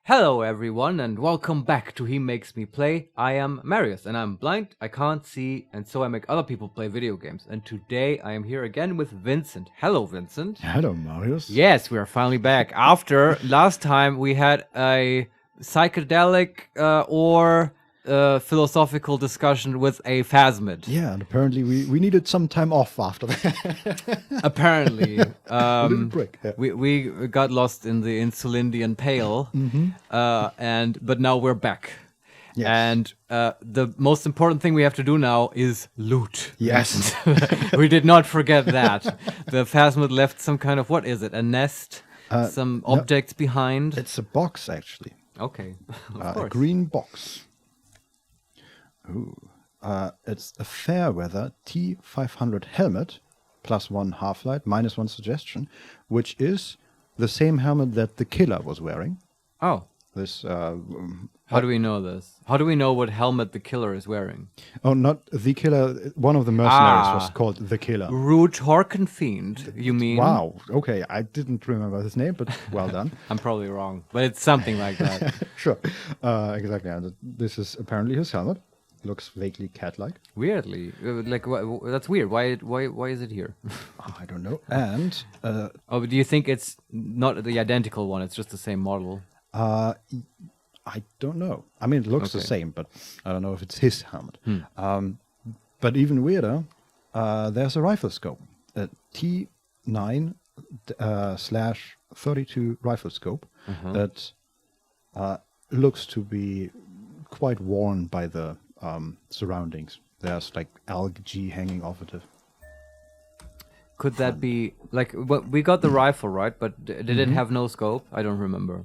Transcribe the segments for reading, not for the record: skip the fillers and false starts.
Hello everyone and welcome back to HeMakesMePlay. I am Marius and I'm blind, I can't see, and so I make other people play video games. And today I am here again with Vincent. Hello Vincent. Hello Marius. Yes, we are finally back. After last time we had a psychedelic or philosophical discussion with a phasmid. Yeah, and apparently we needed some time off after that. Apparently. A little break. Yeah. We got lost in the Insulindian Pale, but now we're back. Yes. And the most important thing we have to do now is loot. Yes. We did not forget that. The phasmid left some kind of, what is it, a nest? Some objects behind? It's a box, actually. Okay, of A course. green box. Ooh. It's a Fairweather T500 helmet, +1 half-light, -1 suggestion, which is the same helmet that the killer was wearing. Oh, This, how do we know this? How do we know what helmet the killer is wearing? oh, not the killer. One of the mercenaries was called the killer. Root Horkenfiend, you mean? Wow. Okay, I didn't remember his name, but well done. I'm probably wrong, but it's something like that. Sure. Exactly. And this is apparently his helmet. Looks vaguely cat-like. Weirdly, that's weird. Why is it here? I don't know. And Oh, but do you think it's not the identical one? It's just the same model. I don't know. I mean, it looks the Okay. same, but I don't know if it's his helmet. But even weirder, there's a rifle scope, a T9 /32 rifle scope that looks to be quite worn by the surroundings. There's like algae hanging off it. Could that be like we got the rifle right? But did it have no scope? I don't remember.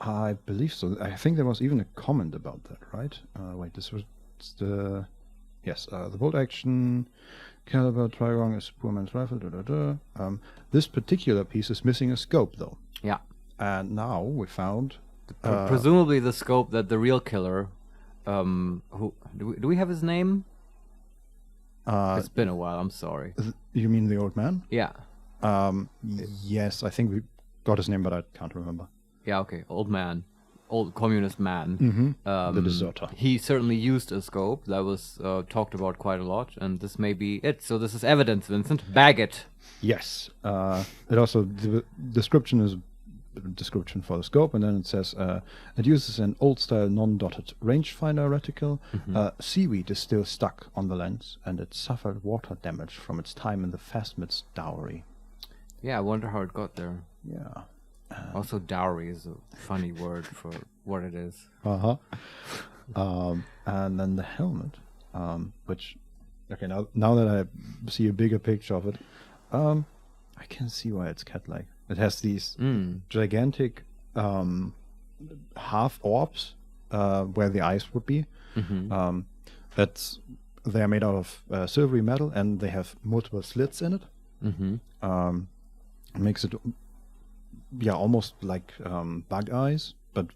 I believe so. I think there was even a comment about that, right? Wait, this was the... Yes, the bolt action caliber Trigon is poor man's rifle. This particular piece is missing a scope, though. Yeah, And now we found... presumably the scope that the real killer. Who do we have his name? It's been a while. I'm sorry. You mean the old man? Yeah. Yes, I think we got his name, but I can't remember. Yeah. Okay. Old man. Old communist man. The deserter. He certainly used a scope that was talked about quite a lot, and this may be it. So this is evidence, Vincent. Bag it. Yes. It also... The description is... description for the scope, and then it says it uses an old-style non-dotted rangefinder reticle. Seaweed is still stuck on the lens, and it suffered water damage from its time in the phasmids dowry. Yeah, I wonder how it got there. Yeah. Also, dowry is a funny word for what it is. And then the helmet, which, okay, now that I see a bigger picture of it, I can see why it's cat-like. It has these gigantic half orbs where the eyes would be. They're made out of silvery metal, and they have multiple slits in it. It makes it, almost like bug eyes, but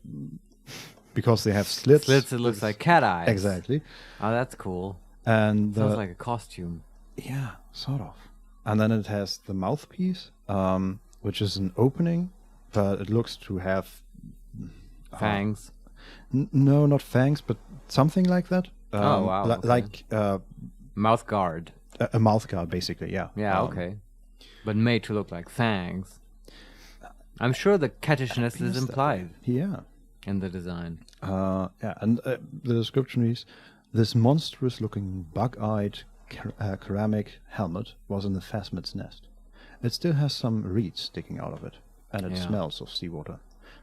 because they have slits. Slits, it looks like cat eyes. Exactly. Oh, that's cool. And Sounds like a costume. yeah, sort of. And then it has the mouthpiece, which is an opening, but it looks to have Fangs. no, not fangs, but something like that. Oh, wow, okay. Like Mouth guard. a mouth guard, basically. Yeah. Yeah, okay. But made to look like fangs. I'm sure the cattishness is implied Yeah. in the design. And the description reads: "This monstrous-looking, bug-eyed ceramic helmet was in the phasmid's nest. It still has some reeds sticking out of it, and it smells of seawater.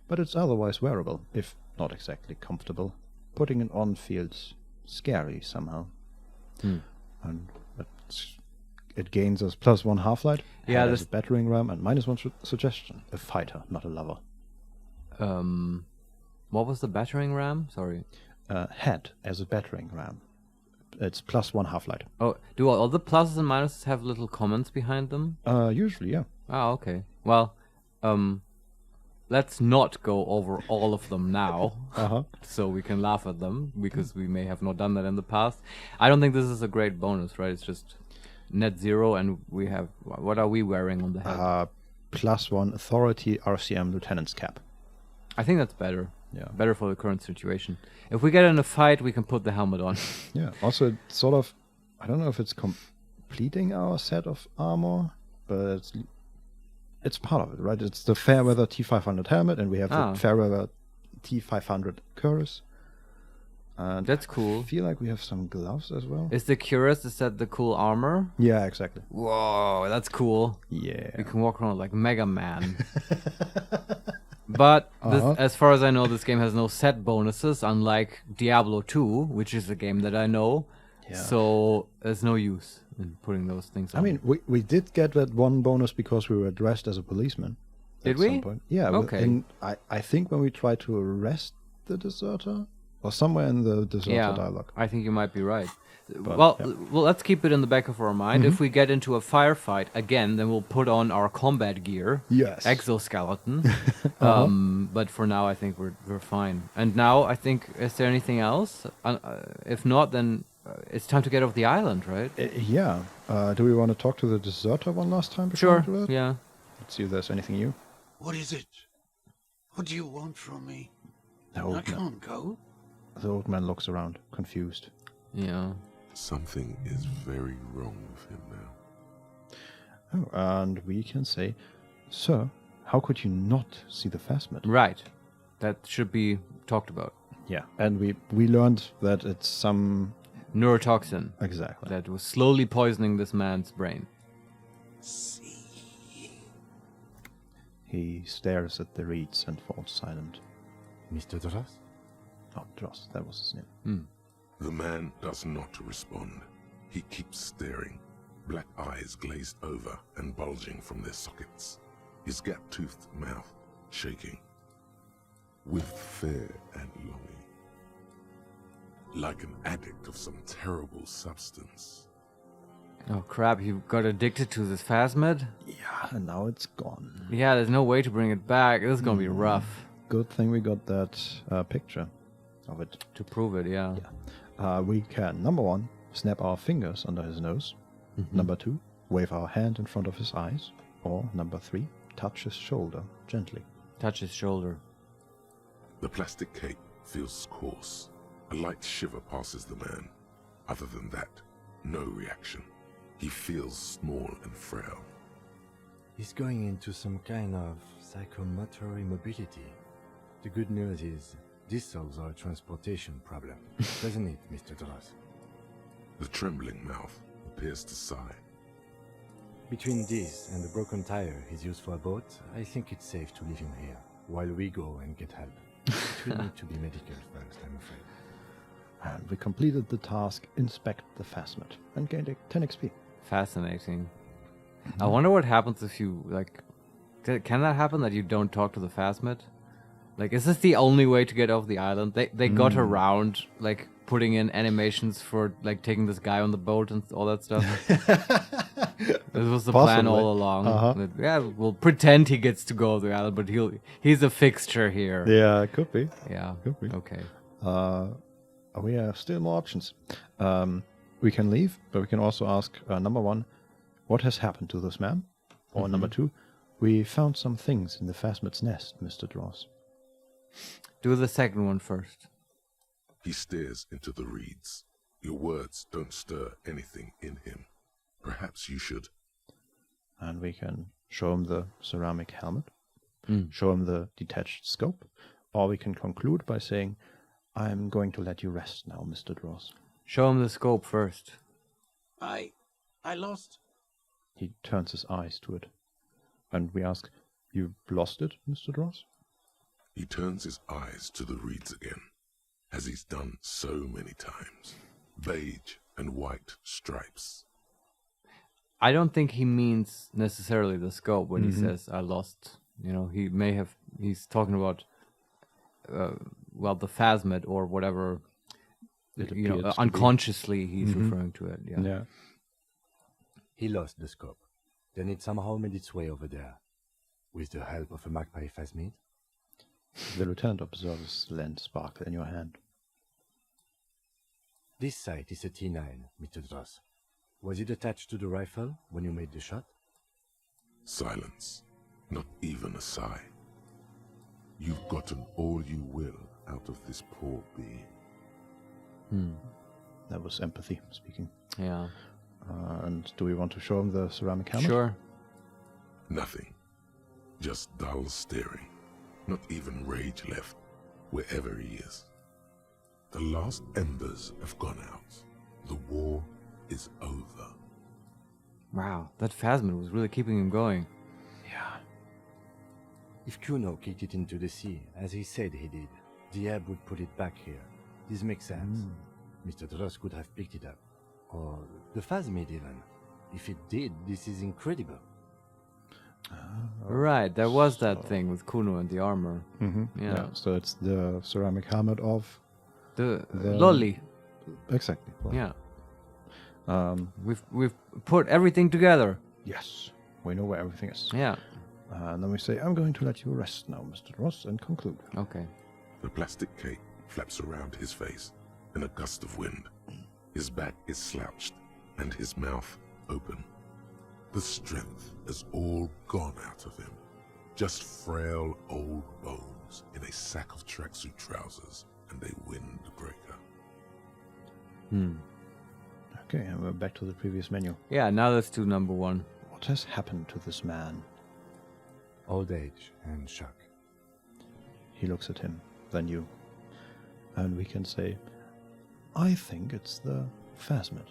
But it's otherwise wearable, if not exactly comfortable. Putting it on feels scary somehow." And it gains us +1 half-light. Yeah, there's this- a battering ram and -1 suggestion. A fighter, not a lover. What was the battering ram? Sorry. Head as a battering ram. It's +1 half-light. Oh, do all the pluses and minuses have little comments behind them? Usually, yeah. Oh, okay. Well, let's not go over all of them now, so we can laugh at them, because we may have not done that in the past. I don't think this is a great bonus, right? It's just net zero, and we have... What are we wearing on the head? +1 authority RCM lieutenant's cap. I think that's better. Yeah. Better for the current situation. If we get in a fight, we can put the helmet on. Yeah. Also, it's sort of, I don't know if it's completing our set of armor, but it's part of it, right? It's the Fairweather T500 helmet, and we have the Fairweather T500 cuirass. And that's cool. I feel like we have some gloves as well. Is the cuirass, is that the cool armor? Yeah, exactly. Whoa, that's cool. Yeah. We can walk around like Mega Man. But this, as far as I know, this game has no set bonuses, unlike Diablo 2, which is a game that I know. Yeah. So there's no use in putting those things on. I mean, we did get that one bonus because we were dressed as a policeman. Did we? Some point. Yeah. Okay. And I think when we tried to arrest the deserter, or somewhere in the deserter dialogue. I think you might be right. But, well, let's keep it in the back of our mind. If we get into a firefight again, then we'll put on our combat gear. Yes. Exoskeleton. But for now, I think we're fine. And now, I think, is there anything else? If not, then it's time to get off the island, right? Yeah. Do we want to talk to the deserter one last time? Sure. Yeah. Let's see if there's anything new. What is it? What do you want from me? I can't go. The old man looks around, confused. Yeah. Something is very wrong with him now. Oh, and we can say, sir, how could you not see the phasmid? Right. That should be talked about. Yeah. And we learned that it's some neurotoxin. Exactly. That was slowly poisoning this man's brain. He stares at the reeds and falls silent. Mr. Dross? Oh, Dross, that was his name. The man does not respond. He keeps staring, black eyes glazed over and bulging from their sockets, his gap-toothed mouth shaking, with fear and longing. Like an addict of some terrible substance. Oh crap, you got addicted to this phasmid? Yeah, and now it's gone. Yeah, there's no way to bring it back. This is gonna be rough. Good thing we got that picture of it. To prove it, yeah. We can, number one, snap our fingers under his nose. Number two, wave our hand in front of his eyes. Or number three, touch his shoulder gently. Touch his shoulder. The plastic cape feels coarse. A light shiver passes the man. Other than that, no reaction. He feels small and frail. He's going into some kind of psychomotor immobility. The good news is, this solves our transportation problem, doesn't it, Mr. Dross? The trembling mouth appears to sigh. Between this and the broken tire he's used for a boat, I think it's safe to leave him here, while we go and get help. It will need to be medical first, I'm afraid. And we completed the task, inspect the phasmid, and gained 10 XP. Fascinating. I wonder what happens if you, can that happen that you don't talk to the phasmid? Like, is this the only way to get off the island? They got around, putting in animations for, taking this guy on the boat and all that stuff. This was the plan all along. Yeah, we'll pretend he gets to go off the island, but he's a fixture here. Yeah, it could be. Yeah. Could be. Okay. We have still more options. We can leave, but we can also ask, number one, what has happened to this man? Or number two, we found some things in the phasmid's nest, Mr. Dross. Do the second one first. He stares into the reeds. Your words don't stir anything in him. Perhaps you should. And we can show him the ceramic helmet, show him the detached scope, or we can conclude by saying, I'm going to let you rest now, Mr. Dross. Show him the scope first. I lost. He turns his eyes to it. And we ask, you lost it, Mr. Dross? He turns his eyes to the reeds again, as he's done so many times. Beige and white stripes. I don't think he means necessarily the scope when he says, I lost. He's talking about, the phasmid or whatever, unconsciously he's referring to it. Yeah. He lost the scope. Then it somehow made its way over there. With the help of a magpie phasmid. The lieutenant observes the lens sparkle in your hand. This sight is a T9, Mr. Dross. Was it attached to the rifle when you made the shot? Silence. Not even a sigh. You've gotten all you will out of this poor being. That was empathy speaking. Yeah. And do we want to show him the ceramic helmet? Sure. Nothing. Just dull staring. Not even rage left, wherever he is. The last embers have gone out. The war is over. Wow, that phasmid was really keeping him going. Yeah. If Kuno kicked it into the sea, as he said he did, the ebb would put it back here. This makes sense. Mr. Dross could have picked it up. Or the phasmid even. If it did, this is incredible. Right, there was that thing with Kuno and the armor. Yeah. So it's the ceramic helmet of... The lolly. Exactly. Well, Yeah. We've put everything together. Yes. We know where everything is. Yeah. And then we say, I'm going to let you rest now, Mr. Ross, and conclude. Okay. The plastic cape flaps around his face in a gust of wind. His back is slouched and his mouth open. The strength has all gone out of him. Just frail old bones in a sack of tracksuit trousers and a windbreaker. Okay, and we're back to the previous menu. Yeah, now let's do number 1. What has happened to this man? Old age and shock. He looks at him, then you. And we can say, I think it's the phasmid.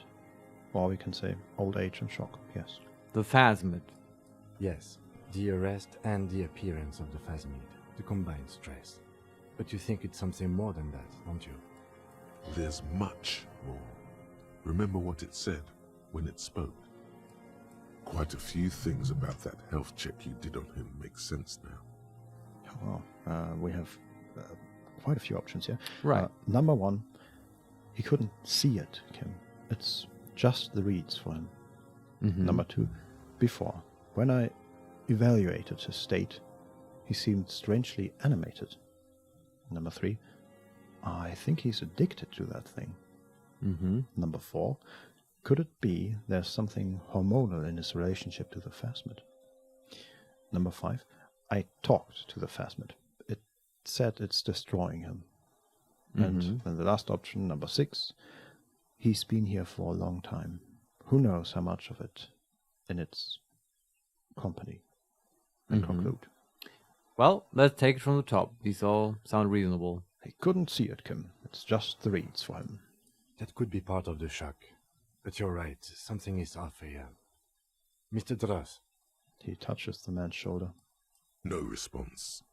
Or we can say old age and shock, yes. The phasmid. Yes, the arrest and the appearance of the phasmid, the combined stress. But you think it's something more than that, don't you? There's much more. Remember what it said when it spoke? Quite a few things about that health check you did on him make sense now. Well, we have quite a few options here. Right. Number 1, he couldn't see it, Kim. It's just the reads for him. Number 2, before, when I evaluated his state, he seemed strangely animated. Number 3, I think he's addicted to that thing. Number 4, could it be there's something hormonal in his relationship to the phasmid? Number 5, I talked to the phasmid. It said it's destroying him. And then the last option, number 6, he's been here for a long time. Who knows how much of it in its company? And conclude. Well, let's take it from the top. These all sound reasonable. He couldn't see it, Kim. It's just the reads for him. That could be part of the shock. But you're right, something is off here. Mr. Dross. He touches the man's shoulder. No response.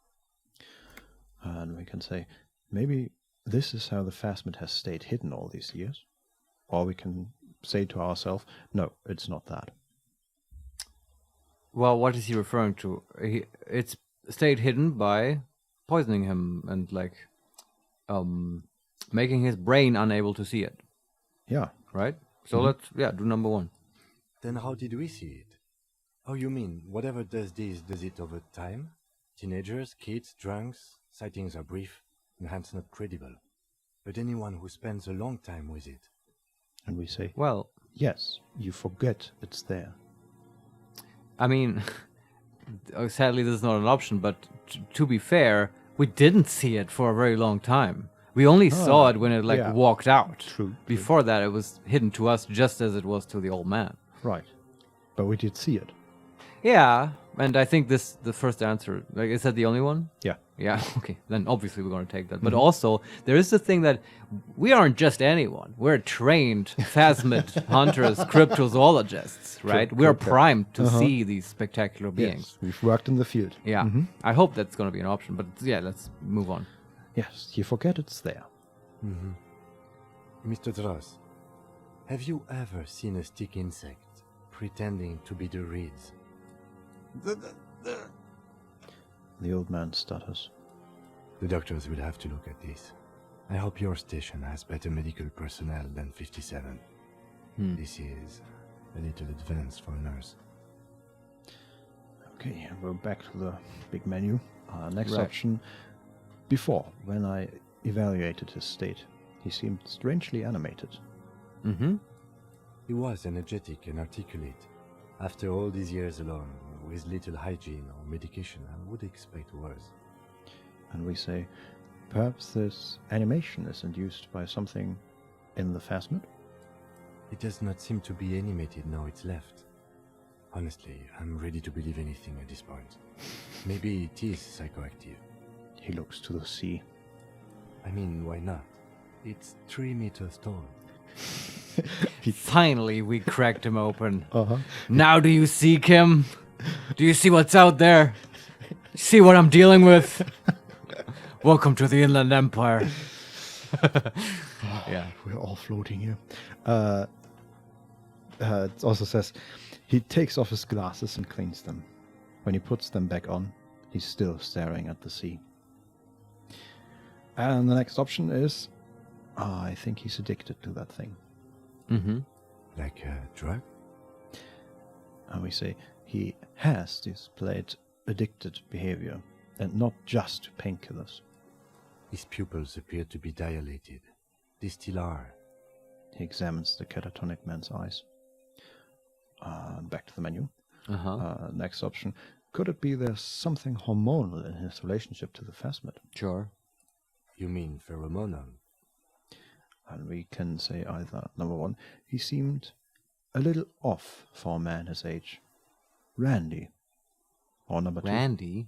And we can say, maybe this is how the phasmid has stayed hidden all these years. Or we can say to ourselves, no, it's not that. Well, what is he referring to? It's stayed hidden by poisoning him and, making his brain unable to see it. Yeah. Right? So let's, do number 1. Then how did we see it? Oh, you mean, whatever does this, does it over time? Teenagers, kids, drunks, sightings are brief, and hence not credible. But anyone who spends a long time with it. And we say, Well, yes, you forget it's there. I mean, sadly this is not an option, but to be fair, we didn't see it for a very long time. We only saw it when it walked out. True. Before that, it was hidden to us just as it was to the old man. Right. But we did see it. Yeah, and I think the first answer, is that the only one? Yeah. Yeah, okay, then obviously we're going to take that. But also, there is the thing that we aren't just anyone. We're trained phasmid hunters, cryptozoologists, right? We're primed to see these spectacular beings. Yes, we've worked in the field. Yeah, I hope that's going to be an option. But yeah, let's move on. Yes, you forget it's there. Mr. Dross, have you ever seen a stick insect pretending to be the reeds? The old man stutters. The doctors will have to look at this. I hope your station has better medical personnel than 57. This is a little advanced for a nurse. Okay, we're back to the big menu. Next Right. option. Before, when I evaluated his state, he seemed strangely animated. He was energetic and articulate. After all these years alone, with little hygiene or medication, I would expect worse. And we say, perhaps this animation is induced by something in the phasmid? It does not seem to be animated now it's left. Honestly, I'm ready to believe anything at this point. Maybe it is psychoactive. He looks to the sea. I mean, why not? It's 3 meters tall. Finally, we cracked him open. Uh-huh. Now do you see, Kim? Do you see what's out there? See what I'm dealing with? Welcome to the Inland Empire. Yeah. We're all floating here. It also says he takes off his glasses and cleans them. When he puts them back on, he's still staring at the sea. And the next option is, I think he's addicted to that thing. Mm-hmm. Like a drug? And we say he has displayed addicted behavior, and not just painkillers. His pupils appear to be dilated. They still are. He examines the catatonic man's eyes. Back to the menu. Uh-huh. Next option. Could it be there's something hormonal in his relationship to the phasmid? Sure. You mean pheromonal? And we can say either, number one, he seemed a little off for a man his age. Randy. Or number two. Randy?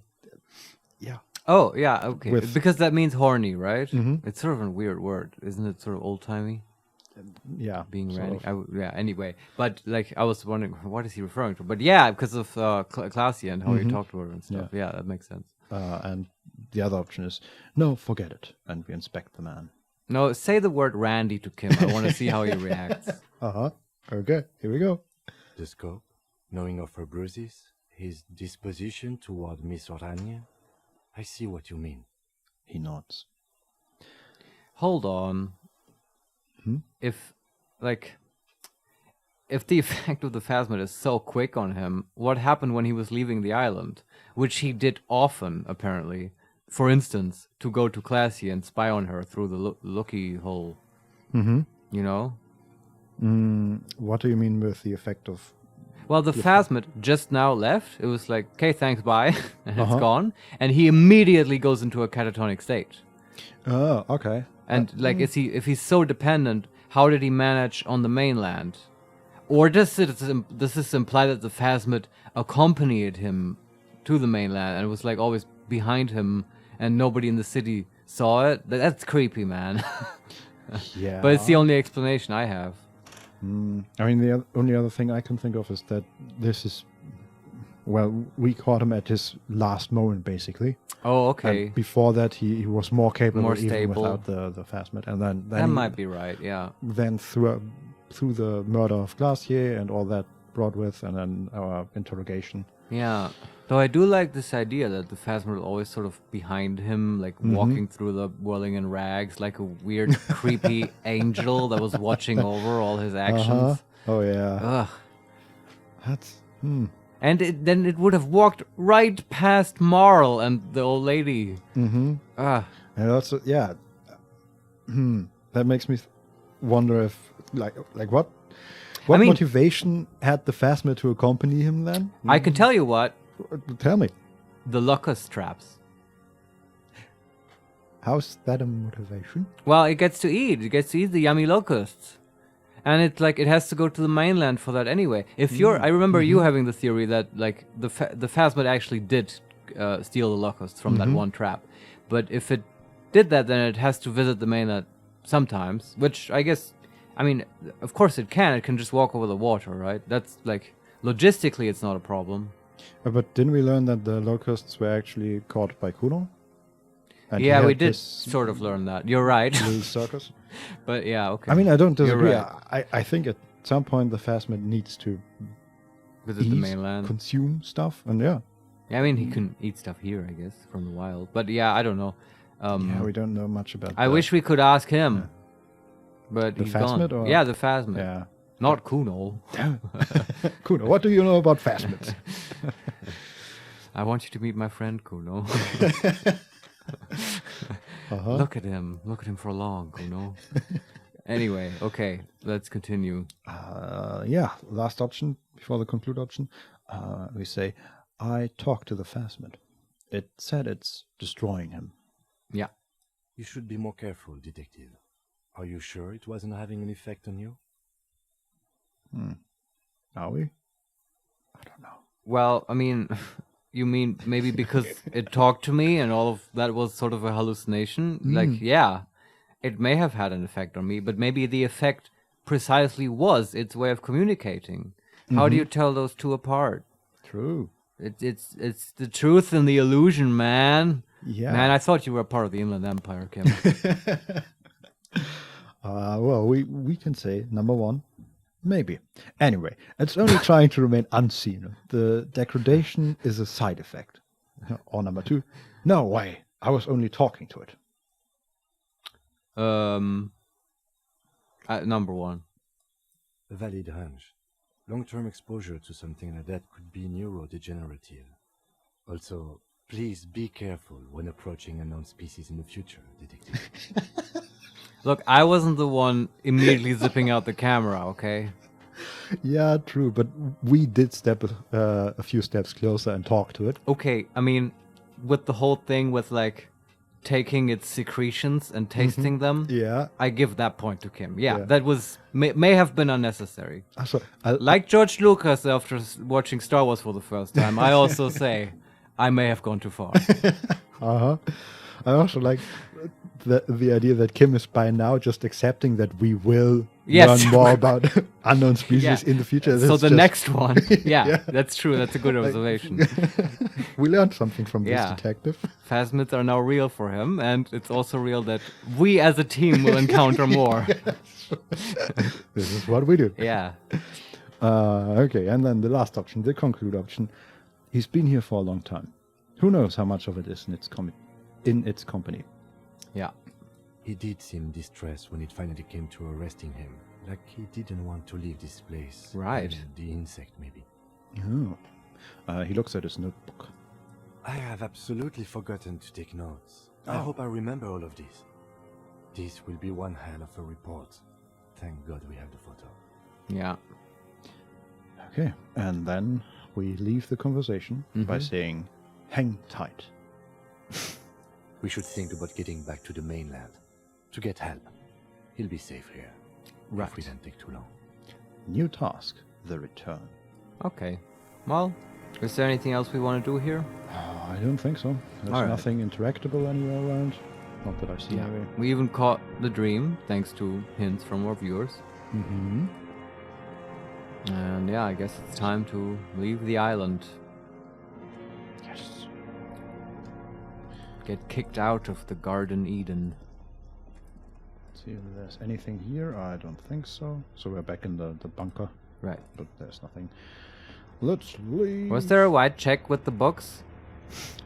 Yeah. Oh, yeah, okay. With- Because that means horny, right? Mhm. It's sort of a weird word. Isn't it sort of old-timey? Yeah. Being sort Randy? of. Yeah, anyway. But, like, I was wondering, what is he referring to? But yeah, because of Classy and how he talked to her and stuff. Yeah, that makes sense. And the other option is, no, forget it. And we inspect the man. No, say the word Randy to Kim. I want to see how he reacts. Uh-huh. Okay, here we go. The scope, knowing of her bruises, his disposition toward Miss Orania. I see what you mean. He nods. Hold on. If the effect of the phasmid is so quick on him, what happened when he was leaving the island? Which he did often, apparently. For instance, to go to Classy and spy on her through the looky hole. Mm-hmm. You know? What do you mean with the effect of... Well, the phasmid just now left. It was like, okay, thanks, bye. And it's gone. And he immediately goes into a catatonic state. Oh, okay. And if he's so dependent, how did he manage on the mainland? Or does this imply that the phasmid accompanied him to the mainland and was like always behind him and nobody in the city saw it? That's creepy, man. Yeah. But it's the only explanation I have. I mean, the only other thing I can think of is that this is... Well, we caught him at his last moment, basically. Oh, okay. And before that, he was more capable, More even stable. without the phasmid. And then That he- might be right, yeah. Then through the murder of Glacier and all that brought with, and then our interrogation. Yeah. Though I do like this idea that the phasmid was always sort of behind him, like walking through the whirling in rags, like a weird, creepy angel that was watching over all his actions. Oh yeah. Ugh. That's And then it would have walked right past Marl and the old lady. Ah, And also, yeah. That makes me wonder if, like what I mean- motivation had the phasmid to accompany him then? I can tell you what, Tell me, the locust traps. how's that a motivation? Well, it gets to eat the yummy locusts. And it's like, it has to go to the mainland for that anyway. If I remember you having the theory that, like, the phasmid actually did steal the locusts from that one trap. But if it did that, then it has to visit the mainland sometimes, which I guess, I mean, of course it can just walk over the water, right? That's, like, logistically it's not a problem. But didn't we learn that the locusts were actually caught by Kuno? And he Yeah, we had did this sort of learn that. You're right. little circus. But yeah, okay. I mean, I don't You're disagree. right. I think at some point the phasmid needs to Visit the mainland. consume stuff, and yeah. Yeah, I mean, he can eat stuff here, I guess, from the wild. But yeah, I don't know. Yeah, we don't know much about I that. wish we could ask him. But The he's phasmid gone. or- Yeah, the phasmid. Yeah. Not Kuno. Kuno, what do you know about phasmids? I want you to meet my friend Kuno. Look at him. Look at him for long, Kuno. Anyway, okay, let's continue. Yeah, last option before the conclude option. We say, I talked to the phasmid. It said it's destroying him. Yeah. You should be more careful, Detective. Are you sure it wasn't having an effect on you? Are we? I don't know. Well, I mean, you mean maybe because it talked to me and all of that was sort of a hallucination? Like, yeah, it may have had an effect on me, but maybe the effect precisely was its way of communicating. How do you tell those two apart? True. It's the truth and the illusion, man. Yeah. Man, I thought you were part of the Inland Empire, Kim. Well, we can say number one, maybe. Anyway, it's only trying to remain unseen. The degradation is a side effect. Or number two, no way. I was only talking to it. Number one. A valid hunch. Long-term exposure to something like that could be neurodegenerative. Also, please be careful when approaching unknown species in the future, Detective. Look, I wasn't the one immediately zipping out the camera, okay? Yeah, true. But we did step a few steps closer and talk to it. Okay, I mean, with the whole thing with, like, taking its secretions and tasting them, Yeah. I give that point to Kim. Yeah, Yeah. that was may have been unnecessary. So, Like George Lucas after watching Star Wars for the first time, I also say I may have gone too far. I also like the idea that Kim is by now just accepting that we will Yes. learn more about unknown species Yeah. in the future. So That's the just- next one, yeah, Yeah. that's true. That's a good observation. we learned something from this Yeah. detective. Phasmids are now real for him, and it's also real that we as a team will encounter more. This is what we do. Yeah. Okay, and then the last option, the conclude option. He's been here for a long time. Who knows how much of it is in its company? Yeah. He did seem distressed when it finally came to arresting him. Like he didn't want to leave this place. Right. The insect, maybe. Oh. He looks at his notebook. I have absolutely forgotten to take notes. I hope I remember all of this. This will be one hell of a report. Thank God we have the photo. Yeah. Okay, and then we leave the conversation by saying, hang tight. We should think about getting back to the mainland. To get help. He'll be safe here. Right. If we don't take too long. New task, the return. Okay. Well, is there anything else we want to do here? I don't think so. There's All right. nothing interactable anywhere around. Not that I've seen anyway. We even caught the dream, thanks to hints from our viewers. Mm-hmm. And yeah, I guess it's time to leave the island. Yes. Get kicked out of the Garden Eden. See if there's anything here. I don't think so. So we're back in the bunker, Right. but there's nothing. Let's leave. Was there a white check with the books?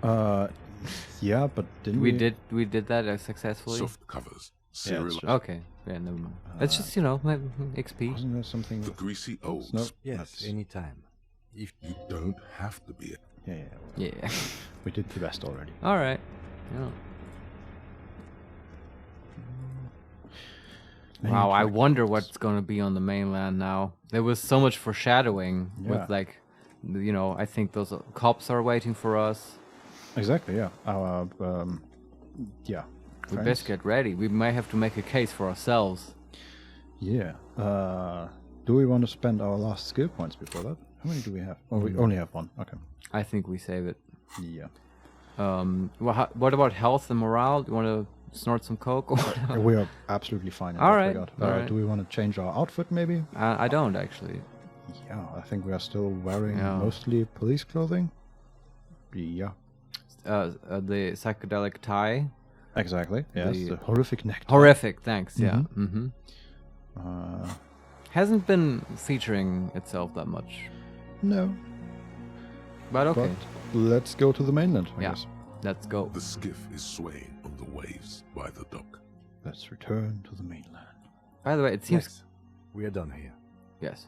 Yeah, but didn't We did that successfully. Soft covers, Yeah, serial, it's just, Okay. Yeah, never mind. It's just, XP. wasn't there something? the greasy old. No. Yes, That's- anytime. If You don't have to be it. Yeah. Yeah. We did the rest already. All right. Yeah. Wow, I wonder what's going to be on the mainland now. There was so much foreshadowing Yeah. with, like, I think those cops are waiting for us. Exactly. Yeah. Our yeah. We friends. best get ready. We may have to make a case for ourselves. Yeah. Do we want to spend our last skill points before that? How many do we have? Oh, we only have one. Okay. I think we save it. Yeah. What about health and morale? Do you want to snort some coke? Or whatever? We are absolutely fine in All that right, regard. all right. Do we want to change our outfit maybe? I don't actually. Yeah, I think we are still wearing Yeah. mostly police clothing. Yeah. The psychedelic tie. Exactly. Yes. The- The horrific necktie. Horrific, thanks. Yeah. Mm-hmm. Uh, Hasn't been featuring itself that much. no. But okay. But let's go to the mainland. I Yeah. guess. Let's go. The skiff is swaying on the waves by the dock. Let's return to the mainland. By the way, it seems Yes, we are done here. yes.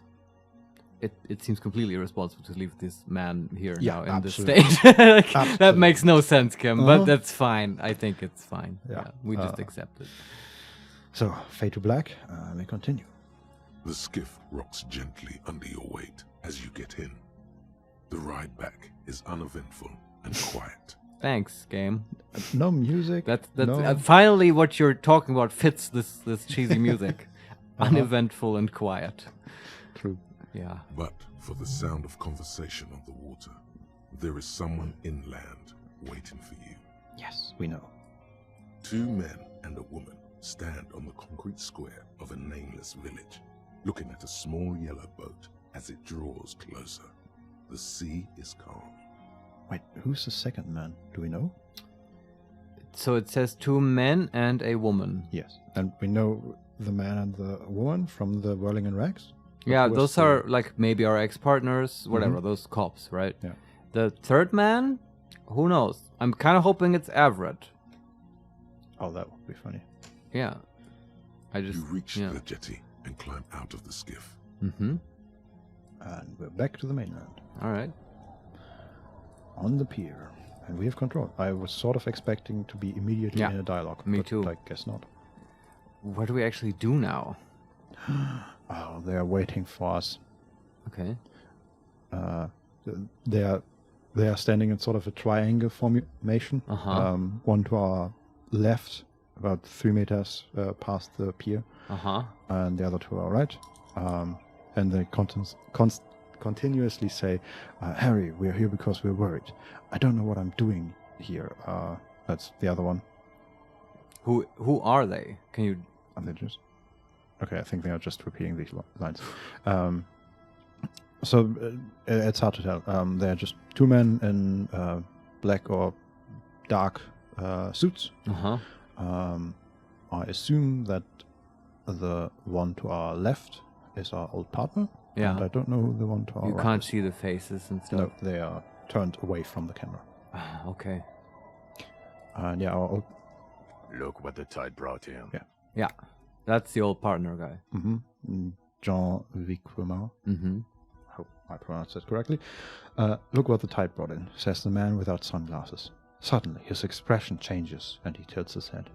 It seems completely irresponsible to leave this man here Yeah, now in this absolutely. state. Like, that Absolutely. makes no sense, Kim, Uh-huh. but that's fine. I think it's fine. Yeah. We just accept it. So, fade to black. We continue. The skiff rocks gently under your weight as you get in. The ride back is uneventful and quiet. Thanks, game. No music. That's no... finally what you're talking about fits this cheesy music. Uneventful and quiet. True. Yeah. But for the sound of conversation on the water, there is someone inland waiting for you. Yes, we know. 2 men and a woman stand on the concrete square of a nameless village, looking at a small yellow boat as it draws closer. The sea is calm. Wait, who's the second man? Do we know? So it says 2 men and a woman. Yes. And we know the man and the woman from the Whirling and Rags? Yeah, those are like maybe our ex-partners, whatever, those cops, right? Yeah. The third man, who knows? I'm kind of hoping it's Everett. Oh, that would be funny. Yeah. You reach the jetty and climb out of the skiff. Mm-hmm. And we're back to the mainland. All right. On the pier. And we have control. I was sort of expecting to be immediately in a dialogue. Me but too. I guess not. What do we actually do now? Oh, they are waiting for us. Okay. They are standing in sort of a triangle formation. One to our left, about 3 meters past the pier. And the other to our right. And they continuously say, Harry, we're here because we're worried. I don't know what I'm doing here. That's the other one. Who are they? Can you... Are they just... Okay, I think they are just repeating these lines. So it's hard to tell. They're just 2 men in black or dark suits. I assume that the one to our left is our old partner. Yeah. And I don't know who the one to our right You can't is. see the faces and stuff? No, they are turned away from the camera. Okay. And yeah, our old... Look what the tide brought him. Yeah. Yeah. That's the old partner guy. Jean Vicquemare. Hope I pronounced that correctly. Look what the tide brought in, says the man without sunglasses. Suddenly, his expression changes, and he tilts his head.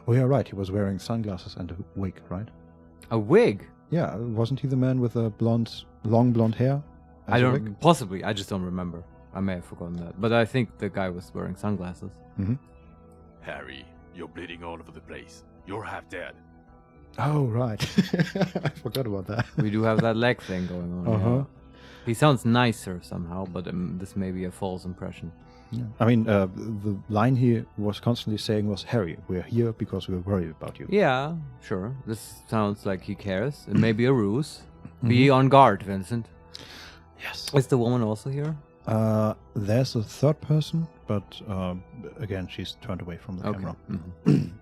Oh, yeah, right, he was wearing sunglasses and a wig, right? A wig? Yeah, wasn't he the man with the long blonde hair? I don't... Possibly, I just don't remember. I may have forgotten that. But I think the guy was wearing sunglasses. Harry, you're bleeding all over the place. You're half dead. Oh, right. I forgot about that. We do have that leg thing going on. Yeah. He sounds nicer somehow, but this may be a false impression. Yeah. I mean, the line he was constantly saying was, Harry, we're here because we're worried about you. Yeah, sure. This sounds like he cares. It may be a ruse. Be on guard, Vincent. Yes. Is the woman also here? There's a third person, but again, she's turned away from the camera.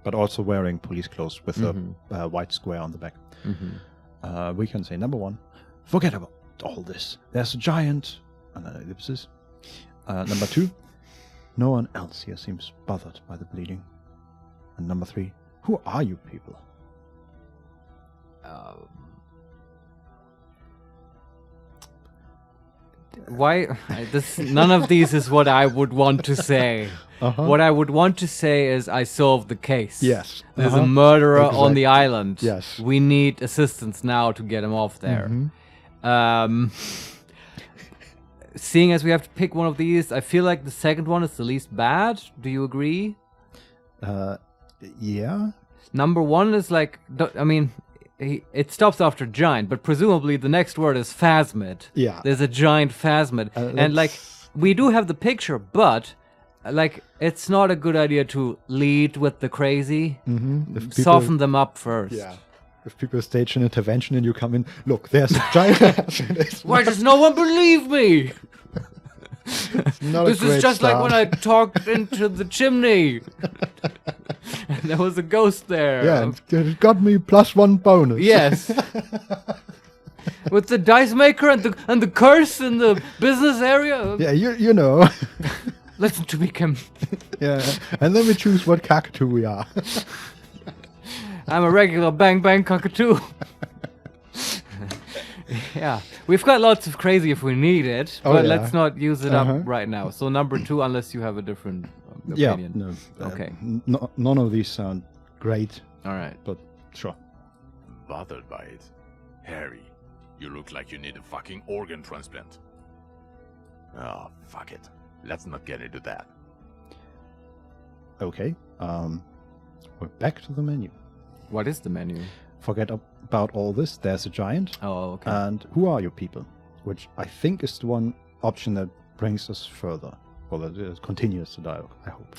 But also wearing police clothes with a white square on the back. We can say, number 1, forget about all this. There's a giant... and then ellipsis. Number 2, no one else here seems bothered by the bleeding. And number 3, who are you people? Why? None of these is what I would want to say. What I would want to say is I solved the case. Yes. There's a murderer on Exactly. the island. Yes. We need assistance now to get him off there. Seeing as we have to pick one of these, I feel like the second one is the least bad. Do you agree? Yeah. Number 1 is like, I mean, it stops after giant, but presumably the next word is phasmid. Yeah. There's a giant phasmid. And like, we do have the picture, but like, it's not a good idea to lead with the crazy. Soften them up first. Yeah. If people stage an intervention and you come in, look, there's a giant... Why does no one believe me? This is just like when I talked into the chimney. And there was a ghost there. Yeah, it got me +1 bonus. Yes. With the dice maker and the curse in the business area. Yeah, you know. Listen to me, Kim. Yeah, and then we choose what cockatoo we are. I'm a regular bang bang cockatoo. Yeah, we've got lots of crazy if we need it, but let's not use it up right now. So number 2, unless you have a different opinion. Yeah, no. Okay. None of these sound great. All right. But sure. Bothered by it. Harry, you look like you need a fucking organ transplant. Oh, fuck it. Let's not get into that. Okay. We're back to the menu. What is the menu? Forget about all this. There's a giant. Oh, okay. And who are you people? Which I think is the one option that brings us further. Or that continues the dialogue, I hope.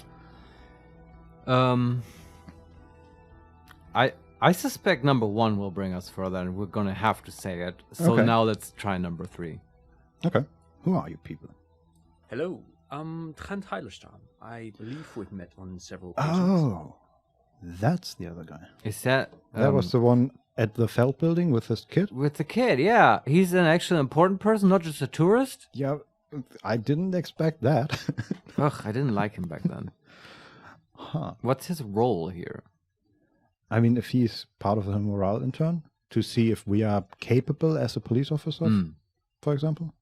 I suspect number 1 will bring us further, and we're gonna have to say it. So Okay. now let's try number 3. Okay. Who are you people? Hello, I'm Trent Heilerstam. I believe we've met on several occasions. Oh, that's the other guy. Is that That was the one at the Feld building with his kid? with the kid? Yeah, he's an actually important person, not just a tourist. Yeah, I didn't expect that. Ugh, I didn't like him back then. Huh. What's his role here? I mean, if he's part of the morale intern, to see if we are capable as a police officer, for example.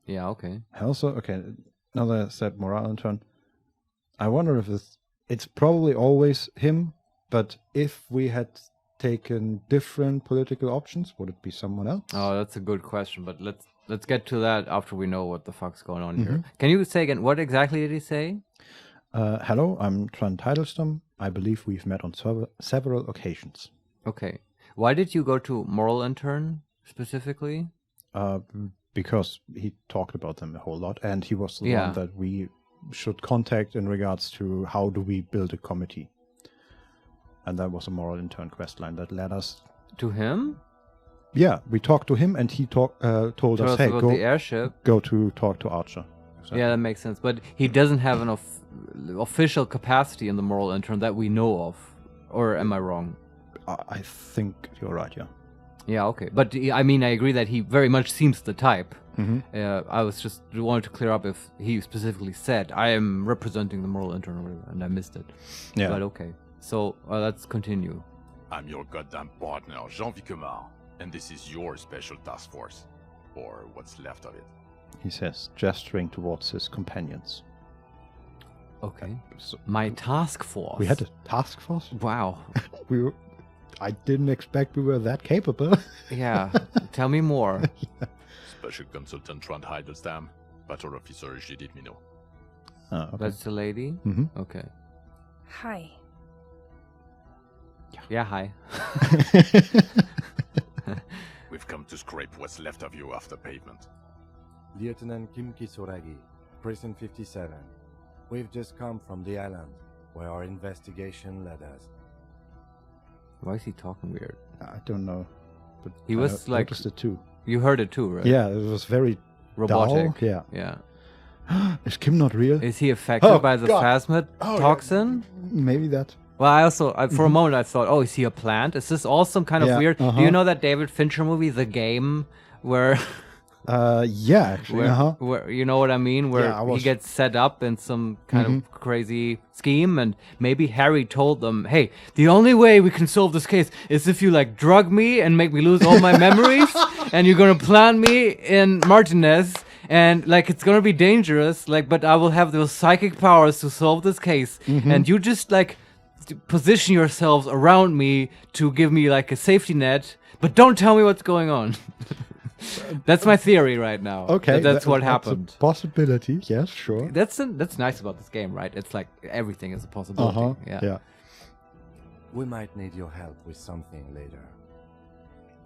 Yeah, okay. Also, okay, now that I said morale intern, I wonder if it's probably always him, but if we had taken different political options, would it be someone else? Oh, that's a good question, but let's get to that after we know what the fuck's going on here. Can you say again, what exactly did he say? Hello, I'm Trent Heilerstam. I believe we've met on several occasions. Okay. Why did you go to moral intern specifically? Because he talked about them a whole lot, and he was the Yeah. one that we should contact in regards to how do we build a committee. And that was a moral intern questline that led us. To him? Yeah, we talked to him, and he told us, Told us "Hey, about the airship. go to talk to Archer." Yeah, that makes sense. But he doesn't have an official capacity in the moral intern that we know of. Or am I wrong? I think you're right. Yeah. Yeah, okay. But I mean, I agree that he very much seems the type. Mhm. I was just wanted to clear up if he specifically said, I am representing the moral intern or whatever, and I missed it. Yeah. But okay. So let's continue. I'm your goddamn partner, Jean Vicquemare, and this is your special task force. Or what's left of it. He says, gesturing towards his companions. Okay. So My task force. we had a task force. Wow. I didn't expect we were that capable. Yeah. Tell me more. Special Consultant Trent Heilerstam, Battle Officer Judith Minot. Okay. That's the lady? Mhm. Okay. Hi. Yeah, hi. We've come to scrape what's left of you off the pavement. Lieutenant Kim Kitsuragi, Prison 57. We've just come from the island, where our investigation led us. Why is he talking weird? I don't know. But He I was like- noticed it too. You heard it too, right? Yeah, it was very Robotic. dull. Yeah. Yeah. Is Kim not real? Is he affected Oh, by the God. phasmid Oh, yeah. toxin? Maybe that. Well, I also, for a moment, I thought, oh, is he a plant? Is this all some kind of Yeah, weird? Do uh-huh. you know that David Fincher movie, The Game, where, Yeah, actually. where you know what I mean, where Yeah, I he was- gets set up in some kind of crazy scheme, and maybe Harry told them, hey, the only way we can solve this case is if you like drug me and make me lose all my memories, and you're gonna plant me in Martinez. And like it's gonna be dangerous, like, but I will have those psychic powers to solve this case, and you just like position yourselves around me to give me like a safety net, but don't tell me what's going on. That's my theory right now. Okay. that's what that's happened. a possibility. Yes, sure. That's nice about this game, right? It's like everything is a possibility. Yeah. We might need your help with something later.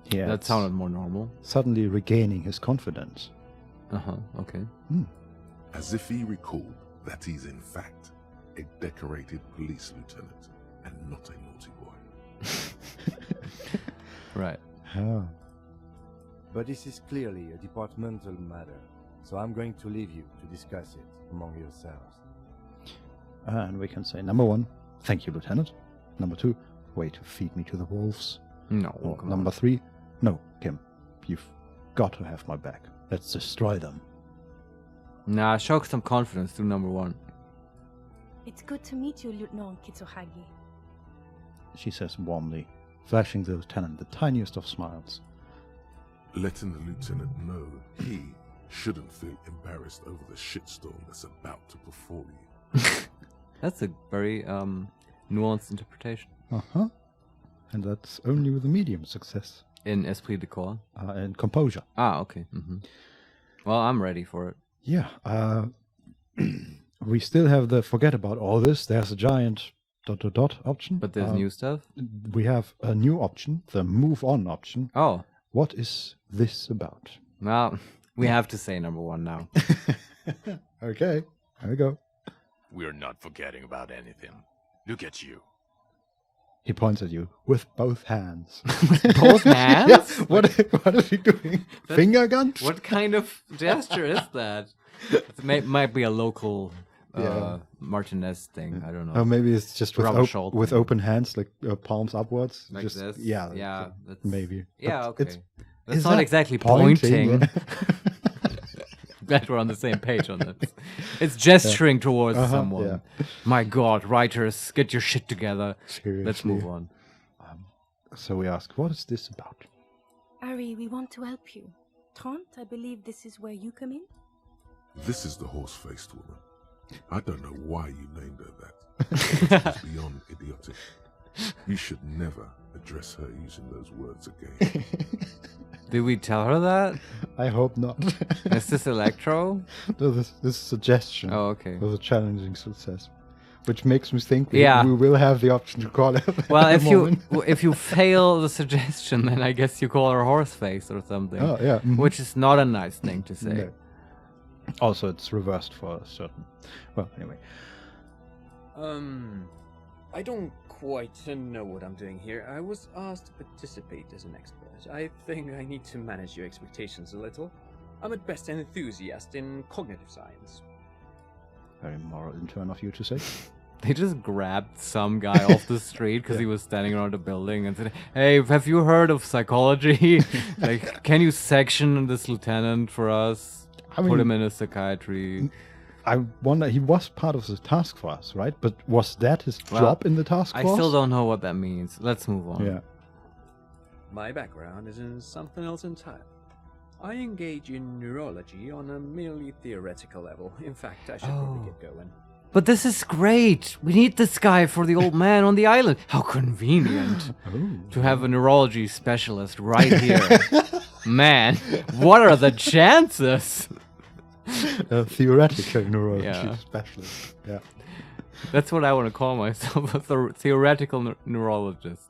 Yeah. That it's sounded more normal. suddenly regaining his confidence. Okay. As if he recalled that he's in fact a decorated police lieutenant and not a naughty boy. Right. Oh. But this is clearly a departmental matter, so I'm going to leave you to discuss it among yourselves. And we can say, number 1, thank you, Lieutenant. Number 2, way to feed me to the wolves. No. Or come number on. 3, no, Kim, you've got to have my back. Let's destroy them. Nah, show some confidence to number 1. It's good to meet you, Lieutenant Kitsuragi. She says warmly, flashing the lieutenant the tiniest of smiles. Letting the lieutenant know he shouldn't feel embarrassed over the shitstorm that's about to befall you. That's a very nuanced interpretation Uh-huh. And that's only with a medium success. in Esprit de Corps. And composure. Ah, okay. Well, I'm ready for it. Yeah. we still have the forget about all this. There's a giant ... option. But there's new stuff. We have a new option, the move on option. Oh, What is this about? well, we have to say number one now. Okay, here we go. We're not forgetting about anything. Look at you. He points at you with both hands. Both hands? Yeah, what is he doing? Finger guns? What kind of gesture is that? It might be a local Martinez thing. I don't know. Or maybe it's just with, Revachol with thing. open hands, like palms upwards. Like just, this? Yeah. Yeah. That's, Maybe. Yeah, But okay. it's- That's is not that exactly pointing. Yeah. Glad we're on the same page on this. It's gesturing towards someone. yeah. My God, writers, get your shit together. Let's Seriously. move on. So we ask, what is this about? Ari, we want to help you. Trant, I believe this is where you come in? This is the horse-faced woman. I don't know why you named her that. It's beyond idiotic. You should never address her using those words again. Did we tell her that? I hope not. Is this Electro? No, this is a suggestion. Oh, okay. Was a challenging success. Which makes me think we will have the option to call it. Well, at the if you fail the suggestion, then I guess you call her Horseface or something. Oh, yeah. Mhm. Which is not a nice thing to say. No. Also, it's reversed for a certain... Well, anyway. I don't quite know what I'm doing here. I was asked to participate as an expert. I think I need to manage your expectations a little. I'm at best an enthusiast in cognitive science. Very moral in turn of you to say. They just grabbed some guy off the street because he was standing around a building and said, "Hey, have you heard of psychology? Like, can you section this lieutenant for us? Put him in a psychiatry." I wonder, he was part of the task force, right? But was that his job in the task force? I still don't know what that means. Let's move on. Yeah. My background is in something else entirely. I engage in neurology on a merely theoretical level. In fact, I should probably get going. But this is great. We need this guy for the old man on the island. How convenient to have a neurology specialist right here. Man, what are the chances? A theoretical neurology Yeah. specialist. Yeah. That's what I want to call myself, a theoretical neurologist.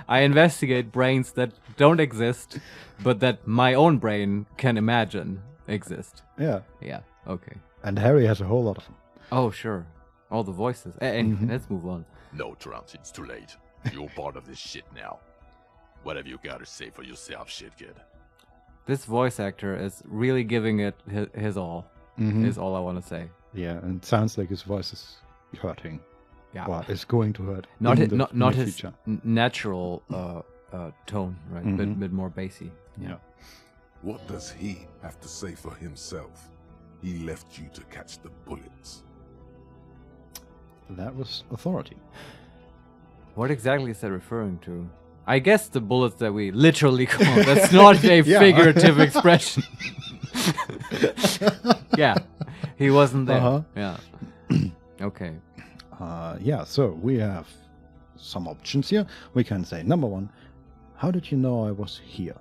I investigate brains that don't exist, but that my own brain can imagine exist. Yeah. Yeah, okay. And Harry has a whole lot of them. Oh, sure. All the voices. Let's move on. No, Trant, it's too late. You're part of this shit now. What have you got to say for yourself, shit kid? This voice actor is really giving it his all, is all I want to say. Yeah, and it sounds like his voice is hurting. Yeah. Well, it's going to hurt. Not in his, the not near his future. natural tone, right? Bit more bassy. Yeah. What does he have to say for himself? He left you to catch the bullets. That was authority. What exactly is that referring to? I guess the bullets that we literally call. That's not a figurative expression. Yeah, he wasn't there. Yeah. Okay. Yeah, so we have some options here. We can say, number one, how did you know I was here?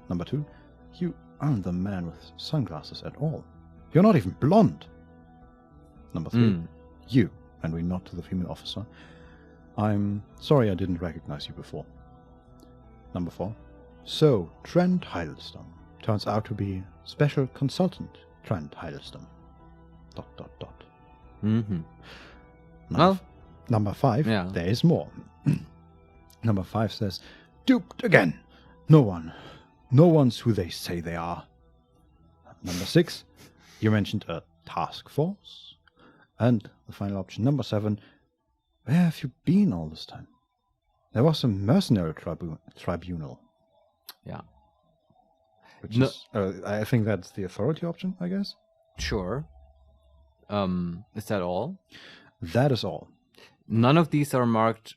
Number two, you aren't the man with sunglasses at all. You're not even blonde. Number three, you, and we nod to the female officer, I'm sorry I didn't recognize you before. Number four, so Trent Hiddleston turns out to be special consultant Trent Hiddleston. ... Mm-hmm. Well, number five, yeah. There is more. Number five says, duped again. No one's who they say they are. Number six, you mentioned a task force. And the final option, number seven, where have you been all this time? There was a mercenary tribunal. Yeah. Which is, I think that's the authority option, I guess. Sure. Is that all? That is all. None of these are marked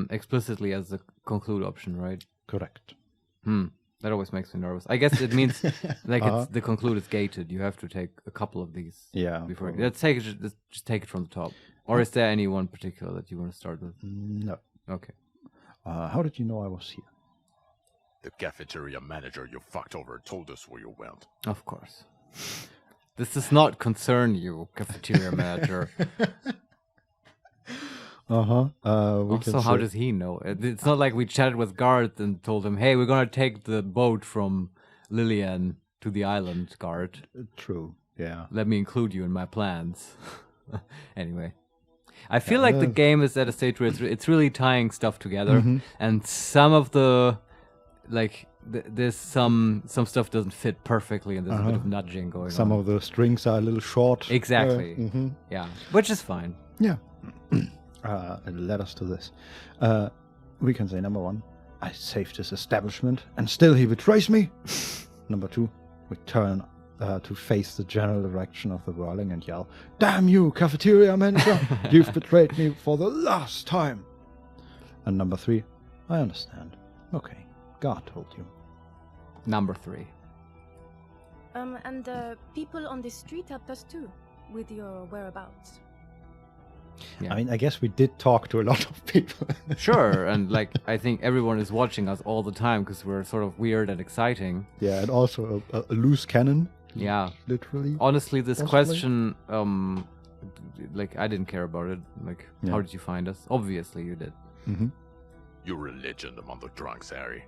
explicitly as the conclude option, right? Correct. That always makes me nervous. I guess it means like it's the conclude is gated. You have to take a couple of these. Yeah. Before let's take it. Just take it from the top. Or is there any one particular that you want to start with? No. Okay. How did you know I was here? The cafeteria manager you fucked over told us where you went. Of course. This does not concern you, cafeteria manager. Also, How does he know? It's not like we chatted with Garth and told him, hey, we're going to take the boat from Lillian to the island, Garth. True, yeah. Let me include you in my plans. Anyway. I feel like the game is at a stage where it's really tying stuff together. And some of the, like, there's some stuff doesn't fit perfectly and there's a bit of nudging going on. Some of the strings are a little short. Exactly. Yeah, which is fine. Yeah. It led us to this. We can say number 1, I saved his establishment, and still he betrays me. Number 2, we turn to face the general direction of the whirling and yell, damn you, cafeteria manager! You've betrayed me for the last time! And number 3, I understand. Okay, God told you. Number 3. And people on the street helped us too, with your whereabouts. Yeah. I mean, I guess we did talk to a lot of people. Sure, and like I think everyone is watching us all the time because we're sort of weird and exciting. Yeah, and also a loose cannon. Yeah. Literally. Honestly, this Possibly. question, like I didn't care about it. Like, how did you find us? Obviously, you did. You're a legend among the drunks, Harry.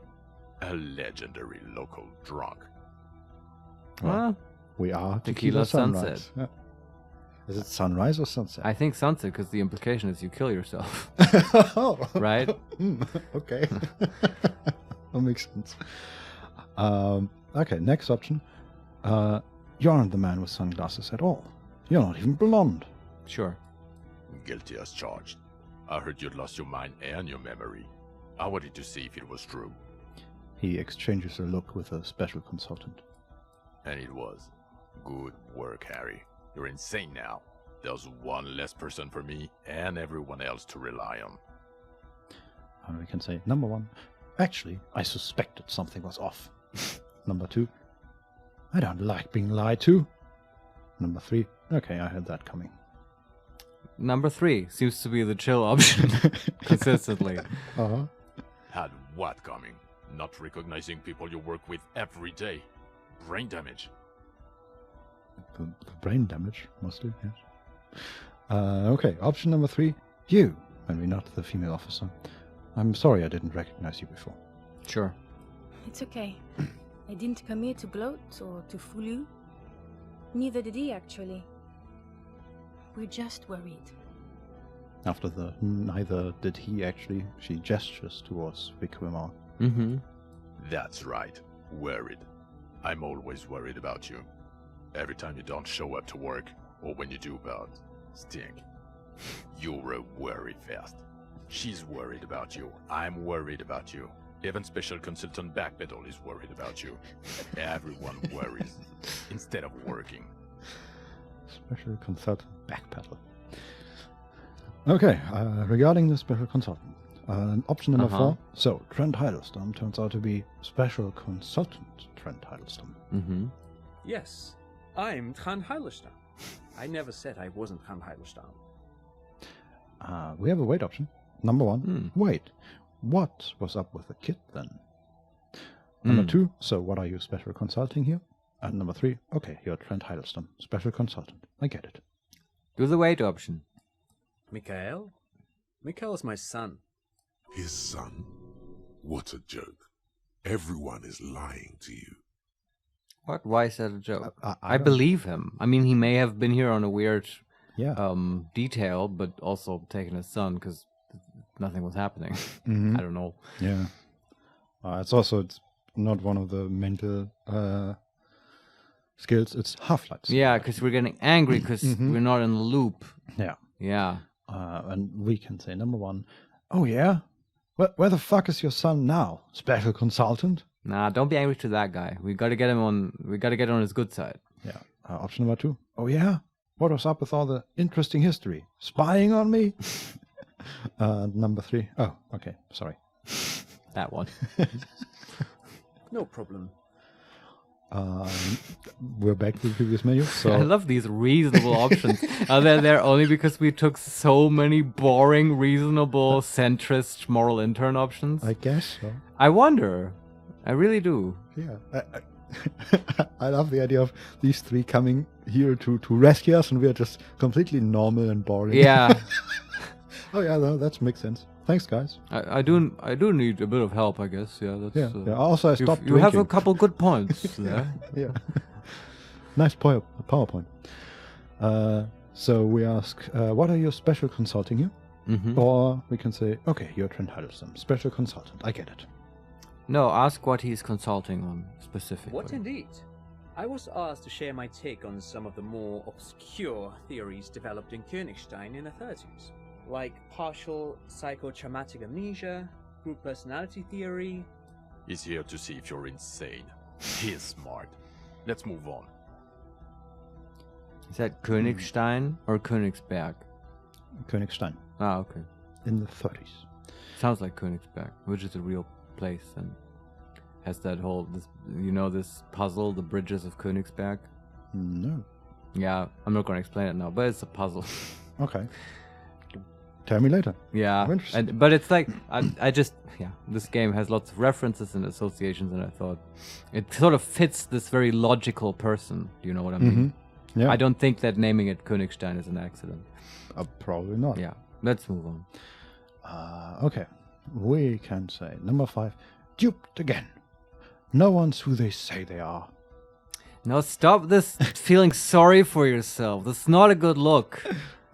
A legendary local drunk. Well, We are Tequila Sunrise. Sunset. Yeah. Is it sunrise or sunset? I think sunset because the implication is you kill yourself, Oh. right? Okay. That makes sense. Okay, next option. You aren't the man with sunglasses at all. You're not even blonde. Sure. Guilty as charged. I heard you'd lost your mind and your memory. I wanted to see if it was true. He exchanges a look with a special consultant. And it was. Good work, Harry. You're insane now. There's one less person for me and everyone else to rely on. And we can say, number 1, actually, I suspected something was off. Number 2, I don't like being lied to. Number 3, okay, I had that coming. Number 3 seems to be the chill option consistently. Had what coming? Not recognizing people you work with every day. Brain damage. The brain damage, mostly, yes. Okay, option number 3, you, and we not the female officer. I'm sorry I didn't recognize you before. Sure. It's okay. I didn't come here to gloat or to fool you. Neither did he, actually. We're just worried. After the neither did he actually, she gestures towards Vicquemare. That's right. Worried. I'm always worried about you. Every time you don't show up to work, or when you do about stink. You're a worry fest. She's worried about you. I'm worried about you. Even Special Consultant Backpedal is worried about you. Everyone worries instead of working. Special consultant backpedal. Okay, regarding the special consultant, option number 4. So Trent Hiddleston turns out to be special consultant Trent Hiddleston. Yes, I'm Trant Hiddleston. I never said I wasn't Trant Hiddleston. We have a wait option. Number 1, wait. What was up with the kid then? Number 2, so what are you special consulting here? And number 3, okay, you're Trent Hiddleston, special consultant. I get it. Do the wait option. Mikhail? Mikhail is my son. His son? What a joke. Everyone is lying to you. What? Why is that a joke? I I believe him. I mean, he may have been here on a weird detail, but also taken his son because nothing was happening. I don't know. Yeah. It's not one of the mental skills. It's half-lights. Yeah, because we're getting angry because we're not in the loop. Yeah. Yeah. And we can say, number 1, oh yeah? Where the fuck is your son now, special consultant? Nah, don't be angry to that guy. We gotta get him on. We gotta get on his good side. Yeah. Option number 2, oh yeah? What was up with all the interesting history? Spying on me? Number 3, oh, okay, sorry. That one. No problem. We're back to the previous menu. So I love these reasonable options. Are they there only because we took so many boring, reasonable, centrist moral intern options? I guess so. I wonder. I really do. Yeah. I love the idea of these three coming here to rescue us, and we are just completely normal and boring. Yeah. Oh yeah, that makes sense. Thanks, guys. I do need a bit of help, I guess. Yeah, that's. Yeah. Also, I stopped you have a drinking. couple good points there. Yeah. Nice PowerPoint. So we ask, what are you special consulting here? Mm-hmm. Or we can say, okay, you're Trent Huddleston, special consultant. I get it. No, ask what he's consulting on specifically. What indeed? I was asked to share my take on some of the more obscure theories developed in Königstein in the 30s, like partial psychotraumatic amnesia, group personality theory. He's here to see if you're insane. He's smart. Let's move on. Is that Königstein or Königsberg? Königstein. Ah, okay. In the 30s. Sounds like Königsberg, which is a real place and has that whole, this puzzle, the bridges of Königsberg? No. Yeah, I'm not going to explain it now, but it's a puzzle. Okay. Tell me later. Yeah, I'm interested. but it's like, this game has lots of references and associations, and I thought it sort of fits this very logical person. Do you know what I mean? Yeah. I don't think that naming it Königstein is an accident. Probably not. Yeah, let's move on. Okay. We can say number 5, duped again. No one's who they say they are. Now stop this feeling sorry for yourself. That's not a good look.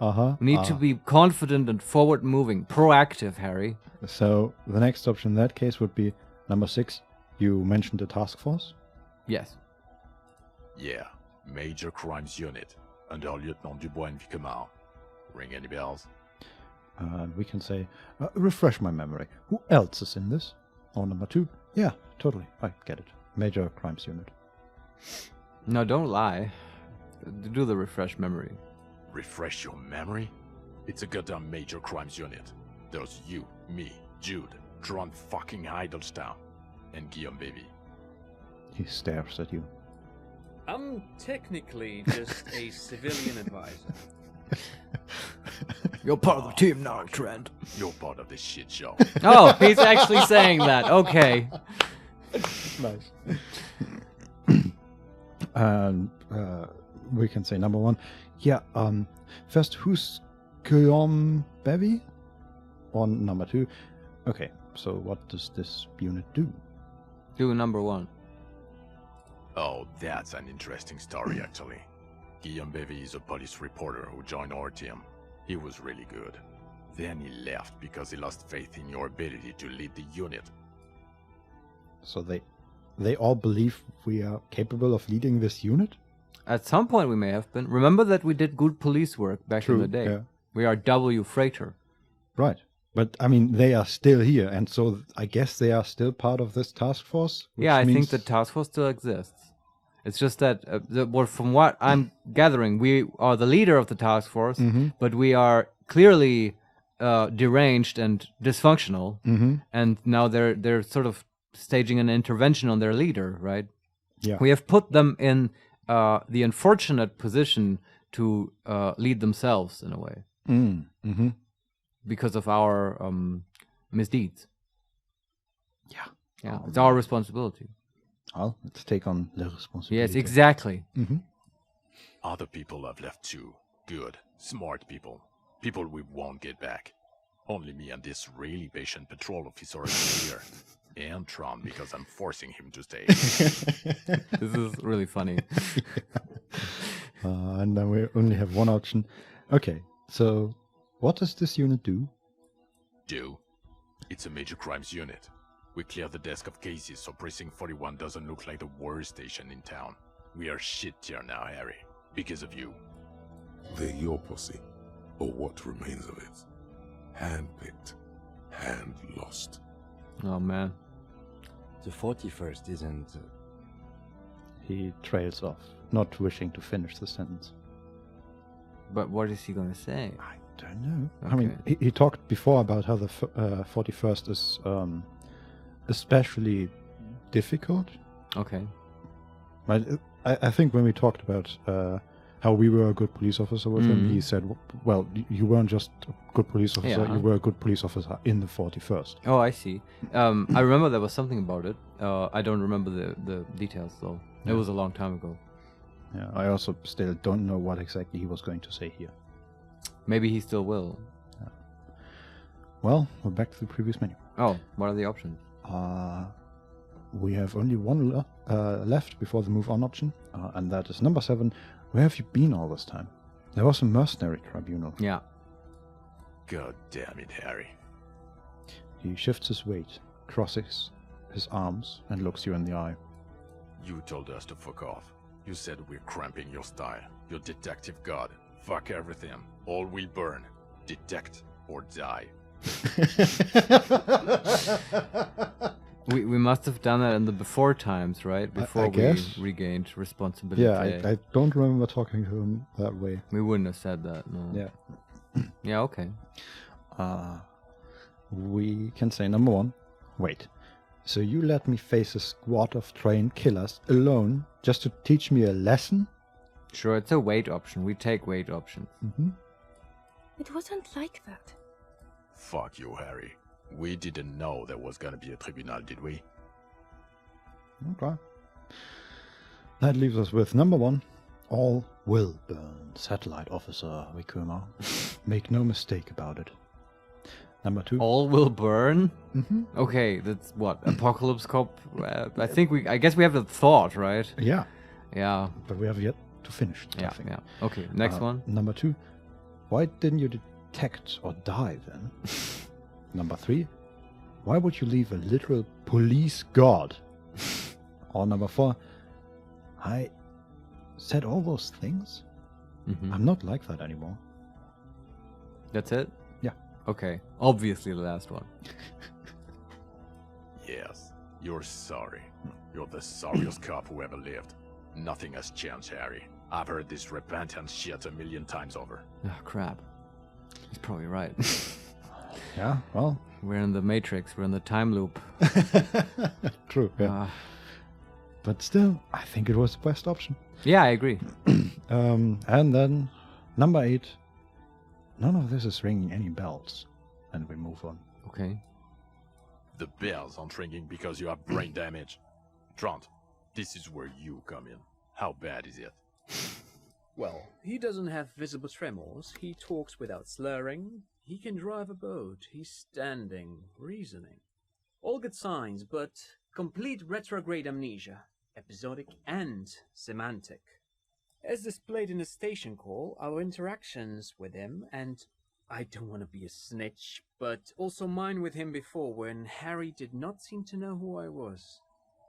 You need to be confident and forward-moving, proactive, Harry. So the next option in that case would be number 6. You mentioned the task force. Yes. Yeah, Major Crimes Unit, under Lieutenant Dubois and Vicquemare. Ring any bells? We can say, refresh my memory. Who else is in this? Or number 2? Yeah, totally. I get it. Major Crimes Unit. No, don't lie. Do the refresh memory. Refresh your memory? It's a goddamn Major Crimes Unit. There's you, me, Jude, Trond fucking Hiddleston, and Guillaume Baby. He stares at you. I'm technically just a civilian advisor. You're part of the team now, Trent. You're part of this shit show. Oh, he's actually saying that. Okay. Nice. And we can say number 1. Yeah, first, who's Guillaume Baby? Or number 2. Okay, so what does this unit do? Do number 1. Oh, that's an interesting story, actually. Guillaume Baby is a police reporter who joined our team. He was really good. Then he left because he lost faith in your ability to lead the unit. So they all believe we are capable of leading this unit? At some point we may have been. Remember that we did good police work back in the day. Yeah. We are W. Freighter. Right. But, I mean, they are still here, and so I guess they are still part of this task force? Yeah, I think the task force still exists. It's just that, from what I'm gathering, we are the leader of the task force, but we are clearly deranged and dysfunctional, and now they're sort of staging an intervention on their leader, right? Yeah. We have put them in the unfortunate position to lead themselves, in a way. Because of our misdeeds. Yeah, it's our responsibility. Well, let's take on the responsibility. Yes, exactly. Other people have left too. Good, smart people. People we won't get back. Only me and this really patient patrol officer is here. And Tron, because I'm forcing him to stay. This is really funny. And then we only have one option. Okay, so what does this unit do? It's a major crimes unit. We clear the desk of cases so Precinct 41 doesn't look like the worst station in town. We are shit tier now, Harry. Because of you. They're your posse, or what remains of it. Hand-picked, hand-lost. Oh, man. The 41st isn't... He trails off, not wishing to finish the sentence. But what is he going to say? I don't know. Okay. I mean, he talked before about how the 41st is especially difficult. Okay. But I think when we talked about how we were a good police officer with him. He said, well, you weren't just a good police officer, you were a good police officer in the 41st. Oh, I see. I remember there was something about it. I don't remember the details, though. It was a long time ago. Yeah, I also still don't know what exactly he was going to say here. Maybe he still will. Well, we're back to the previous menu. Oh, what are the options? We have only one left before the move on option, and that is number 7. Where have you been all this time? There was a mercenary tribunal. Yeah. God damn it, Harry. He shifts his weight, crosses his arms, and looks you in the eye. You told us to fuck off. You said we're cramping your style. Your detective god. Fuck everything. All will burn. Detect or die. We must have done that in the before times, right? Before we regained responsibility. Yeah, I don't remember talking to him that way. We wouldn't have said that, no. Yeah. Yeah, okay. We can say number 1. Wait. So you let me face a squad of trained killers alone just to teach me a lesson? Sure, it's a wait option. We take wait options. It wasn't like that. Fuck you, Harry. We didn't know there was gonna be a tribunal, did we? Okay. That leaves us with number 1. All will burn, Satellite Officer Vicquemare. Make no mistake about it. Number 2. All will burn? Okay, that's what? Apocalypse Cop? I guess we have the thought, right? Yeah. Yeah. But we have yet to finish. Yeah. Okay, next one. Number 2. Why didn't you detect or die then? Number 3. Why would you leave a literal police god? Or number 4. I said all those things? I'm not like that anymore. That's it? Yeah. Okay. Obviously the last one. Yes. You're sorry. You're the sorriest cop who ever lived. Nothing has changed, Harry. I've heard this repentance shit a million times over. Oh, crap. He's probably right. Yeah, well. We're in the Matrix. We're in the time loop. True, yeah. But still, I think it was the best option. Yeah, I agree. And then, number 8. None of this is ringing any bells. And we move on. Okay. The bells aren't ringing because you have brain damage. Trant, this is where you come in. How bad is it? Well, he doesn't have visible tremors, he talks without slurring, he can drive a boat, he's standing, reasoning. All good signs, but complete retrograde amnesia, episodic and semantic. As displayed in the station call, our interactions with him, and I don't want to be a snitch, but also mine with him before when Harry did not seem to know who I was.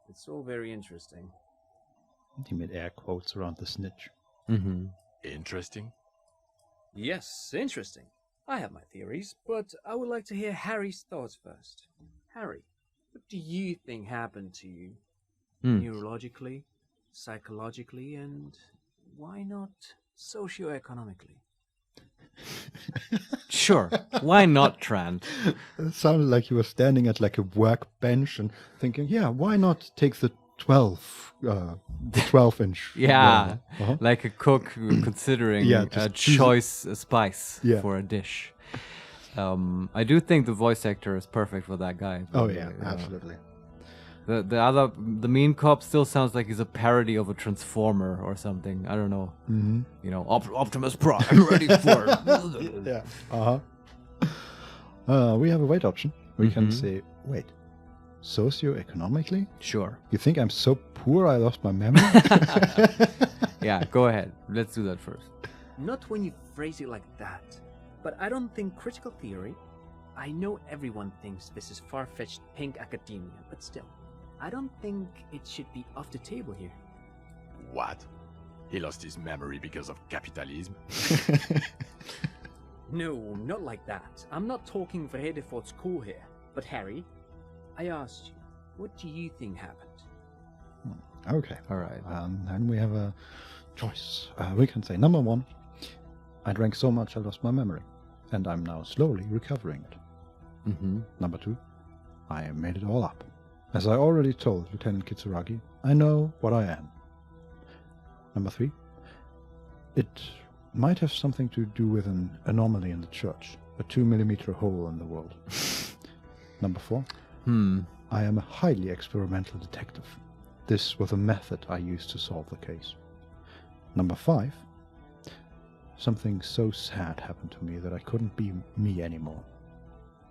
It's all very interesting. He made air quotes around the snitch. Interesting? Yes, interesting. I have my theories, but I would like to hear Harry's thoughts first. Harry, what do you think happened to you? Neurologically, psychologically, and why not socioeconomically? Sure. Why not, Trant? It sounded like you were standing at like a workbench and thinking, yeah, why not take the 12-inch? Yeah, like a cook considering a choice spice for a dish. I do think the voice actor is perfect for that guy. Oh yeah, absolutely. The mean cop still sounds like he's a parody of a Transformer or something. I don't know. You know, Optimus Prime, ready for it. Yeah. We have a wait option. We can say, wait, socioeconomically? Sure. You think I'm so poor I lost my memory? Yeah, go ahead. Let's do that first. Not when you phrase it like that. But I don't think critical theory... I know everyone thinks this is far-fetched pink academia, but still, I don't think it should be off the table here. What? He lost his memory because of capitalism? No, not like that. I'm not talking Vrede for school here. But Harry, I asked you, what do you think happened? Okay. All right. And we have a choice. We can say, number 1, I drank so much I lost my memory, and I'm now slowly recovering it. Number 2, I made it all up. As I already told Lieutenant Kitsuragi, I know what I am. Number 3, It might have something to do with an anomaly in the church. A 2mm hole in the world. Number 4. I am a highly experimental detective. This was a method I used to solve the case. Number 5. Something so sad happened to me that I couldn't be me anymore.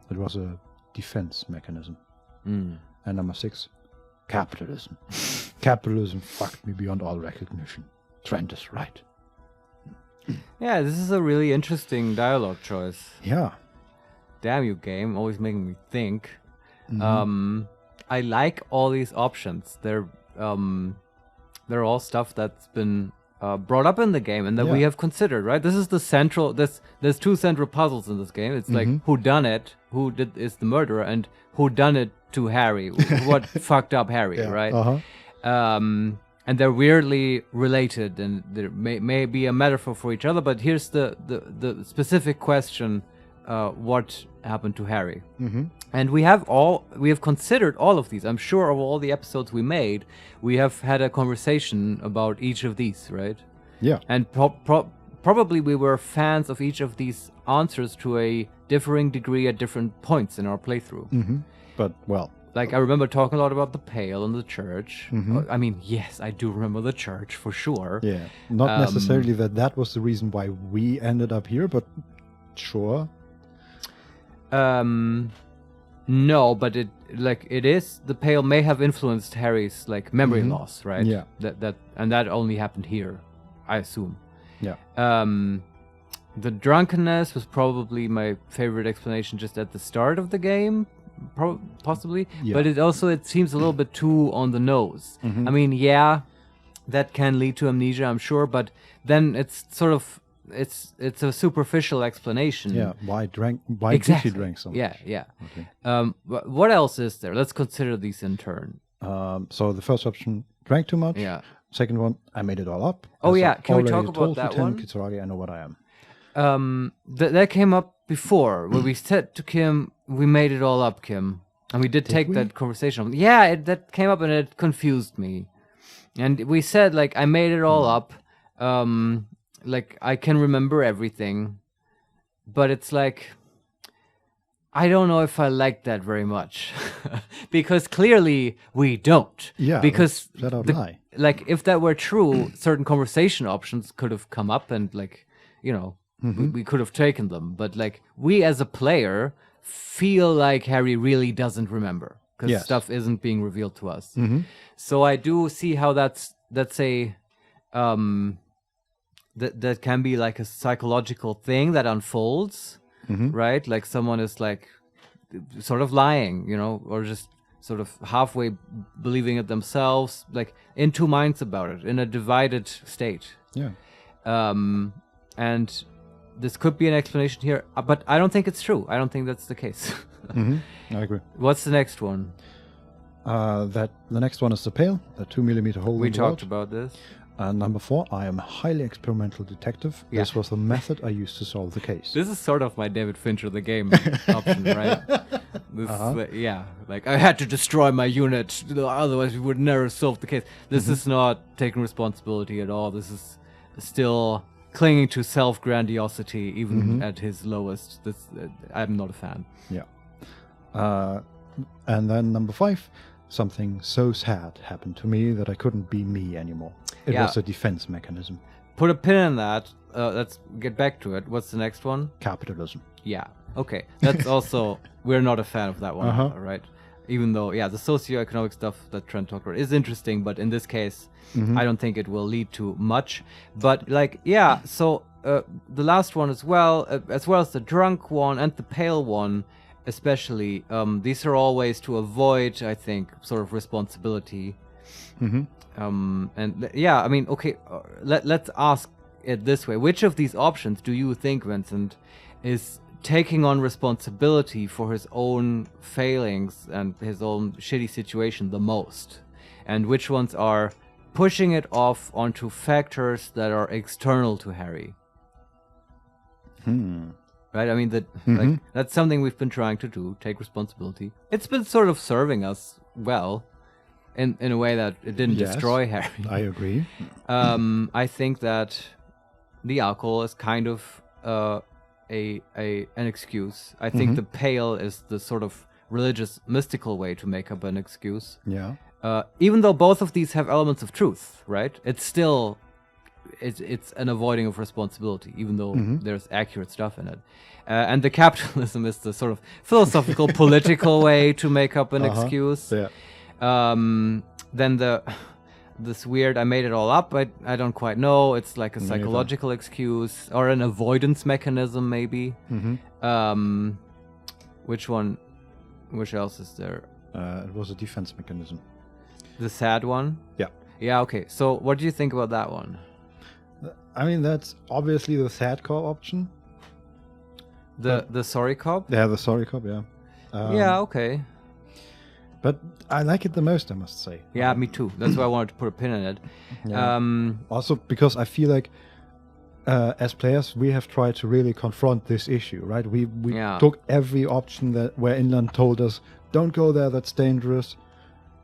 It was a defense mechanism. And number 6. Capitalism. Capitalism fucked me beyond all recognition. Trent is right. Yeah, this is a really interesting dialogue choice. Yeah. Damn you, game, always making me think. I like all these options. They're all stuff that's been brought up in the game and that we have considered, right? This is the central. There's 2 central puzzles in this game. It's like who done it, is the murderer, and who done it to Harry. What fucked up Harry, right? And they're weirdly related, and there may be a metaphor for each other. But here's the specific question: what happened to Harry? And we have considered all of these. I'm sure of all the episodes we made, we have had a conversation about each of these, right? Yeah. And probably we were fans of each of these answers to a differing degree at different points in our playthrough. But, well... Like, I remember talking a lot about the Pale and the church. I mean, yes, I do remember the church, for sure. Yeah. Not necessarily that was the reason why we ended up here, but sure. No, but it is, the Pale may have influenced Harry's, like, memory loss, right? Yeah. And that only happened here, I assume. Yeah. The drunkenness was probably my favorite explanation just at the start of the game, possibly. Yeah. But it seems a little bit too on the nose. I mean, yeah, that can lead to amnesia, I'm sure, but then it's sort of, it's a superficial explanation. Yeah, why exactly. did he drink so much? Yeah. Okay. What else is there? Let's consider these in turn. So the first option, drank too much. Yeah. Second one, I made it all up. Oh, As yeah, I can we already talk about told that Lieutenant one? Kitsuragi, I know what I am. That came up before, where we said to Kim, we made it all up, Kim. And we did take we? that conversation. Yeah, that came up and it confused me. And we said, like, I made it all up. Like, I can remember everything. But it's like, I don't know if I like that very much. Because clearly we don't. Yeah, because flat out lie. Like, if that were true, certain conversation options could have come up and, like, you know, we could have taken them. But, like, we as a player feel like Harry really doesn't remember because stuff isn't being revealed to us. So I do see how that's a that can be like a psychological thing that unfolds, right? Like someone is like sort of lying, you know, or just sort of halfway believing it themselves, like in 2 minds about it, in a divided state. Yeah. And this could be an explanation here, but I don't think it's true. I don't think that's the case. I agree. What's the next one? The next one is the Pale, the 2mm hole We in the talked world. about this. Number 4, I am a highly experimental detective. Yeah. This was the method I used to solve the case. This is sort of my David Fincher the game option, right? This is, like I had to destroy my unit, otherwise we would never solve the case. This is not taking responsibility at all. This is still clinging to self-grandiosity, even at his lowest. I'm not a fan. Yeah. And then number 5, something so sad happened to me that I couldn't be me anymore. It was a defense mechanism. Put a pin in that. Let's get back to it. What's the next one? Capitalism. Yeah. Okay. That's also, we're not a fan of that one, right? Even though, the socioeconomic stuff that Trent talked about is interesting, but in this case, I don't think it will lead to much. But like, so the last one as well as the drunk one and the pale one, especially, these are all ways to avoid, I think, sort of responsibility. I mean, okay, let's ask it this way. Which of these options do you think, Vincent, is taking on responsibility for his own failings and his own shitty situation the most? And which ones are pushing it off onto factors that are external to Harry? Right? I mean, like, that's something we've been trying to do, take responsibility. It's been sort of serving us well in a way that it didn't destroy Harry. I agree. I think that the alcohol is kind of an excuse. I think the pale is the sort of religious, mystical way to make up an excuse. Yeah. Even though both of these have elements of truth, right? It's still it's an avoiding of responsibility, even though there's accurate stuff in it. And the capitalism is the sort of philosophical, political way to make up an excuse. Yeah. Then this weird, I made it all up, I don't quite know. It's like a psychological excuse or an avoidance mechanism, maybe. Which one? Which else is there? It was a defense mechanism. The sad one? Yeah. Yeah, okay. So what do you think about that one? I mean, that's obviously the sad cop option. The sorry cop? Yeah, the sorry cop, yeah. Yeah, okay. But I like it the most, I must say. Yeah, me too. That's why I wanted to put a pin in it. Yeah. Also, because I feel like as players, we have tried to really confront this issue, right? We took every option where Inland told us, don't go there, that's dangerous.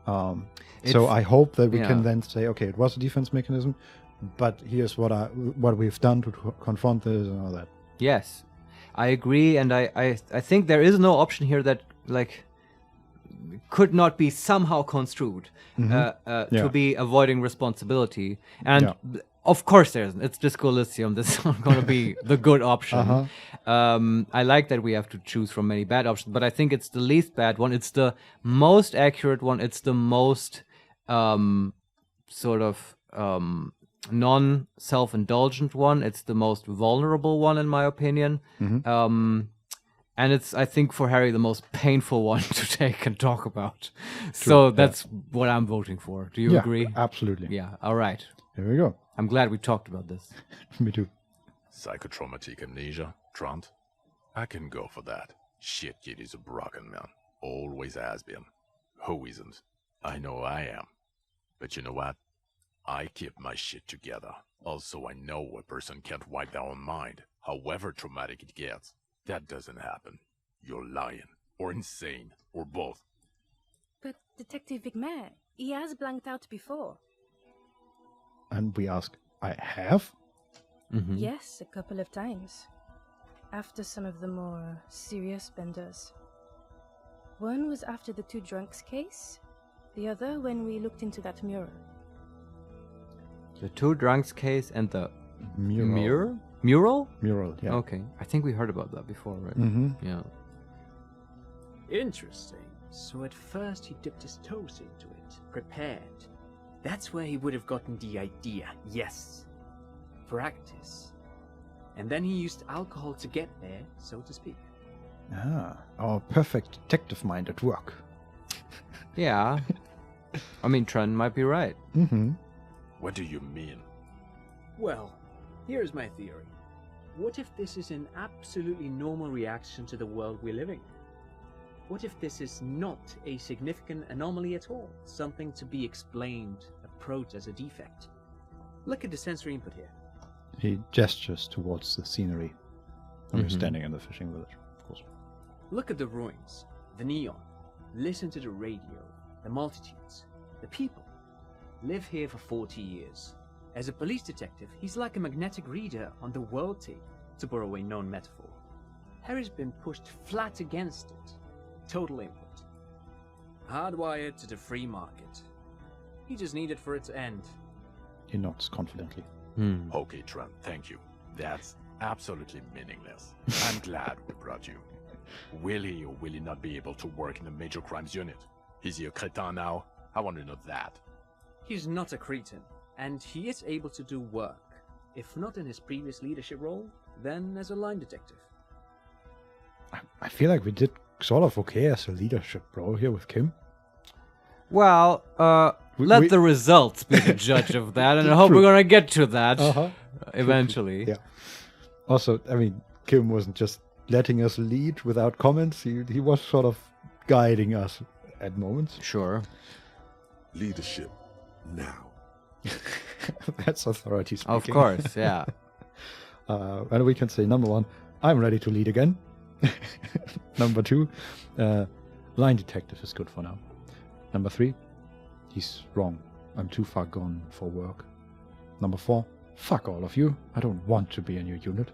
So I hope that we can then say, okay, it was a defense mechanism, but here's what we've done to confront this and all that. Yes, I agree, and I think there is no option here that could not be somehow construed to be avoiding responsibility. And of course there isn't. It's Disco Elysium. This is not going to be the good option. I like that we have to choose from many bad options, but I think it's the least bad one. It's the most accurate one. It's the most non-self-indulgent one. It's the most vulnerable one, in my opinion. And it's, I think, for Harry, the most painful one to take and talk about. True. So that's what I'm voting for. Do you agree? Absolutely. Yeah, all right. Here we go. I'm glad we talked about this. Me too. Psychotraumatic amnesia, Trant? I can go for that. Shit, kid is a broken man. Always has been. Who isn't? I know I am. But you know what? I keep my shit together. Also, I know a person can't wipe their own mind, however traumatic it gets. That doesn't happen. You're lying, or insane, or both. But Detective Vicquemare, he has blanked out before. And we ask, I have? Yes, a couple of times. After some of the more serious benders. One was after the two drunks case, the other when we looked into that mirror. The two drunks case and the Mural. Mural? Mural, yeah. Okay. I think we heard about that before, right? Yeah. Interesting. So at first he dipped his toes into it, prepared. That's where he would have gotten the idea, yes. Practice. And then he used alcohol to get there, so to speak. Our perfect detective mind at work. Yeah. I mean, Trent might be right. What do you mean? Well, here's my theory. What if this is an absolutely normal reaction to the world we're living in? What if this is not a significant anomaly at all? Something to be explained, approached as a defect? Look at the sensory input here. He gestures towards the scenery. We're standing in the fishing village, of course. Look at the ruins, the neon. Listen to the radio, the multitudes, the people. Live here for 40 years. As a police detective, he's like a magnetic reader on the world tape, to borrow a known metaphor. Harry's been pushed flat against it. Total input. Hardwired to the free market. He just needed for it to end. He nods confidently. Okay, Trent, thank you. That's absolutely meaningless. I'm glad we brought you. Will he or will he not be able to work in the major crimes unit? Is he a cretin now? I want to know that. He's not a cretin, and he is able to do work. If not in his previous leadership role, then as a line detective. I feel like we did sort of okay as a leadership role here with Kim. Well, let the results be the judge of that, and I hope we're going to get to that eventually. Yeah. Also, I mean, Kim wasn't just letting us lead without comments. He was sort of guiding us at moments. Sure. Leadership now. That's authority speaking. Of course, yeah. And we can say, number 1, I'm ready to lead again. Number 2, line detective is good for now. Number 3, he's wrong. I'm too far gone for work. Number 4, fuck all of you. I don't want to be in your unit.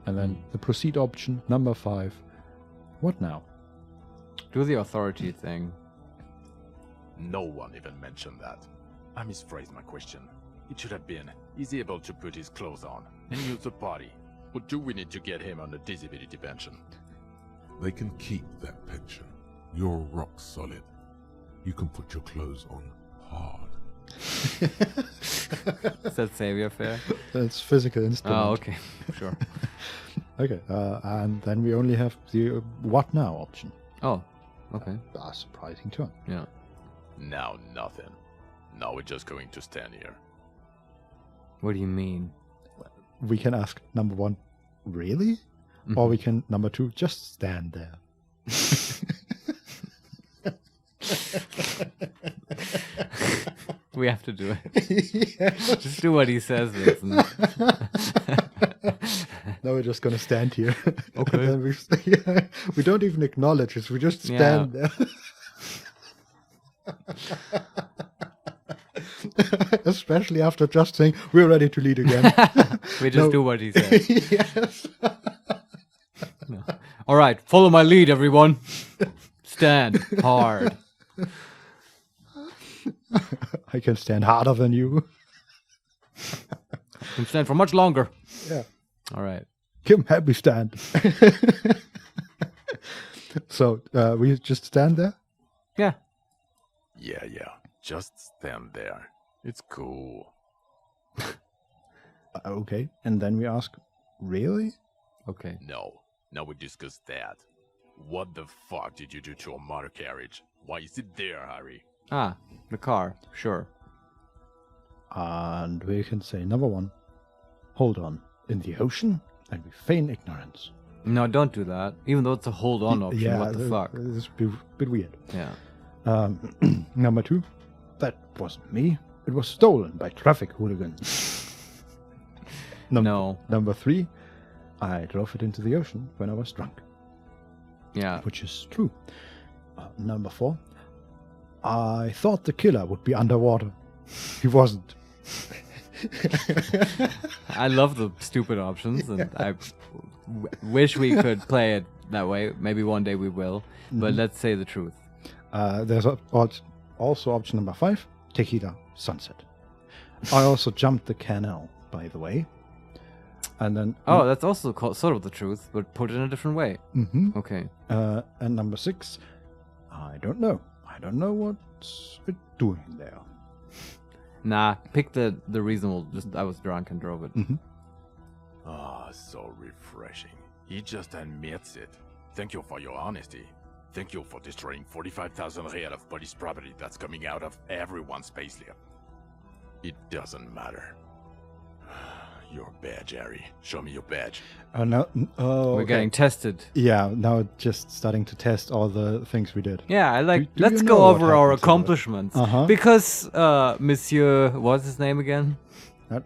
And then the proceed option, number 5. What now? Do the authority thing. No one even mentioned that. I misphrased my question. It should have been, is he able to put his clothes on and use the body? Or do we need to get him on a disability pension? They can keep that pension. You're rock solid. You can put your clothes on hard. Is that savior fair? That's physical instrument. Oh, okay. Sure. Okay, and then we only have the what now option. Oh, okay. A surprising turn. Yeah. Now nothing. Now we're just going to stand here. What do you mean? We can ask number 1, really? Or we can, number 2, just stand there. We have to do it. Just do what he says. No, we're just going to stand here. Okay. And then we don't even acknowledge it. We just stand there. Especially after just saying, we're ready to lead again. We just do what he says. Yes. No. All right, follow my lead, everyone. Stand hard. I can stand harder than you. I can stand for much longer. Yeah. All right. Kim, help me stand. So, we just stand there? Yeah. Yeah. Just stand there. It's cool. Okay. And then we ask, really? Okay. No. Now we discuss that. What the fuck did you do to our motor carriage? Why is it there, Harry? Ah, the car. Sure. And we can say, number 1, hold on. In the ocean, and we feign ignorance. No, don't do that. Even though it's a hold on option. Yeah, What the fuck? It's a bit weird. Yeah. Number 2, that wasn't me. It was stolen by traffic hooligans. No. Number 3, I drove it into the ocean when I was drunk. Yeah. Which is true. Number 4, I thought the killer would be underwater. He wasn't. I love the stupid options, and I wish we could play it that way. Maybe one day we will. But let's say the truth. There's also option number 5, tequila sunset. I also jumped the canal, by the way. And then... Oh, that's also sort of the truth, but put it in a different way. Mm-hmm. Okay. And number 6, I don't know. I don't know what's it doing there. Nah, pick the reasonable. Just I was drunk and drove it. Mm-hmm. So refreshing. He just admits it. Thank you for your honesty. Thank you for destroying 45,000 real of police property that's coming out of everyone's payslip. It doesn't matter. Your badge, Harry. Show me your badge. No, We're okay. getting tested. Yeah, now just starting to test all the things we did. Yeah, I like. Do Let's you know go what over our happened to accomplishments. Because Monsieur, what's his name again? The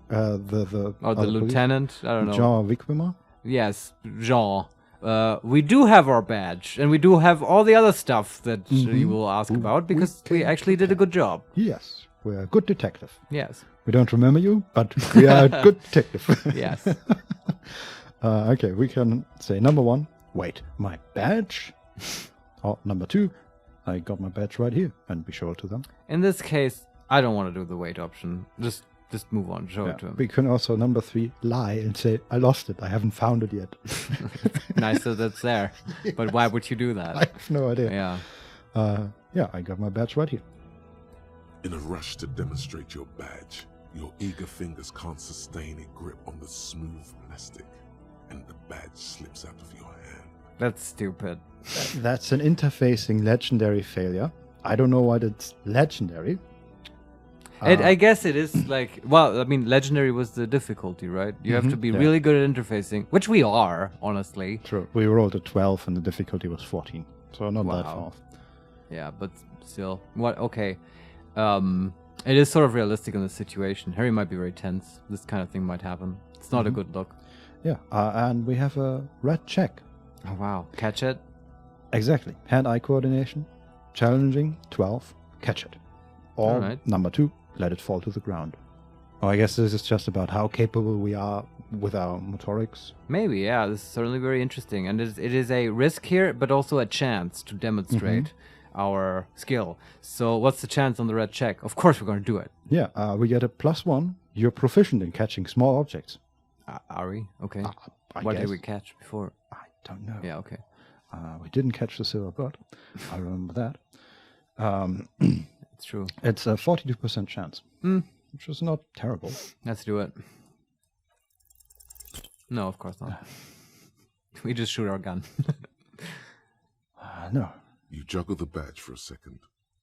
Or the other police- lieutenant? I don't know. Jean Vicquemare? Yes, Jean. We do have our badge, and we do have all the other stuff that you will ask about because we actually did a good job. Yes, we're a good detective. Yes. We don't remember you, but we are a good detective. Yes. Okay, we can say number 1, wait, my badge? Or number 2, I got my badge right here, and we show it to them. In this case, I don't want to do the wait option. Just move on. Show it to him. We can also, number 3, lie and say, I lost it, I haven't found it yet. Nice that it's there. But why would you do that? I have no idea. Yeah. Yeah, I got my badge right here. In a rush to demonstrate your badge, your eager fingers can't sustain a grip on the smooth plastic, and the badge slips out of your hand. That's stupid. That's an interfacing legendary failure. I don't know why it's legendary. I guess it is like, well, I mean, legendary was the difficulty, right? You have to be really good at interfacing, which we are, honestly. True. We rolled a 12 and the difficulty was 14, so not that far off. Yeah, but still, what? Okay, it is sort of realistic in the situation. Harry might be very tense. This kind of thing might happen. It's not a good look. Yeah, and we have a red check. Oh wow, catch it. Exactly. Hand-eye coordination, challenging 12, catch it. Or Alright. number 2, let it fall to the ground. Oh, I guess this is just about how capable we are with our motorics. Maybe, yeah. This is certainly very interesting, and it is a risk here, but also a chance to demonstrate our skill. So, what's the chance on the red check? Of course, we're going to do it. Yeah, we get a +1. You're proficient in catching small objects. Are we? Okay. I What guess. did we catch before? I don't know. Yeah. Okay. We didn't catch the silver bird. I remember that. It's true. It's a 42% chance, which is not terrible. Let's do it. No, of course not. We just shoot our gun. No. You juggle the badge for a second,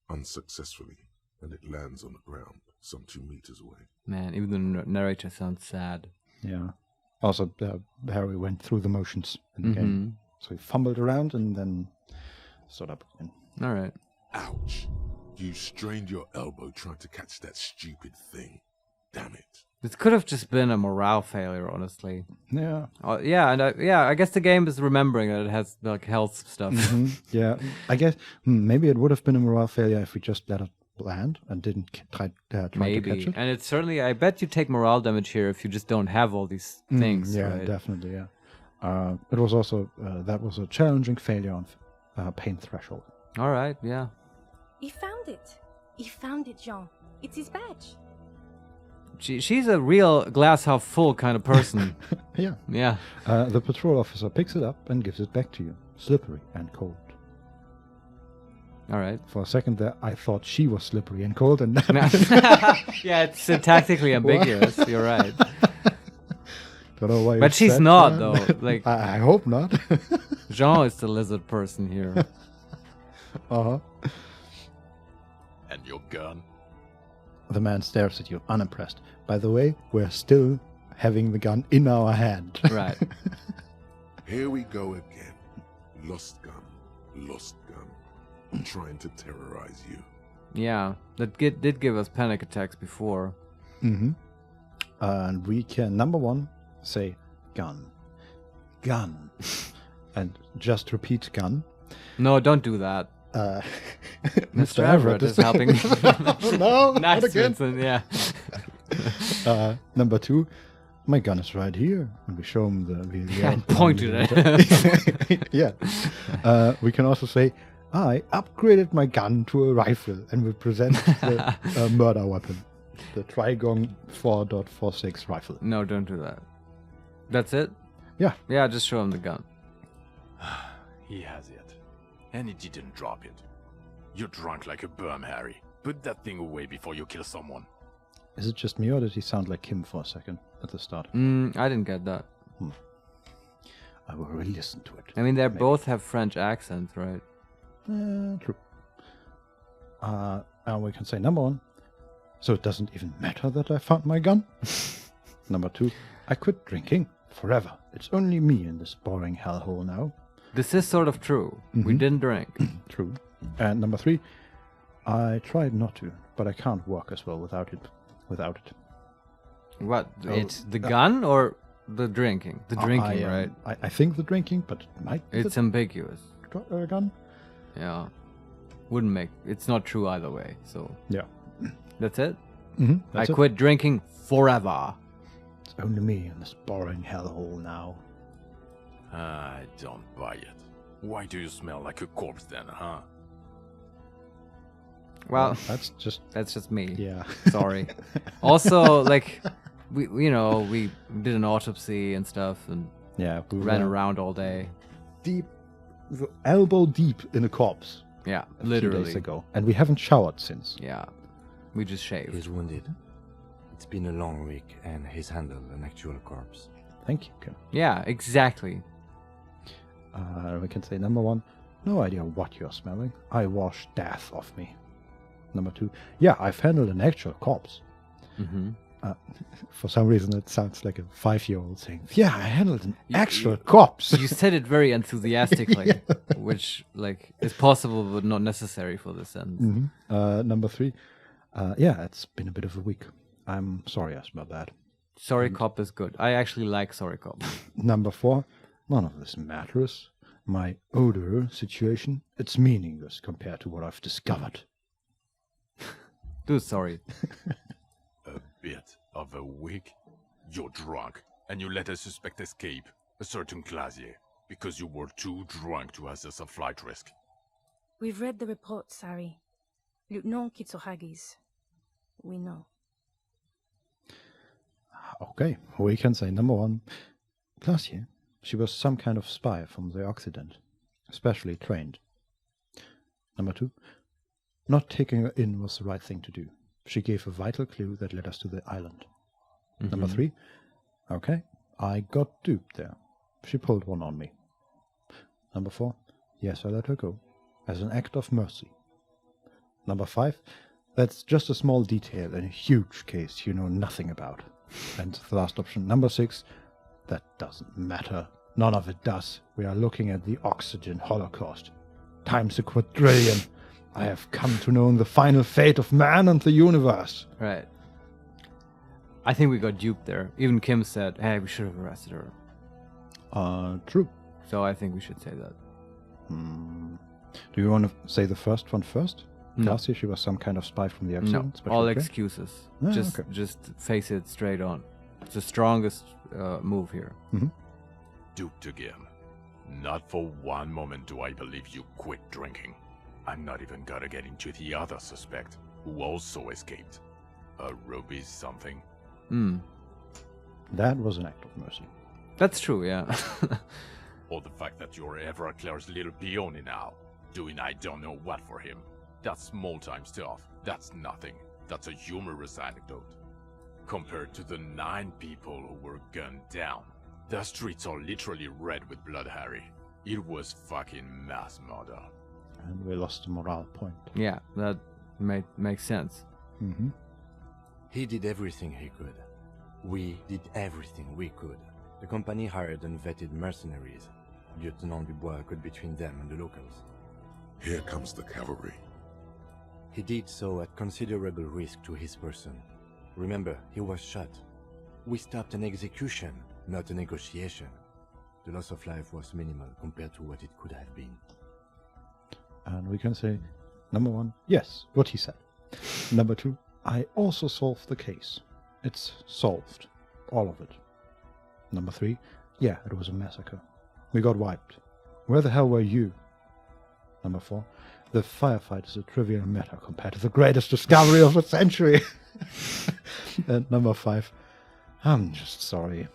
unsuccessfully, and it lands on the ground, some 2 meters away. Man, even the narrator sounds sad. Yeah. Also, Harry went through the motions in the game. So he fumbled around and then stood up again. All right. Ouch! You strained your elbow trying to catch that stupid thing. Damn it. This could have just been a morale failure, honestly. Yeah. Yeah, and I guess the game is remembering that it has like health stuff. Yeah. I guess maybe it would have been a morale failure if we just let it land and didn't try to catch Maybe, it. and it's certainly. I bet you take morale damage here if you just don't have all these things. Yeah, right? definitely. Yeah. It was also that was a challenging failure on pain threshold. All right. Yeah. He found it. He found it, Jean. It's his badge. She's a real glass half full kind of person. Yeah. Yeah. The patrol officer picks it up and gives it back to you, slippery and cold. All right. For a second there, I thought she was slippery and cold, and Yeah, it's syntactically ambiguous. You're right. don't know why. But she's not, though. Like I hope not. Jean is the lizard person here. And your gun? The man stares at you, unimpressed. By the way, we're still having the gun in our hand. Right. Here we go again. Lost gun. Trying to terrorize you. Yeah, that did give us panic attacks before. And we can, number one, say gun. And just repeat gun. No, don't do that. Mr. Everett is helping. No, Nice, not again. Vincent, yeah. Number two, my gun is right here. And we show him the And pointed at it. Yeah. We can also say, I upgraded my gun to a rifle and will present the murder weapon. The Trigon 4.46 rifle. No, don't do that. That's it? Yeah. Yeah, just show him the gun. He has it. And he didn't drop it. You're drunk like a bum, Harry. Put that thing away before you kill someone. Is it just me or did he sound like Kim for a second at the start? I didn't get that. I will re-listen to it. I mean, they both have French accents, right? True. And we can say number one, so it doesn't even matter that I found my gun. Number two, I quit drinking forever. It's only me in this boring hellhole now. This is sort of true. We didn't drink. True. And number three, I tried not to, but I can't work as well without it. What? It's the gun or the drinking? The drinking, right? I think the drinking, but it might be It's ambiguous. the gun. Yeah. Wouldn't make... It's not true either way, so... Yeah. That's it? That's I it. quit drinking forever. It's only me in this boring hellhole now. I don't buy it. Why do you smell like a corpse then, huh? Well, That's just me. yeah. Sorry. Also, like, we did an autopsy and stuff and Yeah, we ran were around all day. deep, elbow deep in a corpse. Yeah, A few literally. days ago, and we haven't showered since. Yeah. We just shaved. He's wounded. It's been a long week, and he's handled an actual corpse. Thank you, Kim. Yeah, exactly. We can say number one, no idea what you're smelling. I wash death off me. Number two, yeah, I've handled an actual corpse. For some reason, it sounds like a 5-year-old saying, yeah, I handled an actual corpse. You said it very enthusiastically, which, like, is possible but not necessary for this sentence. Number three, yeah, it's been a bit of a week. I'm sorry I smell bad. Sorry Cop is good. I actually like Sorry Cop. Number four, none of this matters. My odor situation, it's meaningless compared to what I've discovered. Dude, sorry. A bit. Of a week? You're drunk, and you let a suspect escape, a certain Clasier, because you were too drunk to assess a flight risk. We've read the report, Sari. Lieutenant Kitsuragi's. We know. Okay, we can say number one, Clasier. She was some kind of spy from the Occident, specially trained. Number two, not taking her in was the right thing to do. She gave a vital clue that led us to the island. Number three, okay, I got duped there. She pulled one on me. Number four, yes, I let her go, as an act of mercy. Number five, that's just a small detail in a huge case you know nothing about. And the last option, number six, that doesn't matter. None of it does. We are looking at the oxygen holocaust. Times a quadrillion. I have come to know the final fate of man and the universe. Right. I think we got duped there. Even Kim said, hey, we should have arrested her. True. So I think we should say that. Do you want to say the first one first? No. Last year she was some kind of spy from the No, Occident? special all train? excuses. Ah, just okay. just face it straight on. It's the strongest move here. Duped again. Not for one moment do I believe you quit drinking. I'm not even gonna get into the other suspect, who also escaped. A ruby something. That was an act of mercy. That's true, yeah. Or the fact that you're Everclear's little peony now, doing I don't know what for him. That's small-time stuff. That's nothing. That's a humorous anecdote. Compared to the 9 people who were gunned down. The streets are literally red with blood, Harry. It was fucking mass murder. And we lost the morale point. Yeah, that makes sense. He did everything he could. We did everything we could. The company hired and vetted mercenaries. Lieutenant Dubois got between them and the locals. Here comes the cavalry. He did so at considerable risk to his person. Remember, he was shot. We stopped an execution, not a negotiation. The loss of life was minimal compared to what it could have been. And we can say, number one, yes, what he said. Number two, I also solved the case. It's solved. All of it. Number three, yeah, it was a massacre. We got wiped. Where the hell were you? Number four, the firefight is a trivial matter compared to the greatest discovery of the century. And number five, I'm just sorry.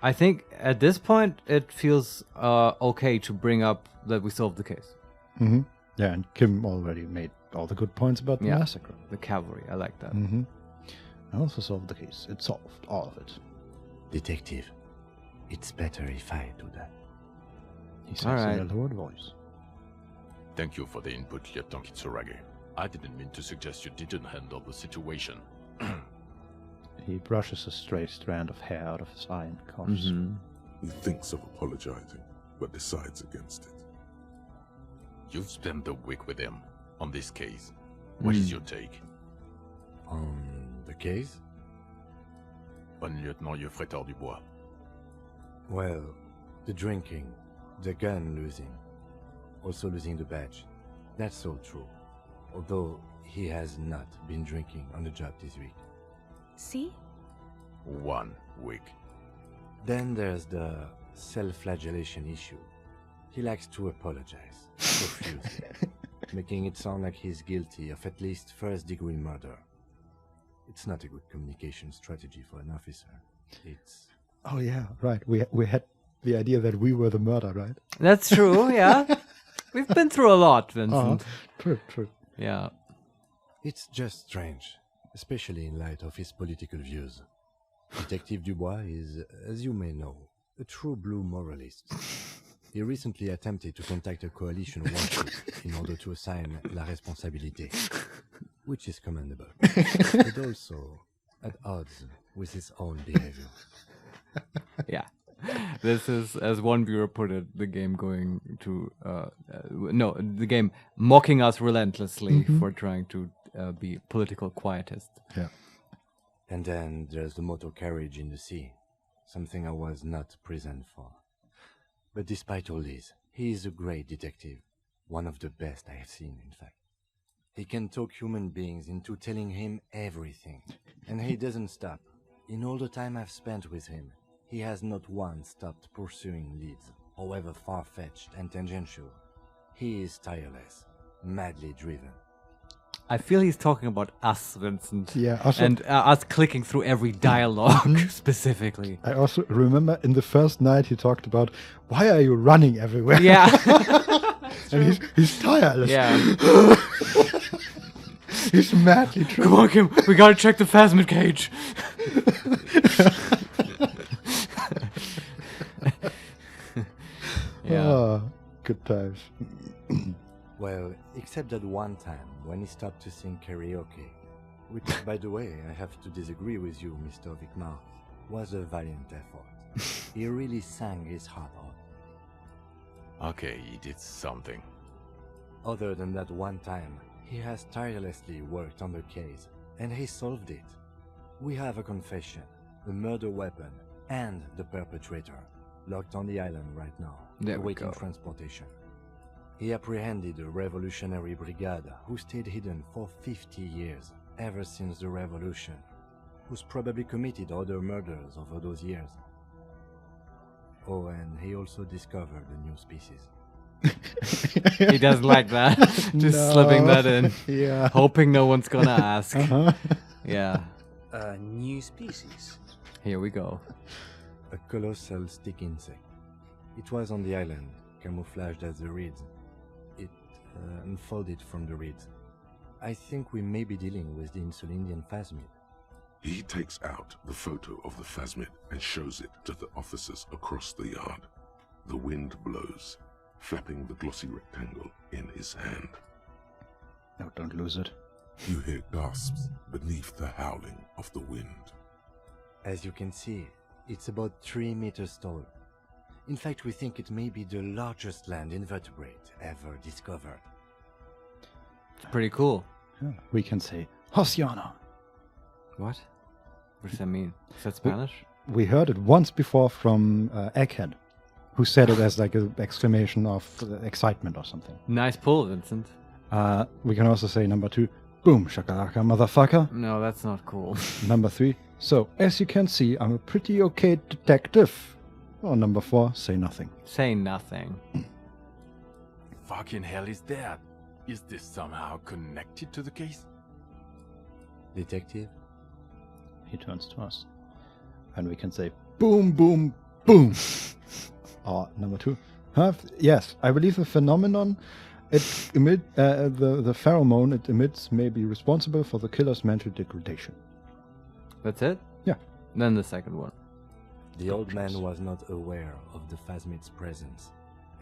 I think at this point it feels okay to bring up that we solved the case. Yeah, and Kim already made all the good points about the massacre. The cavalry, I like that. I also solved the case. It solved all of it. Detective, it's better if I do that. He says Alright. in a lowered voice. Thank you for the input, Lieutenant Kitsuragi. I didn't mean to suggest you didn't handle the situation. He brushes a stray strand of hair out of his eye and coughs. He thinks of apologizing, but decides against it. You've spent the week with him on this case. What is your take? On the case? On Lieutenant Geoffrey Dubois. Well, the drinking, the gun losing, also losing the badge. That's all true. Although he has not been drinking on the job this week. See? 1 week. Then there's the self-flagellation issue. He likes to apologize, profusely, making it sound like he's guilty of at least first-degree murder. It's not a good communication strategy for an officer. It's... Oh yeah, right. We had the idea that we were the murder, right? That's true, yeah. We've been through a lot, Vincent. True. Yeah. It's just strange, especially in light of his political views. Detective Dubois is, as you may know, a true blue moralist. He recently attempted to contact a coalition warship in order to assign la responsabilité, which is commendable, but also at odds with his own behavior. Yeah. This is, as one viewer put it, the game going to... the game mocking us relentlessly for trying to be political quietist. Yeah. And then there's the motor carriage in the sea, something I was not present for. But despite all this, he is a great detective, one of the best I have seen, in fact. He can talk human beings into telling him everything. And he doesn't stop. In all the time I've spent with him, he has not once stopped pursuing leads, however far-fetched and tangential. He is tireless, madly driven. I feel he's talking about us, Vincent. Yeah, also, and us clicking through every dialogue specifically. I also remember in the first night he talked about, why are you running everywhere? Yeah. And he's tireless. Yeah. He's madly driven. Come on, Kim. We gotta check the phasmid cage. Yeah. Oh, good times. Well, except that one time when he stopped to sing karaoke, which, by the way, I have to disagree with you, Mr. Vicquemare, was a valiant effort. He really sang his heart out. Okay, he did something. Other than that one time, he has tirelessly worked on the case, and he solved it. We have a confession, a murder weapon, and the perpetrator, locked on the island right now, There we awaiting go. transportation. He apprehended a revolutionary brigade who stayed hidden for 50 years, ever since the revolution, who's probably committed other murders over those years. Oh, and he also discovered a new species. He doesn't like that. Just slipping that in. Yeah. Hoping no one's gonna ask. Uh-huh. Yeah. A new species. Here we go. A colossal stick insect. It was on the island, camouflaged as the reeds. It unfolded from the reeds. I think we may be dealing with the Insulindian phasmid. He takes out the photo of the phasmid and shows it to the officers across the yard. The wind blows, flapping the glossy rectangle in his hand. No, don't lose it. You hear gasps beneath the howling of the wind. As you can see, it's about 3 meters tall. In fact, we think it may be the largest land invertebrate ever discovered. Pretty cool. Yeah. We can say, Hosiana. What? What does that mean? Is that Spanish? We heard it once before from Egghead, who said it as like an exclamation of excitement or something. Nice pull, Vincent. We can also say number 2, boom, shakalaka, motherfucker. No, that's not cool. Number 3, so as you can see, I'm a pretty okay detective. Or number 4, say nothing. Say nothing. Fucking hell is that? Is this somehow connected to the case? Detective? He turns to us. And we can say, boom, boom, boom. Or number 2, yes, I believe the phenomenon the pheromone it emits may be responsible for the killer's mental degradation. That's it? Yeah. Then the second one. The old man was not aware of the phasmid's presence.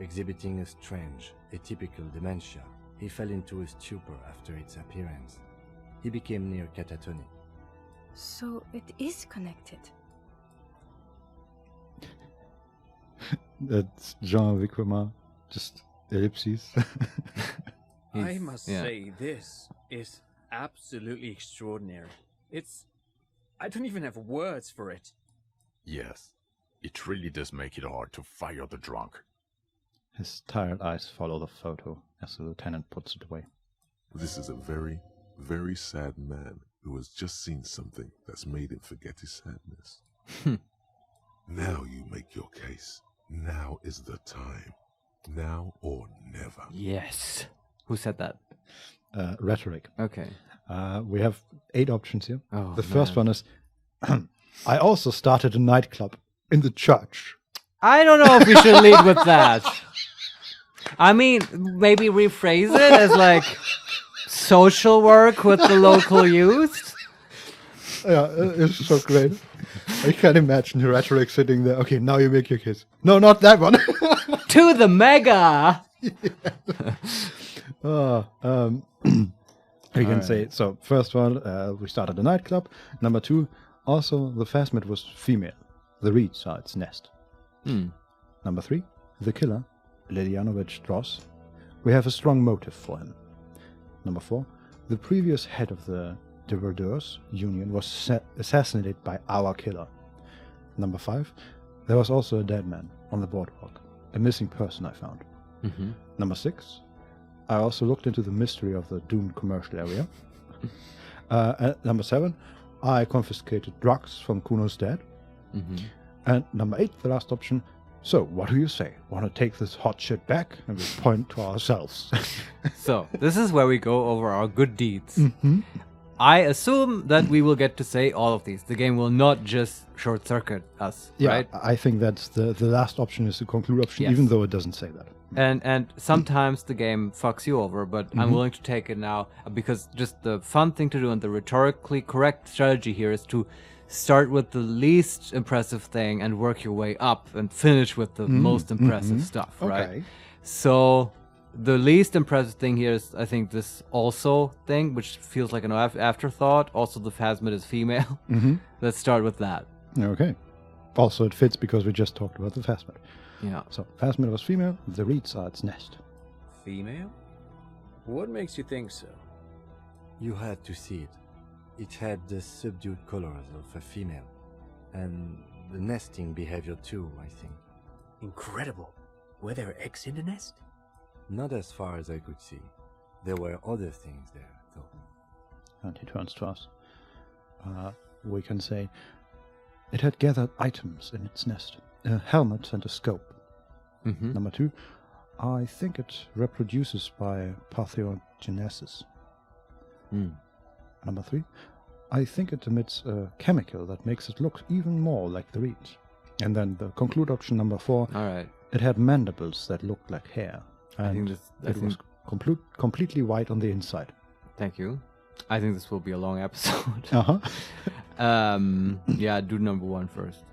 Exhibiting a strange, atypical dementia, he fell into a stupor after its appearance. He became near catatonic. So it is connected. That's Jean Vicquemare, just ellipses. I must yeah. say, this is absolutely extraordinary. I don't even have words for it. Yes, it really does make it hard to fire the drunk. His tired eyes follow the photo as the lieutenant puts it away. This is a very, very sad man who has just seen something that's made him forget his sadness. Now you make your case. Now is the time. Now or never. Yes. Who said that? Rhetoric. Okay. We have 8 options here. Oh, The first man. one is, I also started a nightclub in the church. I don't know if we should lead with that. I mean, maybe rephrase it as like social work with the local youth. Yeah, it's so great. I can imagine Rhetoric sitting there. Okay, now you make your case. No, not that one. To the mega. We can say, so first one, we started a nightclub. Number 2, also the phasmid was female. The reeds are its nest. Number 3, the killer, Lilianovich Dross. We have a strong motive for him. Number 4, the previous head of the Debordeurs Union was assassinated by our killer. Number 5, there was also a dead man on the boardwalk. A missing person I found. Number 6, I also looked into the mystery of the doomed commercial area. At number 7, I confiscated drugs from Kuno's dad. And number 8, the last option. So, what do you say? Want to take this hot shit back? And we point to ourselves. So, this is where we go over our good deeds. I assume that we will get to say all of these. The game will not just short circuit us, Yeah, right? I think that's the last option is the conclude option, Yes. even though it doesn't say that. And sometimes the game fucks you over, but I'm willing to take it now because just the fun thing to do and the rhetorically correct strategy here is to start with the least impressive thing and work your way up and finish with the most impressive stuff, right? Okay. So the least impressive thing here is, I think, this also thing, which feels like an afterthought. Also, the phasmid is female. Let's start with that. Okay. Also, it fits because we just talked about the phasmid. Yeah. So, phasmid was female, the reeds are its nest. Female? What makes you think so? You had to see it. It had the subdued colors of a female. And the nesting behavior too, I think. Incredible. Were there eggs in the nest? Not as far as I could see. There were other things there, though. And he turns to us. We can say, it had gathered items in its nest. A helmet and a scope. Number 2, I think it reproduces by parthenogenesis. Number 3, I think it emits a chemical that makes it look even more like the reeds. And then the conclude option number 4, All right. it had mandibles that looked like hair. And it was completely white on the inside. Thank you. I think this will be a long episode. Yeah, do number 1 first.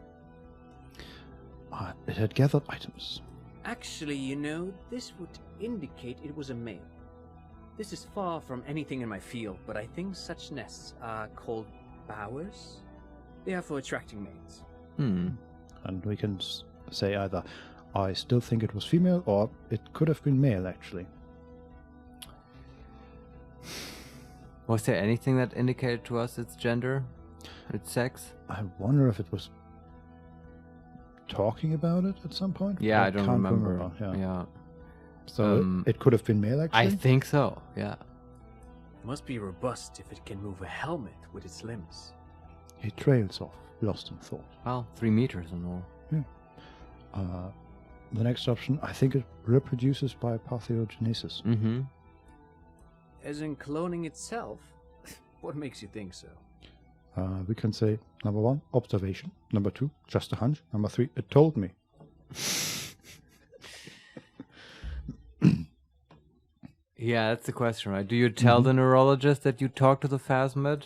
It had gathered items. Actually, you know, this would indicate it was a male. This is far from anything in my field, but I think such nests are called bowers. They are for attracting mates. And we can say either, I still think it was female, or it could have been male, actually. Was there anything that indicated to us its gender, its sex? I wonder if it was talking about it at some point? Yeah, I don't can't remember. Yeah. Yeah. So it could have been male, actually? I think so, yeah. Must be robust if it can move a helmet with its limbs. He trails off, lost in thought. Well, 3 meters and all. The next option, I think it reproduces by parthenogenesis. As in cloning itself? What makes you think so? We can say, number 1, observation. Number 2, just a hunch. Number 3, it told me. Yeah, that's the question, right? Do you tell the neurologist that you talk to the phasmid?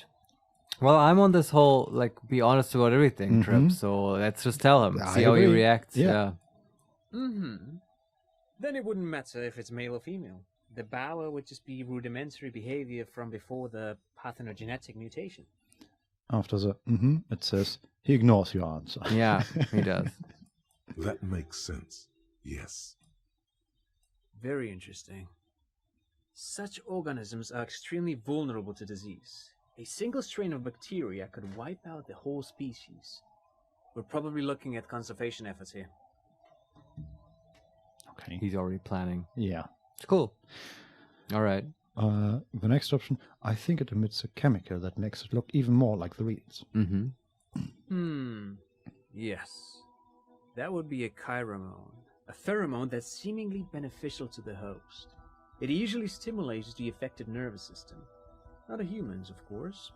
Well, I'm on this whole, like, be honest about everything trip, so let's just tell him. See how he agree. reacts. Yeah. Then it wouldn't matter if it's male or female. The bower would just be rudimentary behavior from before the parthenogenetic mutation. After the it says, he ignores your answer. Yeah, he does. That makes sense. Yes. Very interesting. Such organisms are extremely vulnerable to disease. A single strain of bacteria could wipe out the whole species. We're probably looking at conservation efforts here. Okay. He's already planning. Yeah. It's cool. All right. The next option, I think it emits a chemical that makes it look even more like the reeds. Yes. That would be a chiromone. A pheromone that's seemingly beneficial to the host. It usually stimulates the affected nervous system. Not a human's, of course,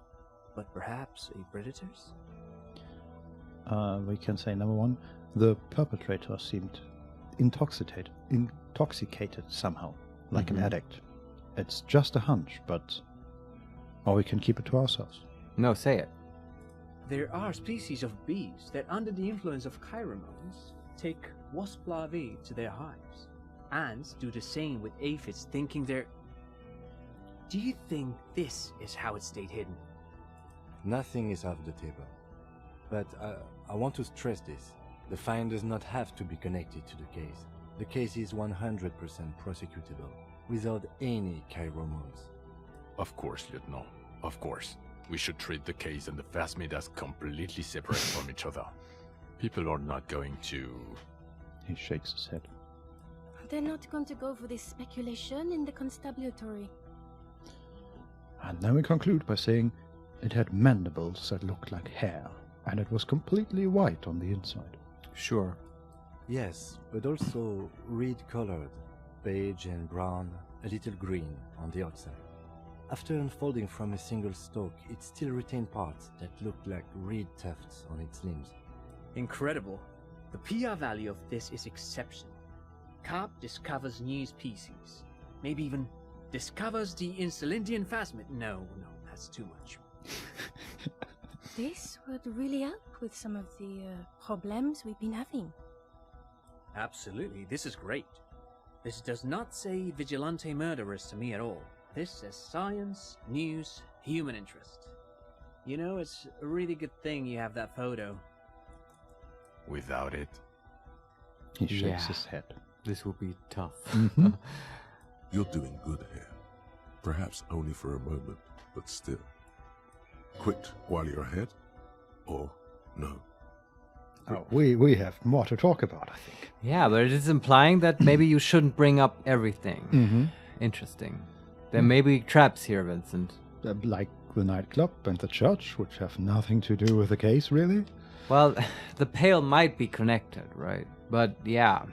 but perhaps a predator's? We can say, number 1, the perpetrator seemed intoxicated somehow, like an addict. It's just a hunch, or we can keep it to ourselves. No, say it. There are species of bees that, under the influence of chiromones, take wasp larvae to their hives. Ants do the same with aphids, thinking they're... Do you think this is how it stayed hidden? Nothing is off the table. But I want to stress this. The find does not have to be connected to the case. The case is 100% prosecutable, without any chiromones. Of course, Lieutenant. Of course. We should treat the case and the phasmid as completely separate from each other. People are not going to... He shakes his head. They're not going to go for this speculation in the constabulary. And then we conclude by saying it had mandibles that looked like hair, and it was completely white on the inside. Sure. Yes, but also reed-colored, beige and brown, a little green on the outside. After unfolding from a single stalk, it still retained parts that looked like reed tufts on its limbs. Incredible. The PR value of this is exceptional. Carp discovers new species. Maybe even discovers the Insulindian phasmid. No, that's too much. This would really help with some of the problems we've been having. Absolutely, this is great. This does not say vigilante murderers to me at all. This says science, news, human interest. You know, it's a really good thing you have that photo. Without it, He shakes Yeah. his head. This will be tough. You're doing good here. Perhaps only for a moment, but still. Quit while you're ahead? Or no? Oh, we have more to talk about, I think. Yeah, but it is implying that maybe you shouldn't bring up everything. Mm-hmm. Interesting. There may be traps here, Vincent. Like the nightclub and the church, which have nothing to do with the case, really. Well, the pale might be connected, right? But yeah,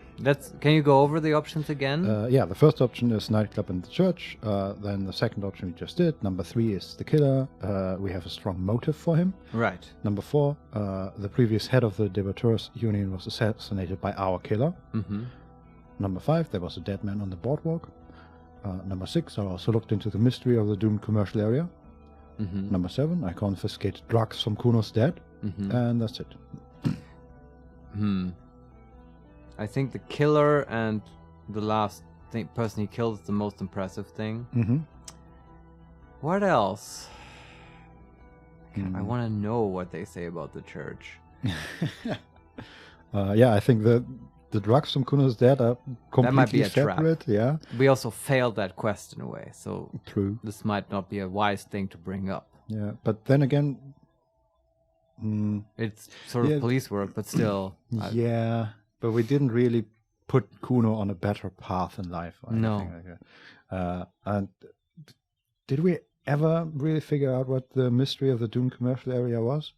can you go over the options again? Yeah, the first option is nightclub and the church. Then the second option we just did. Number 3 is the killer. We have a strong motive for him. Right. Number 4, the previous head of the Debatteurs Union was assassinated by our killer. Mm-hmm. Number 5, there was a dead man on the boardwalk. Number 6, I also looked into the mystery of the doomed commercial area. Mm-hmm. Number 7, I confiscated drugs from Kuno's dad. Mm-hmm. And that's it. I think the killer and the last person he killed is the most impressive thing. Mm-hmm. What else? I want to know what they say about the church. Yeah, I think the drugs from Kuno's dad are completely might be a trap. separate. Yeah, We also failed that quest in a way, so true. this might not be a wise thing to bring up. Yeah, but then again, It's sort of Yeah. police work, but still. yeah, but we didn't really put Kuno on a better path in life. Or No. anything like that. And did we ever really figure out what the mystery of the Doom commercial area was?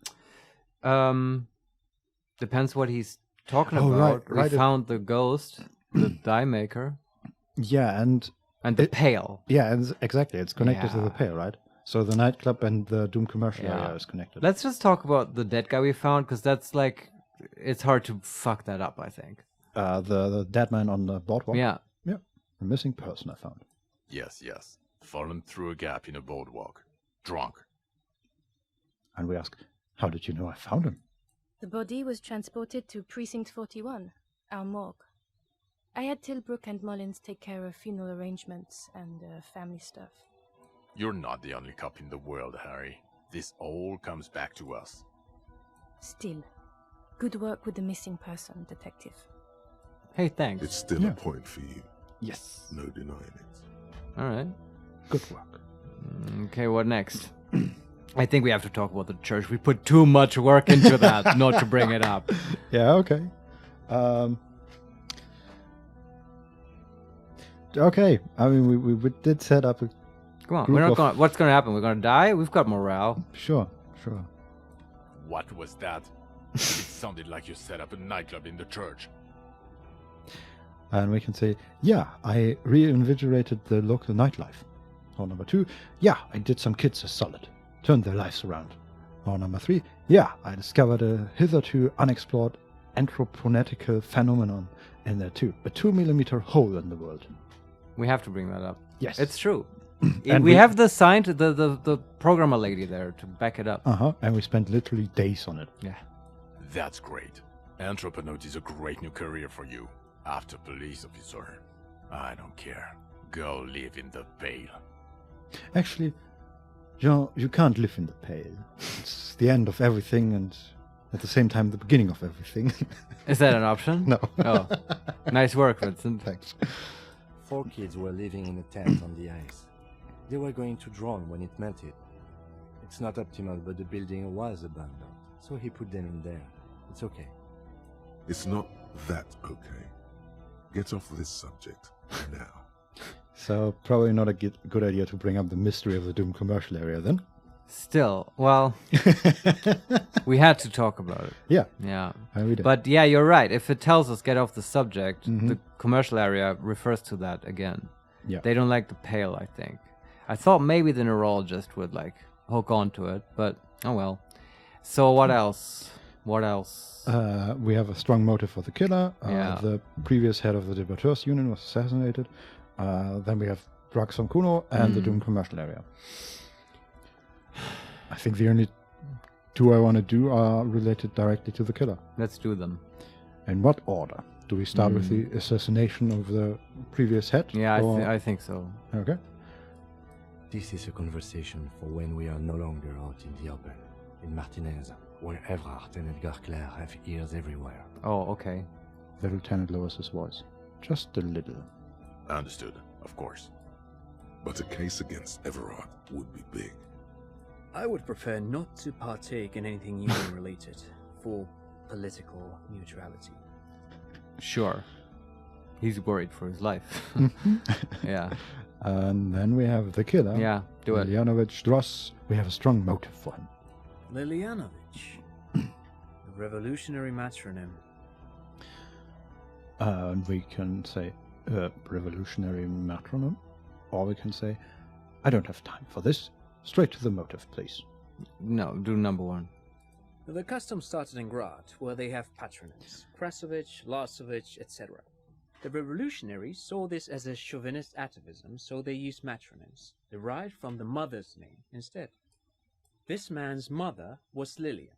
Depends what he's talking Oh, about. right, We found the ghost, the die maker, Yeah, and and the pale. yeah, and exactly, it's connected to the Yeah. pale, right? So the nightclub and the Doom commercial Yeah. area is connected. Let's just talk about the dead guy we found, because that's like, it's hard to fuck that up, I think. The dead man on the boardwalk. Yeah. Yeah, a missing person I found. yes. Fallen through a gap in a boardwalk. Drunk. And we ask, how did you know I found him? The body was transported to Precinct 41, our morgue. I had Tilbrook and Mullins take care of funeral arrangements and family stuff. You're not the only cop in the world, Harry. This all comes back to us. Still, good work with the missing person, detective. Hey, thanks. It's still Yeah. a point for you. Yes. No denying it. All right. Good work. Okay, what next? I think we have to talk about the church. We put too much work into that not to bring it up. Yeah, okay. Okay, I mean, we did set up a... Come on, Group we're not of- going. What's going to happen? We're going to die. We've got morale. Sure. What was that? It sounded like you set up a nightclub in the church. And we can say, yeah, I reinvigorated the local nightlife. Or number 2, yeah, I did some kids a solid. Turned their lives around. Or number 3, yeah, I discovered a hitherto unexplored anthroponetical phenomenon in there too. A 2mm hole in the world. We have to bring that up. Yes. It's true. And we we- have the the programmer lady there to back it up. Uh-huh. And we spent literally days on it. Yeah. That's great. Anthroponaut is a great new career for you. After police officer. I don't care. Go live in the Pale. Actually, Jean, you can't live in the pale. It's the end of everything and at the same time the beginning of everything. Is that an option? No. Oh, nice work, Vincent. Thanks. 4 kids were living in a tent on the ice. They were going to drown when it melted. It's not optimal, but the building was abandoned, so he put them in there. It's okay. It's not that okay. Get off this subject now. So probably not a good idea to bring up the mystery of the Doom commercial area then. Still, well, we had to talk about it. Yeah. Yeah. We did. But yeah, you're right. If it tells us get off the subject, the commercial area refers to that again. Yeah. They don't like the pale, I think. I thought maybe the neurologist would like hook onto it, but oh well. So what else? What else? We have a strong motive for the killer. Yeah. The previous head of the Debatteurs Union was assassinated. Then we have drugs on Kuno and the Doom commercial area. I think the only two I want to do are related directly to the killer. Let's do them. In what order? Do we start with the assassination of the previous head? Yeah, I think so. Okay. This is a conversation for when we are no longer out in the open. In Martinez, where Evrard and Edgar Clare have ears everywhere. Oh, okay. The lieutenant lowers his voice. Just a little. Understood, of course. But a case against Everard would be big. I would prefer not to partake in anything union-related, for political neutrality. Sure. He's worried for his life. Yeah. And then we have the killer. Yeah, do it. Lilianovich Dross. We have a strong motive for him. Lilianovich. The revolutionary matronym. And we can say revolutionary metronome. Or we can say, I don't have time for this. Straight to the motive, please. No, do number one. The custom started in Grad, where they have patronyms. Krasovich, Lasovich, etc. The revolutionaries saw this as a chauvinist atavism, so they used matronyms, derived from the mother's name instead. This man's mother was Lilia,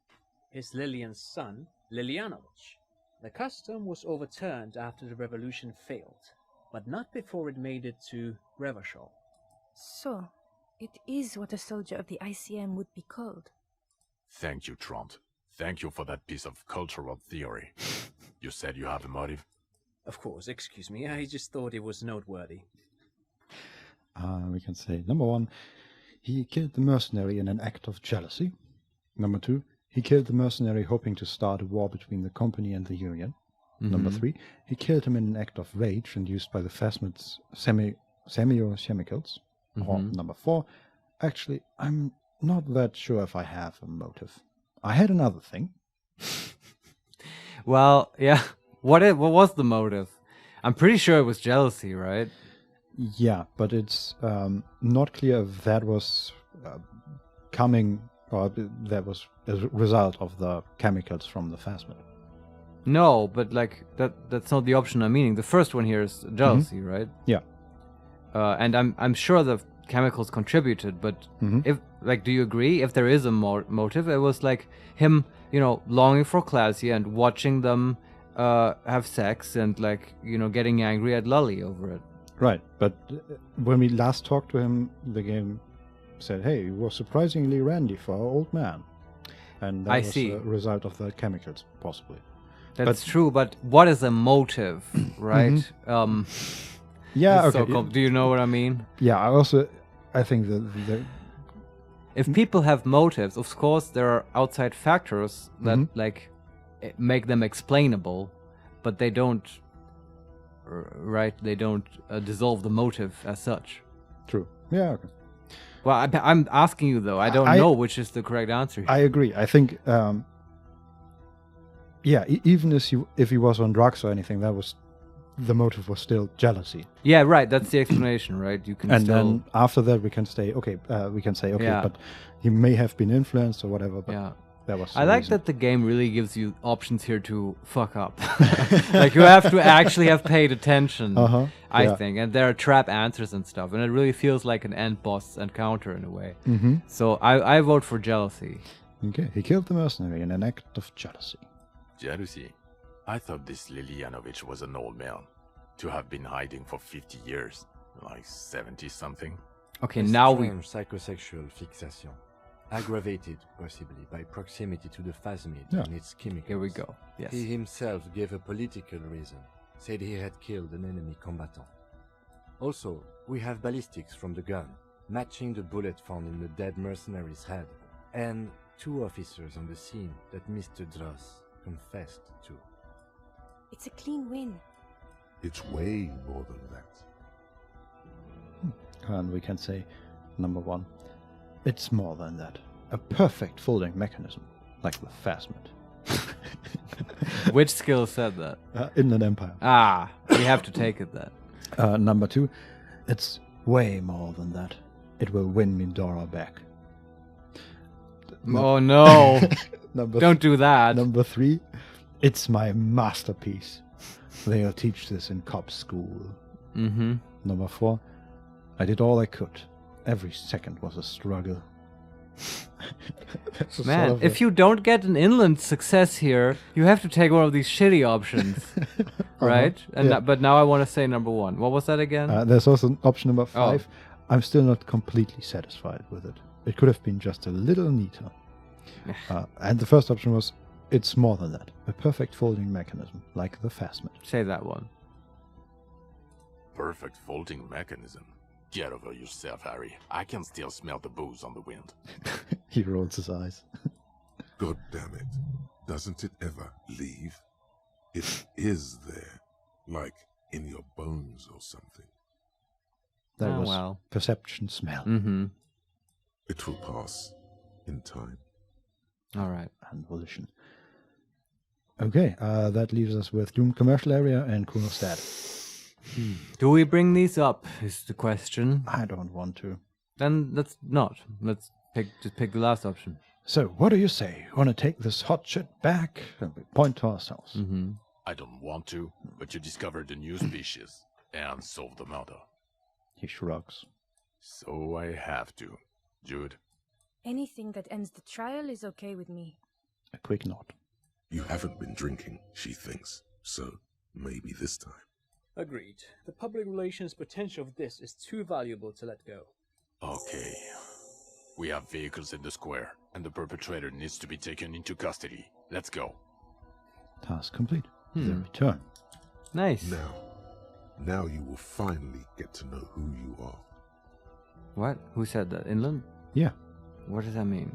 his Lilian's son, Lilianovich. The custom was overturned after the revolution failed, but not before it made it to Revachol. So, it is what a soldier of the ICM would be called. Thank you, Trant. Thank you for that piece of cultural theory. You said you have a motive? Of course, excuse me, I just thought it was noteworthy. We can say, number one, he killed the mercenary in an act of jealousy. Number two, he killed the mercenary hoping to start a war between the company and the union. Number three, he killed him in an act of rage induced by the phasmids semiochemicals. Or number four, actually, I'm not that sure if I have a motive. I had another thing. Well, yeah. What was the motive? I'm pretty sure it was jealousy, right? Yeah, but it's not clear if that was coming or that was a result of the chemicals from the phasmid. No, but like that's not the option I'm meaning. The first one here is jealousy, right? Yeah. And I'm sure the chemicals contributed, but if like, do you agree? If there is a motive, it was like him, longing for Klasia and watching them have sex and like, getting angry at Lully over it. Right, but when we last talked to him, the game said, hey, you were surprisingly randy for an old man. And that was a result of the chemicals, possibly. That's true, but what is a motive, right? Yeah, okay. Do you know what I mean? Yeah, I think that if people have motives, of course, there are outside factors that make them explainable, but they don't, right? They don't dissolve the motive as such. True. Yeah, okay. Well, I'm asking you, though. I don't know which is the correct answer here. I agree. I think, even if he was on drugs or anything, the motive was still jealousy. Yeah, right. That's the explanation, right? You can then after that we can say, but he may have been influenced or whatever. But that was. I like that the game really gives you options here to fuck up. Like you have to actually have paid attention. I think, and there are trap answers and stuff, and it really feels like an end boss encounter in a way. So I vote for jealousy. Okay, he killed the mercenary in an act of jealousy. Jealousy? I thought this Lilianovich was an old man, to have been hiding for 50 years, like 70-something. Okay, now we... psychosexual fixation, aggravated possibly by proximity to the phasmid and its chemicals. Here we go, yes. He himself gave a political reason, said he had killed an enemy combatant. Also, we have ballistics from the gun, matching the bullet found in the dead mercenary's head, and 2 officers on the scene that Mr. Dross confessed to. It's a clean win. It's way more than that. And we can say, number 1, it's more than that. A perfect folding mechanism, like the phasmid. Which skill said that? Inland Empire. Ah, we have to take it then. Number 2, it's way more than that. It will win me Dora back. Oh no! Number Don't do that. Number 3, it's my masterpiece. They'll teach this in cop school. Mm-hmm. Number 4, I did all I could. Every second was a struggle. Man, if you don't get an inland success here, you have to take one of these shitty options, right? And yeah. but now I want to say number 1. What was that again? There's also an option number 5. I'm still not completely satisfied with it. It could have been just a little neater. And the first option was, it's more than that. A perfect folding mechanism, like the phasmid. Say that one. Perfect folding mechanism. Get over yourself, Harry. I can still smell the booze on the wind. He rolls his eyes. God damn it. Doesn't it ever leave? It is there. Like in your bones or something. That Oh, was well. perception smell. Mm-hmm. It will pass in time. All right. And volition. Okay, that leaves us with doomed commercial area and Kunostadt. Do we bring these up, is the question. I don't want to. Then let's not. Let's just pick the last option. So, what do you say? Want to take this hot shit back? And we point to ourselves. Mm-hmm. I don't want to, but you discovered a new species and solved the murder. He shrugs. So I have to. Jude? Anything that ends the trial is okay with me. A quick nod. You haven't been drinking, she thinks. So maybe this time. Agreed. The public relations potential of this is too valuable to let go. Okay. We have vehicles in the square, and the perpetrator needs to be taken into custody. Let's go. Task complete. The return. Nice. Now you will finally get to know who you are. What? Who said that? Inland? Yeah. What does that mean?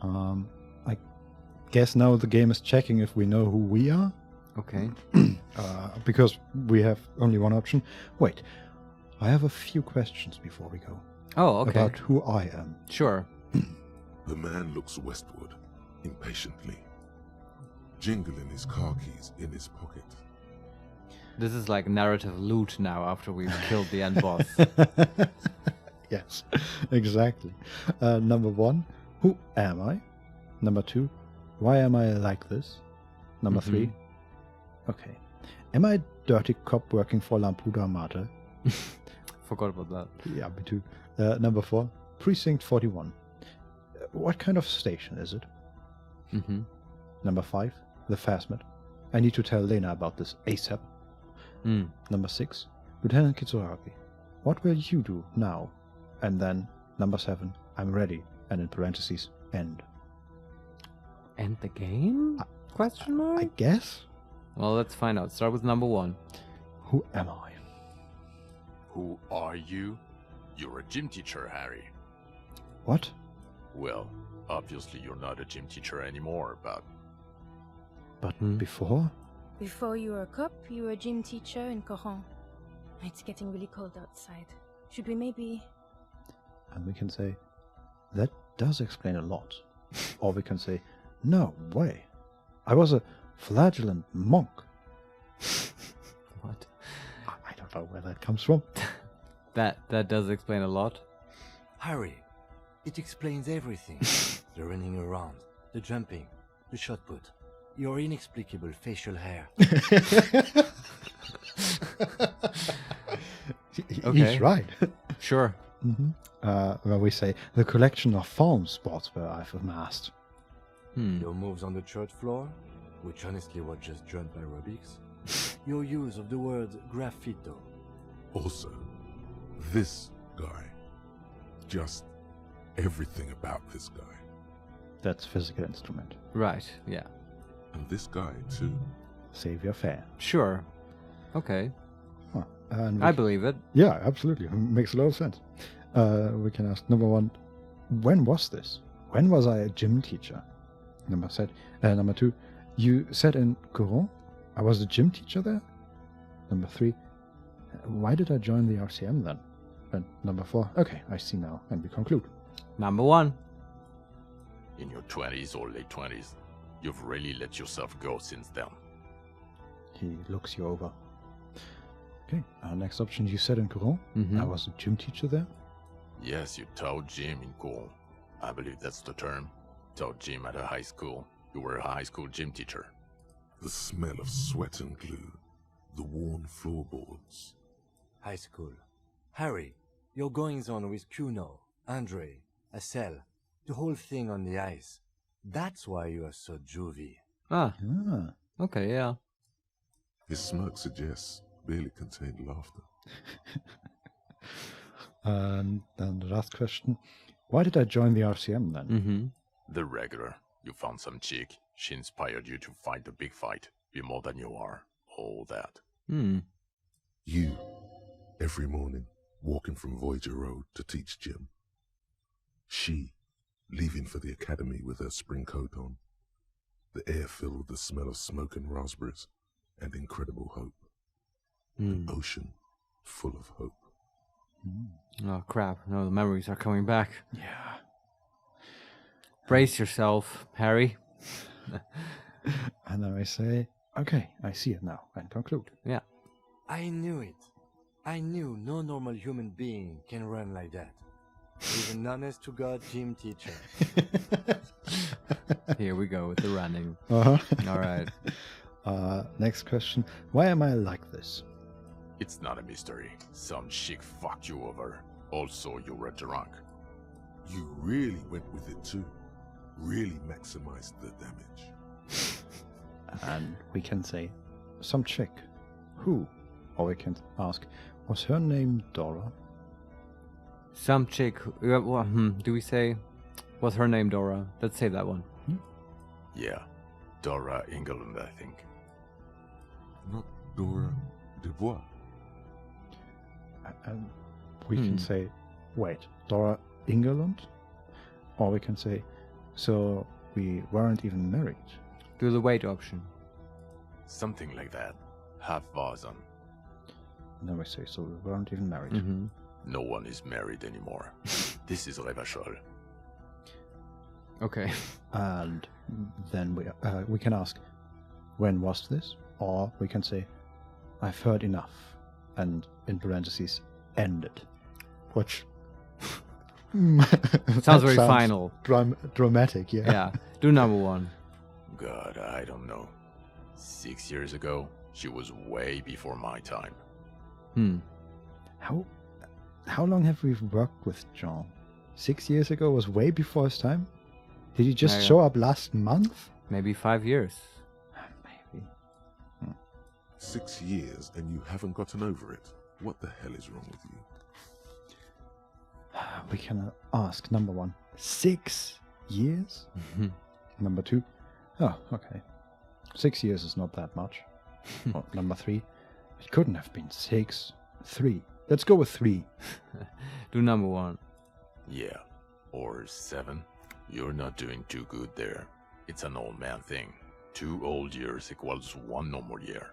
I guess now the game is checking if we know who we are. Okay. Because we have only one option. Wait, I have a few questions before we go. Oh, okay. About who I am. Sure. The man looks westward, impatiently, jingling his car keys in his pocket. This is like narrative loot now after we've killed the end boss. Yes, exactly. Number 1, who am I? Number 2, why am I like this? Number 3, okay. Am I a dirty cop working for Lamputa Mate? Forgot about that. Yeah, me too. Number 4, Precinct 41. What kind of station is it? Mm-hmm. Number 5, the phasmid. I need to tell Lena about this ASAP. Number 6, Lieutenant Kitsuragi. What will you do now? And then, number 7, I'm ready. And in parentheses, end. End the game? Question mark? I guess? Well, let's find out. Start with number 1. Who am I? Who are you? You're a gym teacher, Harry. What? Well, obviously you're not a gym teacher anymore, but... But before? Before you were a cop, you were a gym teacher in Coron. It's getting really cold outside. Should we maybe... And we can say, that does explain a lot. Or we can say, no way. I was a flagellant monk. What? I don't know where that comes from. That does explain a lot. Harry, it explains everything. The running around, the jumping, the shot put, your inexplicable facial hair. Okay. He's right. Sure. Where we say, the collection of farm sports where I've amassed. Your moves on the church floor, which honestly were just joint aerobics. Your use of the word graffito. Also, this guy. Just everything about this guy. That's physical instrument. Right, yeah. And this guy, too. Savior Fair. Sure. Okay. Huh. And I believe it. Yeah, absolutely. Makes a lot of sense. We can ask number 1, when was this? When was I a gym teacher? Number 2, you said in Coron I was a gym teacher there? Number 3, why did I join the RCM then? And number 4, okay, I see now, and we conclude. Number 1. In your 20s or late 20s, you've really let yourself go since then. He looks you over. Okay, next option, you said in Courant. Mhm. I was a gym teacher there. Yes, you taught gym in Cool. I believe that's the term. Taught gym at a high school. You were a high school gym teacher. The smell of sweat and glue, the worn floorboards. High school. Harry, your goings-on with Kuno, Andre, Acel, the whole thing on the ice. That's why you are so juvie. Ah, Ah, okay, yeah. His smirk suggests barely contained laughter. and then the last question, why did I join the RCM then? Mm-hmm. The regular. You found some chick. She inspired you to fight the big fight. Be more than you are. All that. Hmm. You, every morning, walking from Voyager Road to teach gym. She, leaving for the academy with her spring coat on. The air filled with the smell of smoke and raspberries, and incredible hope. An ocean full of hope. Oh, crap. No, the memories are coming back. Yeah. Brace yourself, Harry. And then I say, okay, I see it now, and conclude. Yeah. I knew it. I knew no normal human being can run like that. Even honest-to-God gym teacher. Here we go with the running. Uh-huh. All right. Next question, why am I like this? It's not a mystery. Some chick fucked you over. Also, you were drunk. You really went with it too. Really maximized the damage. And we can say, some chick. Who? Or we can ask, was her name Dora? Some chick. Do we say, was her name Dora? Let's say that one. Yeah. Dora England, I think. Not Dora Dubois. And we can say, wait, Dora Ingerland? Or we can say, so we weren't even married. Do the wait option. Something like that. Half Vazan. And then we say, so we weren't even married. Mm-hmm. No one is married anymore. This is Revachol. Okay. And then we can ask, when was this? Or we can say, I've heard enough. And in parentheses, ended. Which Sounds very final. Dramatic, yeah. Yeah. Do number 1. God, I don't know. 6 years ago, she was way before my time. How long have we worked with Jean? 6 years ago was way before his time? Did he just show up last month? Maybe 5 years. Maybe. 6 years and you haven't gotten over it. What the hell is wrong with you? We can ask, number 1, 6 years? Number 2, oh, okay. 6 years is not that much. Well, number 3, it couldn't have been 6. 3. Let's go with 3. Do number 1. Yeah. Or 7. You're not doing too good there. It's an old man thing. 2 old years equals 1 normal year.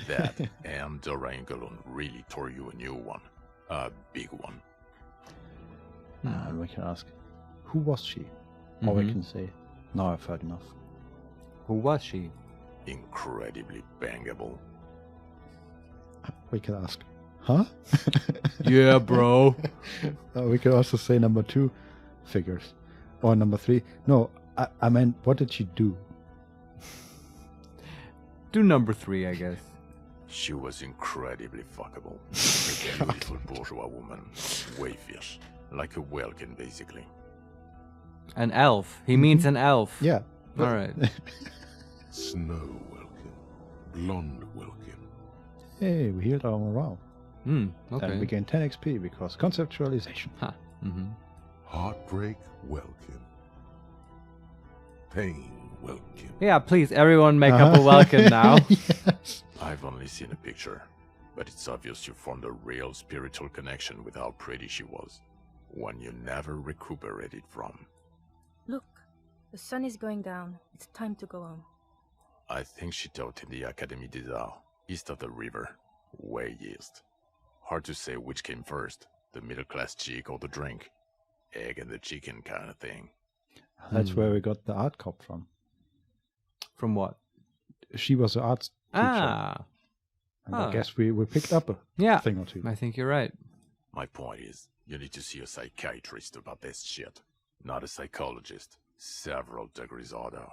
That and Dora England really tore you a new one. A big one. And we can ask, who was she? Or we can say, now I've heard enough. Who was she? Incredibly bangable. We can ask, huh? Yeah, bro. We can also say number 2, figures. Or number 3, no, I meant, what did she do? Do number 3, I guess. She was incredibly fuckable. A beautiful bourgeois woman. Way fierce. Like a Welkin, basically. An elf. He means an elf. Yeah. All right. Snow Welkin. Blonde Welkin. Hey, we healed our morale. Okay. And we gain 10 XP because conceptualization. Ha. Mm-hmm. Heartbreak Welkin. Pain Welkin. Yeah, please, everyone make up a welcome now. Yes. I've only seen a picture, but it's obvious you formed a real spiritual connection with how pretty she was. One you never recuperated from. Look, the sun is going down. It's time to go home. I think she taught in the Académie des Arts, east of the river. Way east. Hard to say which came first, the middle-class chick or the drink. Egg and the chicken kind of thing. That's where we got the art cop from. From what? She was an arts teacher. Ah. And I guess we picked up a thing or two. I think you're right. My point is, you need to see a psychiatrist about this shit. Not a psychologist. Several degrees harder.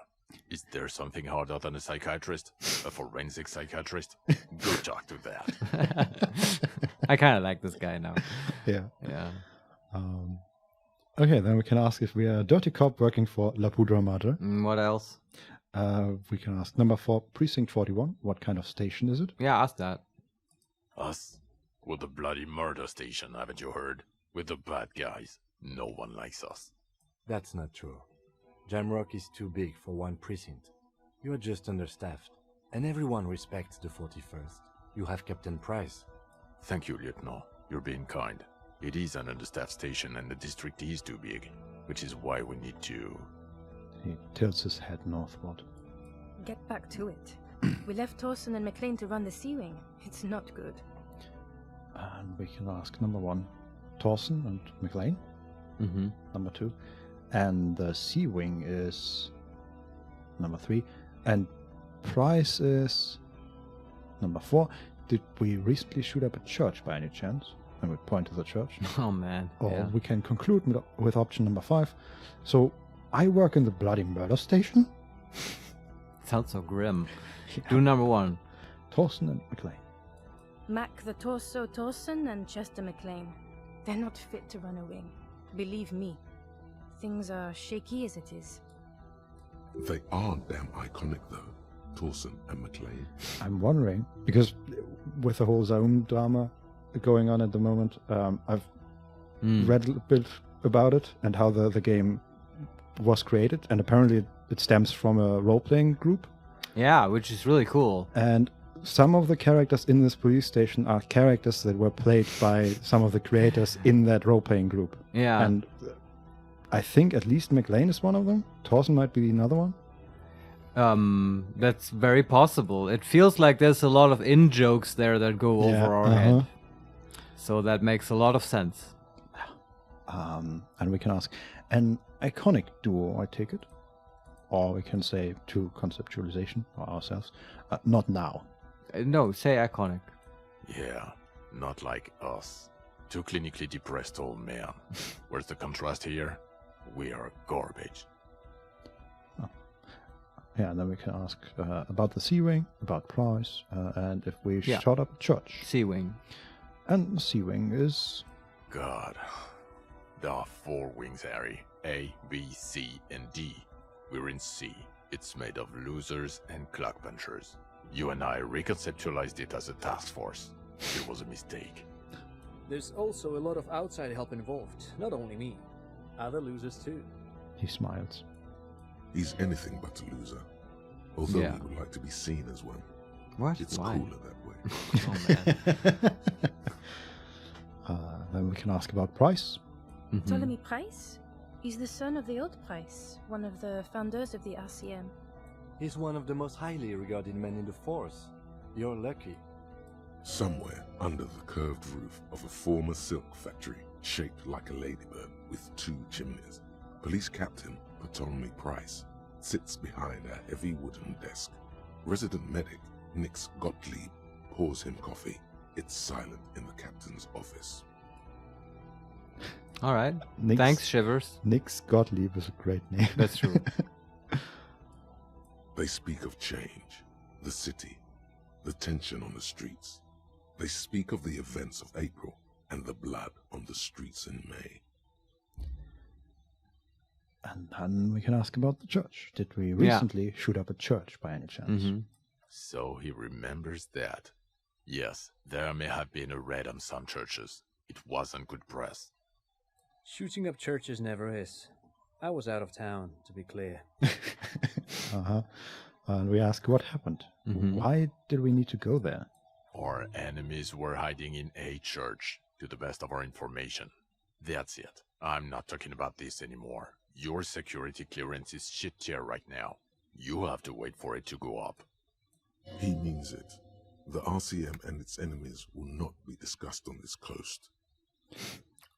Is there something harder than a psychiatrist? A forensic psychiatrist? Go talk to that. I kind of like this guy now. Yeah. Yeah. Okay, then we can ask if we are a dirty cop working for La Poudre Madre. What else? We can ask number 4, Precinct 41. What kind of station is it? Yeah, ask that. Us? We're the bloody murder station, haven't you heard? We're the bad guys. No one likes us. That's not true. Jamrock is too big for one precinct. You are just understaffed, and everyone respects the 41st. You have Captain Price. Thank you, Lieutenant. You're being kind. It is an understaffed station and the district is too big, which is why we need to... He tilts his head northward. Get back to it. We left Torsen and McLean to run the Sea Wing. It's not good. And we can ask number 1, Torsen and McLean. Mm-hmm. Number 2. And the Sea Wing is number 3. And Price is number 4. Did we recently shoot up a church by any chance? And we point to the church. Oh, man. Or we can conclude with option number 5. So, I work in the bloody murder station? Sounds so grim. Do number 1. Torsen and McLean. Mac the Torso Torsen and Chester McLean. They're not fit to run a wing. Believe me. Things are shaky as it is. They are damn iconic, though. Torsen and McLean. I'm wondering, because with the whole Zone drama going on at the moment, I've read a bit about it and how the game was created, and apparently it stems from a role-playing group. Yeah, which is really cool. And some of the characters in this police station are characters that were played by some of the creators in that role-playing group. Yeah. And I think at least McLean is one of them. Torsen might be another one. That's very possible. It feels like there's a lot of in-jokes there that go over our head. So that makes a lot of sense. And we can ask, an iconic duo, I take it? Or we can say to conceptualization or ourselves. Not now. No, say iconic. Yeah, not like us. Two clinically depressed old men. Where's the contrast here? We are garbage. Yeah, and then we can ask about the Sea Wing, about Price, and if we shot up a church. Sea Wing. And the Sea Wing is... God. There are 4 wings, Harry. A, B, C, and D. We're in C. It's made of losers and clock punchers. You and I reconceptualized it as a task force. It was a mistake. There's also a lot of outside help involved, not only me. Other losers too. He smiles. He's anything but a loser. Although he would like to be seen as one. What? It's Why? cooler that way. Oh, man. Then we can ask about Price. Ptolemy Price? He's the son of the old Price, one of the founders of the RCM. He's one of the most highly regarded men in the force. You're lucky. Somewhere under the curved roof of a former silk factory, shaped like a ladybird with 2 chimneys, Police Captain Ptolemy Price sits behind a heavy wooden desk. Resident medic Nix Gottlieb pours him coffee. It's silent in the captain's office. All right. Thanks, Shivers. Nix Gottlieb is a great name. That's true. They speak of change, the city, the tension on the streets. They speak of the events of April and the blood on the streets in May. And then we can ask about the church. Did we recently shoot up a church by any chance? So he remembers that. Yes, there may have been a raid on some churches. It wasn't good press. Shooting up churches never is. I was out of town, to be clear. And we ask what happened. Why did we need to go there? Our enemies were hiding in a church, to the best of our information. That's it. I'm not talking about this anymore. Your security clearance is shit tier right now. You have to wait for it to go up. He means it. The RCM and its enemies will not be discussed on this coast.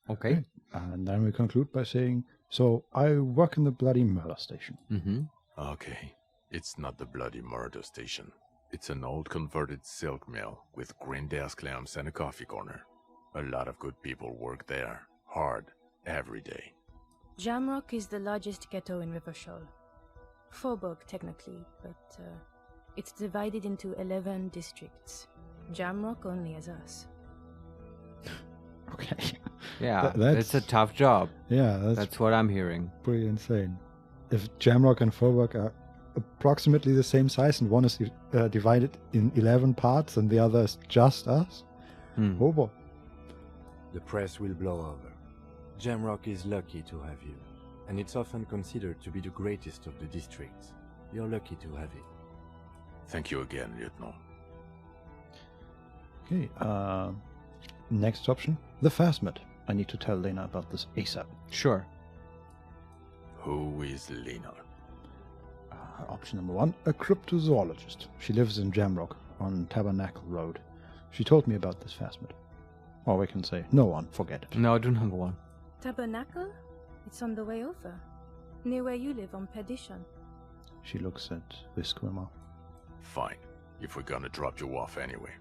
Okay. And then we conclude by saying, so I work in the bloody murder station. Mm-hmm. Okay, it's not the bloody murder station. It's an old converted silk mill with green desk lamps and a coffee corner. A lot of good people work there, hard, every day. Jamrock is the largest ghetto in Revachol. Faubourg, technically, but it's divided into 11 districts. Jamrock only has us. Okay. Yeah, That's- it's a tough job. Yeah, That's what I'm hearing. pretty insane. If Jamrock and Faubourg are approximately the same size and one is divided in 11 parts and the other is just us, oh boy. The press will blow over. Jamrock is lucky to have you, and it's often considered to be the greatest of the districts. You're lucky to have it. Thank you again, Lieutenant. Okay, next option, the phasmid. I need to tell Lena about this ASAP. Sure. Who is Lena? Option number 1, a cryptozoologist. She lives in Jamrock on Tabernacle Road. She told me about this phasmid. Or we can say, no one, forget it. No, do number 1. Tabernacle? It's on the way over. Near where you live on Perdition. She looks at Vicquemare. Fine, if we're gonna drop you off anyway.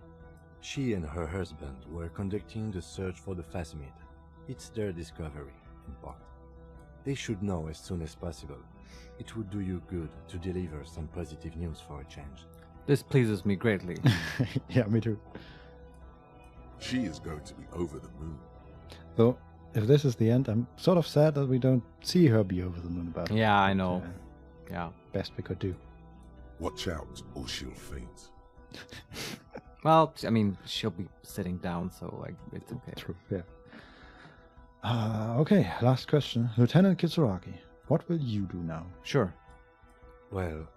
She and her husband were conducting the search for the phasmid. It's their discovery, in part. They should know as soon as possible. It would do you good to deliver some positive news for a change. This pleases me greatly. Yeah, me too. She is going to be over the moon. Though, if this is the end, I'm sort of sad that we don't see her be over the moon about it. Yeah, I But, know. Yeah. Best we could do. Watch out, or she'll faint. Well, I mean, she'll be sitting down, so like it's okay. True, yeah. Okay, last question. Lieutenant Kitsuragi, what will you do now? Sure. Well,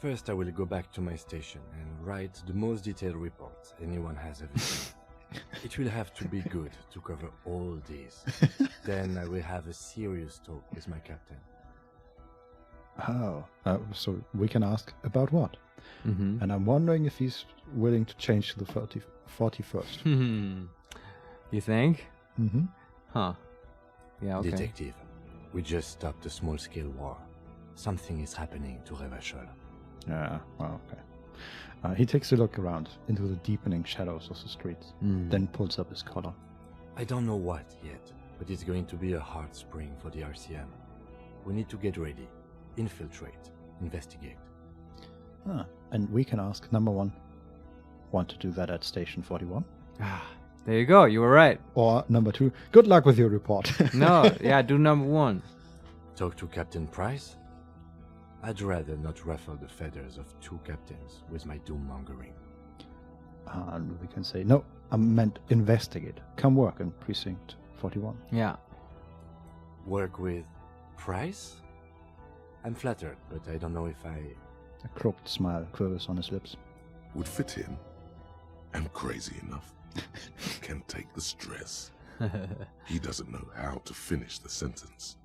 first I will go back to my station and write the most detailed report anyone has ever seen. It will have to be good to cover all these. Then I will have a serious talk with my captain. Oh, so we can ask about what? Mm-hmm. And I'm wondering if he's willing to change to the 41st. You think? Mm-hmm. Huh. Yeah, okay. Detective, we just stopped a small-scale war. Something is happening to Revachol. Yeah, well, okay. He takes a look around into the deepening shadows of the streets, then pulls up his collar. I don't know what yet, but it's going to be a hard spring for the RCM. We need to get ready, infiltrate, investigate. And we can ask, number 1, want to do that at Station 41? There you go. You were right. Or number 2, good luck with your report. No, yeah, do number 1. Talk to Captain Price? I'd rather not ruffle the feathers of 2 captains with my doom-mongering. And we can say, no, I meant investigate. Come work in Precinct 41. Yeah. Work with Price? I'm flattered, but I don't know if I... A crooked smile quivers on his lips. Would fit in. And crazy enough. He can take the stress. He doesn't know how to finish the sentence.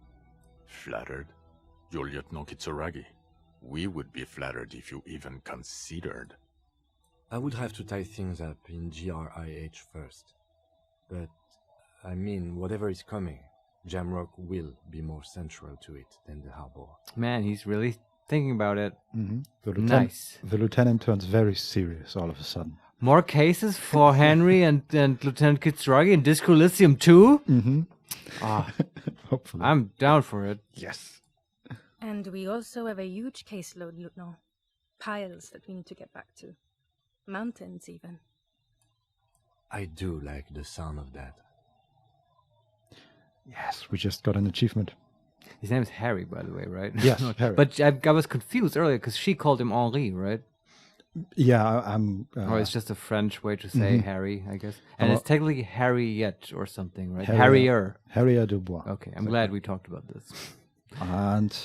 Flattered? You're Lieutenant Kitsuragi. We would be flattered if you even considered. I would have to tie things up in GRIH first. But, I mean, whatever is coming, Jamrock will be more central to it than the harbor. Man, he's really thinking about it. Mm-hmm. Nice. The lieutenant turns very serious all of a sudden. More cases for Henry and Lieutenant Kitsuragi in Disco Elysium too? Mm-hmm. Ah, Hopefully. I'm down for it. Yes. And we also have a huge caseload, Lieutenant. Piles that we need to get back to. Mountains, even. I do like the sound of that. Yes, we just got an achievement. His name is Harry, by the way, right? Yes, Harry. But I was confused earlier because she called him Henri, right? Yeah, I'm... Or it's just a French way to say Harry, I guess. And it's technically Harriet or something, right? Harrier. Harrier. Harrier Dubois. Okay, I'm glad we talked about this. And...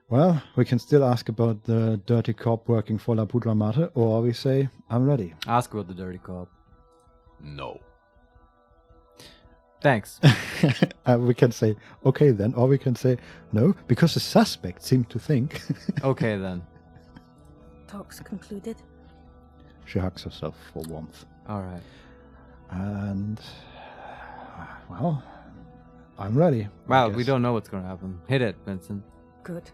Well, we can still ask about the dirty cop working for La Poudre Mate, or we say, I'm ready. Ask about the dirty cop. No. Thanks. We can say, okay then, or we can say, no, because the suspect seemed to think. Okay then. Talks concluded. She hugs herself for warmth. All right. And, well, I'm ready. Well, we don't know what's going to happen. Hit it, Vincent. Good.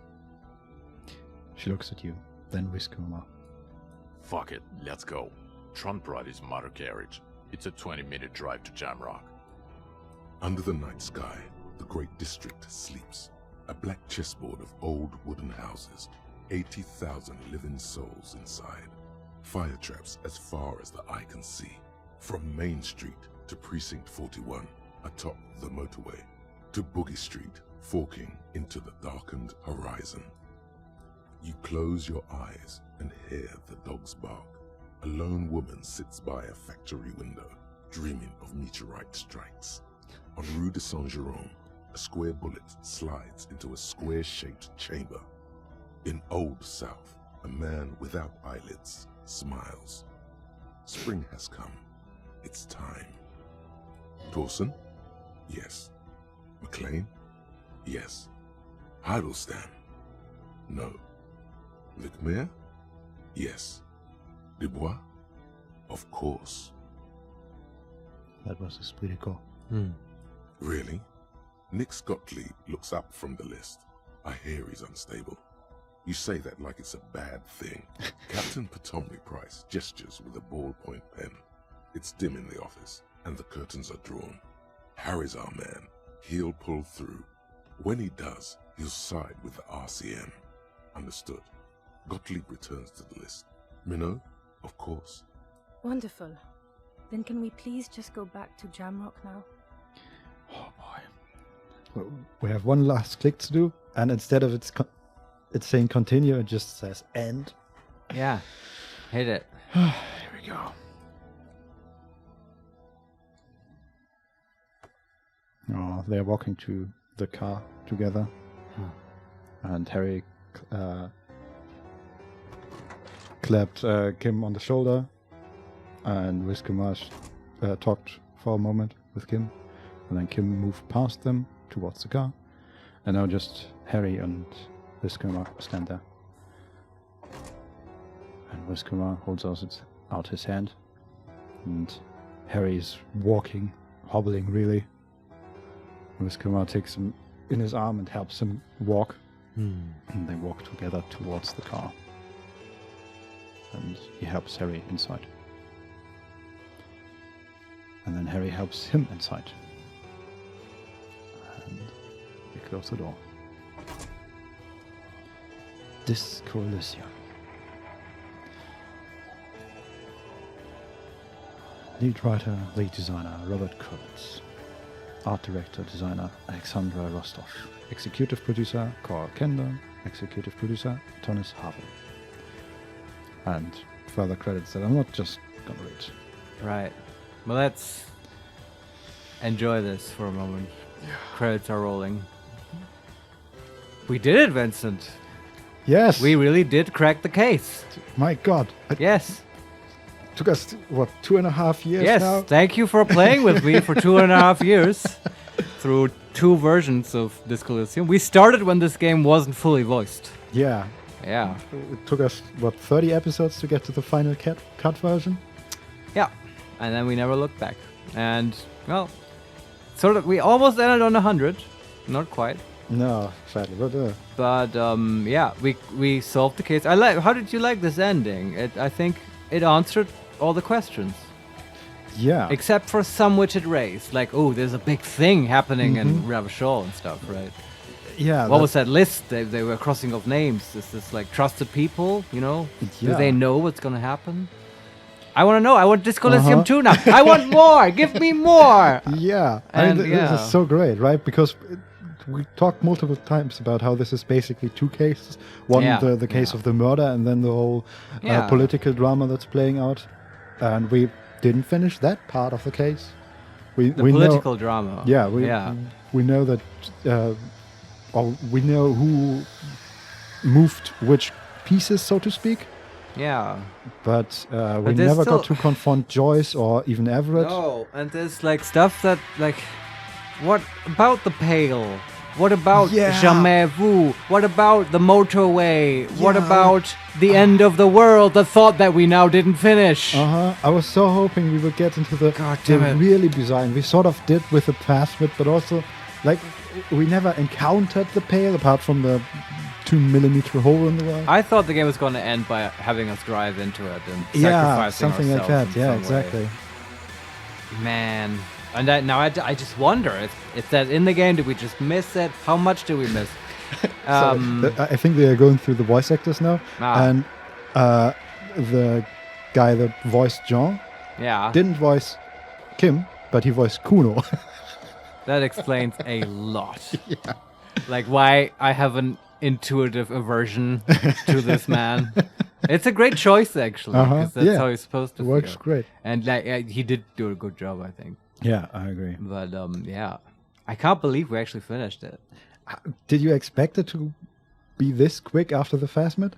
She looks at you, then Whiskuma. Fuck it, let's go. Tron brought his motor carriage. It's a 20-minute drive to Jamrock. Under the night sky, the great district sleeps. A black chessboard of old wooden houses, 80,000 living souls inside. Fire traps as far as the eye can see. From Main Street to Precinct 41, atop the motorway, to Boogie Street, forking into the darkened horizon. You close your eyes and hear the dogs bark. A lone woman sits by a factory window, dreaming of meteorite strikes. On Rue de Saint-Jérôme, a square bullet slides into a square-shaped chamber. In Old South, a man without eyelids smiles. Spring has come. It's time. Dawson? Yes. McLean? Yes. Heidelstein? No. Vicquemare? Yes. Dubois? Of course. That was esprit de corps. Really? Nick Gottlieb looks up from the list. I hear he's unstable. You say that like it's a bad thing. Captain Potomac Price gestures with a ballpoint pen. It's dim in the office, and the curtains are drawn. Harry's our man. He'll pull through. When he does, he'll side with the RCM. Understood. Gottlieb returns to the list. Minot? Of course. Wonderful. Then can we please just go back to Jamrock now? Oh boy. Well, we have one last click to do, and instead of it's saying continue, it just says end. Yeah. Hit it. Here we go. Oh, they're walking to the car together. And Harry clapped Kim on the shoulder, and Whiskuma talked for a moment with Kim, and then Kim moved past them towards the car, and now just Harry and Whiskuma stand there. And Whiskuma holds out his hand, and Harry is walking, hobbling really. Whiskuma takes him in his arm and helps him walk, and they walk together towards the car. And he helps Harry inside. And then Harry helps him inside. And we close the door. Disco Elysium. Lead writer, lead designer, Robert Kurtz. Art director, designer, Alexandra Rostov. Executive producer, Cora Kender. Executive producer, Tonis Havel. And further credits that I'm not just gonna read. Right. Well, let's enjoy this for a moment. Credits are rolling. We did it, Vincent. Yes! We really did crack the case. My god. Yes. Took us, 2.5 years Yes. now? Thank you for playing with me for 2.5 years through 2 versions of Disco Elysium. We started when this game wasn't fully voiced. Yeah. Yeah. It took us, 30 episodes to get to the final cut version? Yeah. And then we never looked back. And, well, sort of, we almost ended on 100. Not quite. No, sadly, but yeah, we solved the case. How did you like this ending? I think it answered all the questions. yeah. Except for some which it raised. Like, oh, there's a big thing happening in Revachol and stuff, right? Yeah. What was that list? They were crossing of names. Is this like trusted people, you know? Do Yeah. they know what's gonna happen? I want to know. I want Disco Elysium 2 now. I want more. Give me more. Yeah. And, this is so great, right? Because we talked multiple times about how this is basically 2 cases. One, the case of the murder, and then the whole political drama that's playing out. And we didn't finish that part of the case. We Political drama. Yeah, we know that, or we know who moved which pieces, so to speak. Yeah. But we there's never got still- to confront Joyce or even Everett. No, and there's like stuff that like, what about the Pale? What about Jamais Vu? What about the motorway? What about the end of the world? The thought that we now didn't finish. I was so hoping we would get into the damn it. really bizarre. And we sort of did with the phasmid, but also, like, we never encountered the Pale apart from the 2mm hole in the wall. I thought the game was going to end by having us drive into it and sacrificing something like ourselves that. in Yeah, some exactly. way. Man. And I just wonder if that in the game, did we just miss it? How much did we miss? I think they are going through the voice actors now, and the guy that voiced Jean didn't voice Kim, but he voiced Kuno. That explains a lot. Like why I have an intuitive aversion to this man. It's a great choice, actually, because that's how he's supposed to feel. Works great. And like he did do a good job, I think. Yeah, I agree. But I can't believe we actually finished it. Did you expect it to be this quick after the phasmid?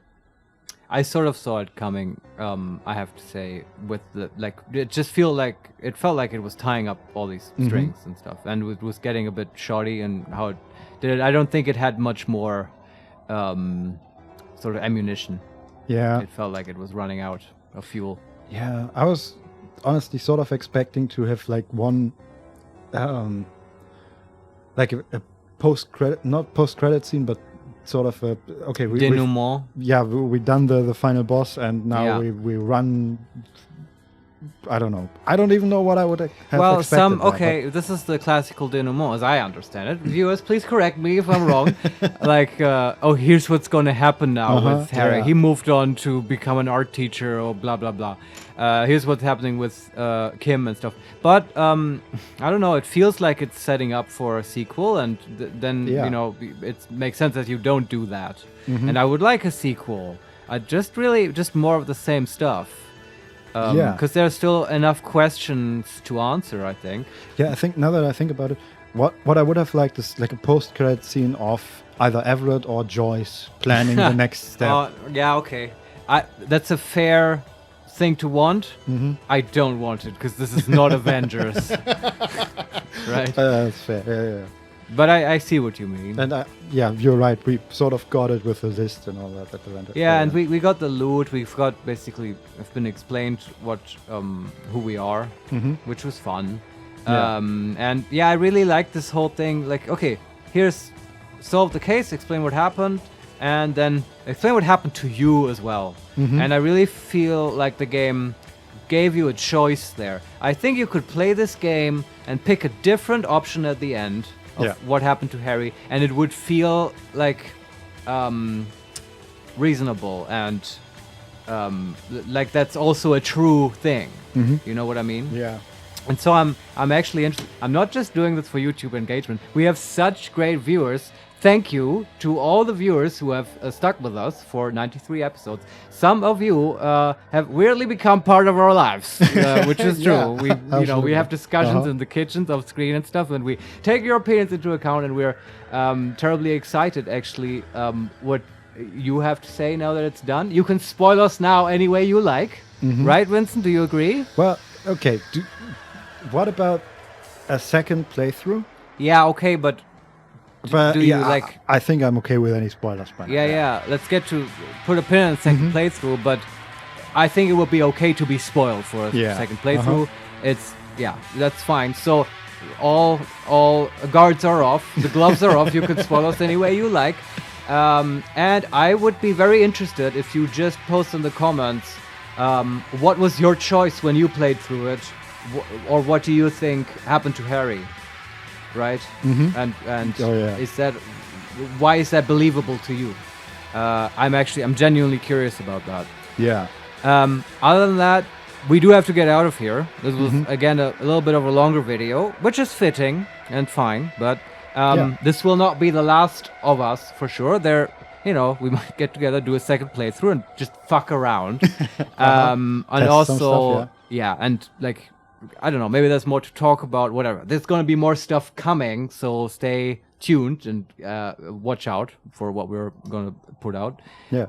I sort of saw it coming. I have to say, with the it felt like it was tying up all these strings and stuff, and it was getting a bit shoddy in how it did it. I don't think it had much more sort of ammunition. Yeah, it felt like it was running out of fuel. Yeah, I was honestly sort of expecting to have like one, like a post-credit, not post-credit scene, but sort of a, okay, denouement. We done the final boss, and now we run. I don't know. I don't even know what I would have expected. This is the classical denouement, as I understand it. Viewers, please correct me if I'm wrong. Like, here's what's going to happen now with Harry. Yeah. He moved on to become an art teacher or blah, blah, blah. Here's what's happening with Kim and stuff. But, I don't know, it feels like it's setting up for a sequel, and then, you know, it makes sense that you don't do that. And I would like a sequel. Just more of the same stuff. Because there's still enough questions to answer, I think. Yeah, I think now that I think about it, what I would have liked is like a post-credit scene of either Everett or Joyce planning the next step. That's a fair thing to want. I don't want it, because this is not Avengers. Right? That's fair, yeah. But I see what you mean. And you're right. We sort of got it with the list and all that at the end. Yeah, and we got the loot. We've got basically, it's been explained who we are, which was fun. And I really like this whole thing. Like, okay, here's solve the case, explain what happened, and then explain what happened to you as well. And I really feel like the game gave you a choice there. I think you could play this game and pick a different option at the end of what happened to Harry, and it would feel like reasonable and like that's also a true thing. You know what I mean? Yeah. And so I'm actually interested. I'm not just doing this for YouTube engagement. We have such great viewers. Thank you to all the viewers who have stuck with us for 93 episodes. Some of you have weirdly become part of our lives, which is true. We have discussions in the kitchens off screen and stuff, and we take your opinions into account, and we're terribly excited, actually, what you have to say now that it's done. You can spoil us now any way you like. Right, Vincent? Do you agree? Well, okay. What about a second playthrough? Yeah, okay, but do you like? I think I'm okay with any spoilers. Yeah. Let's get to put a pin in the second playthrough, but I think it would be okay to be spoiled for a second playthrough. It's that's fine. So all guards are off, the gloves are off. You can spoil us any way you like, and I would be very interested if you just post in the comments what was your choice when you played through it, or what do you think happened to Harry? Right? And why is that believable to you? I'm genuinely curious about that. Yeah. Other than that, we do have to get out of here. This was again a little bit of a longer video, which is fitting and fine, but this will not be the last of us for sure. We might get together, do a second playthrough, and just fuck around. And also, and like, I don't know, maybe there's more to talk about, whatever. There's going to be more stuff coming, so stay tuned and watch out for what we're going to put out. Yeah.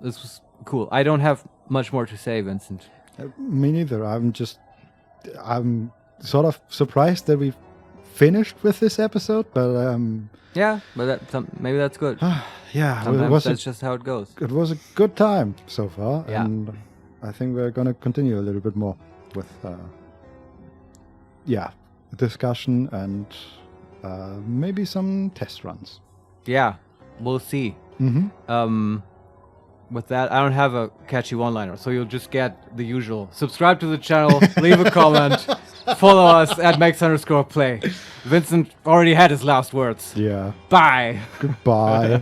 This was cool. I don't have much more to say, Vincent. Me neither. I'm sort of surprised that we finished with this episode, but Yeah, but maybe that's good. yeah, Sometimes that's just how it goes. it was a good time so far, Yeah. and I think we're gonna continue a little bit more with discussion and maybe some test runs. Yeah, we'll see. With that, I don't have a catchy one-liner, so you'll just get the usual. Subscribe to the channel, leave a comment, follow us at @makes_play. Vincent already had his last words. Yeah. Bye. Goodbye.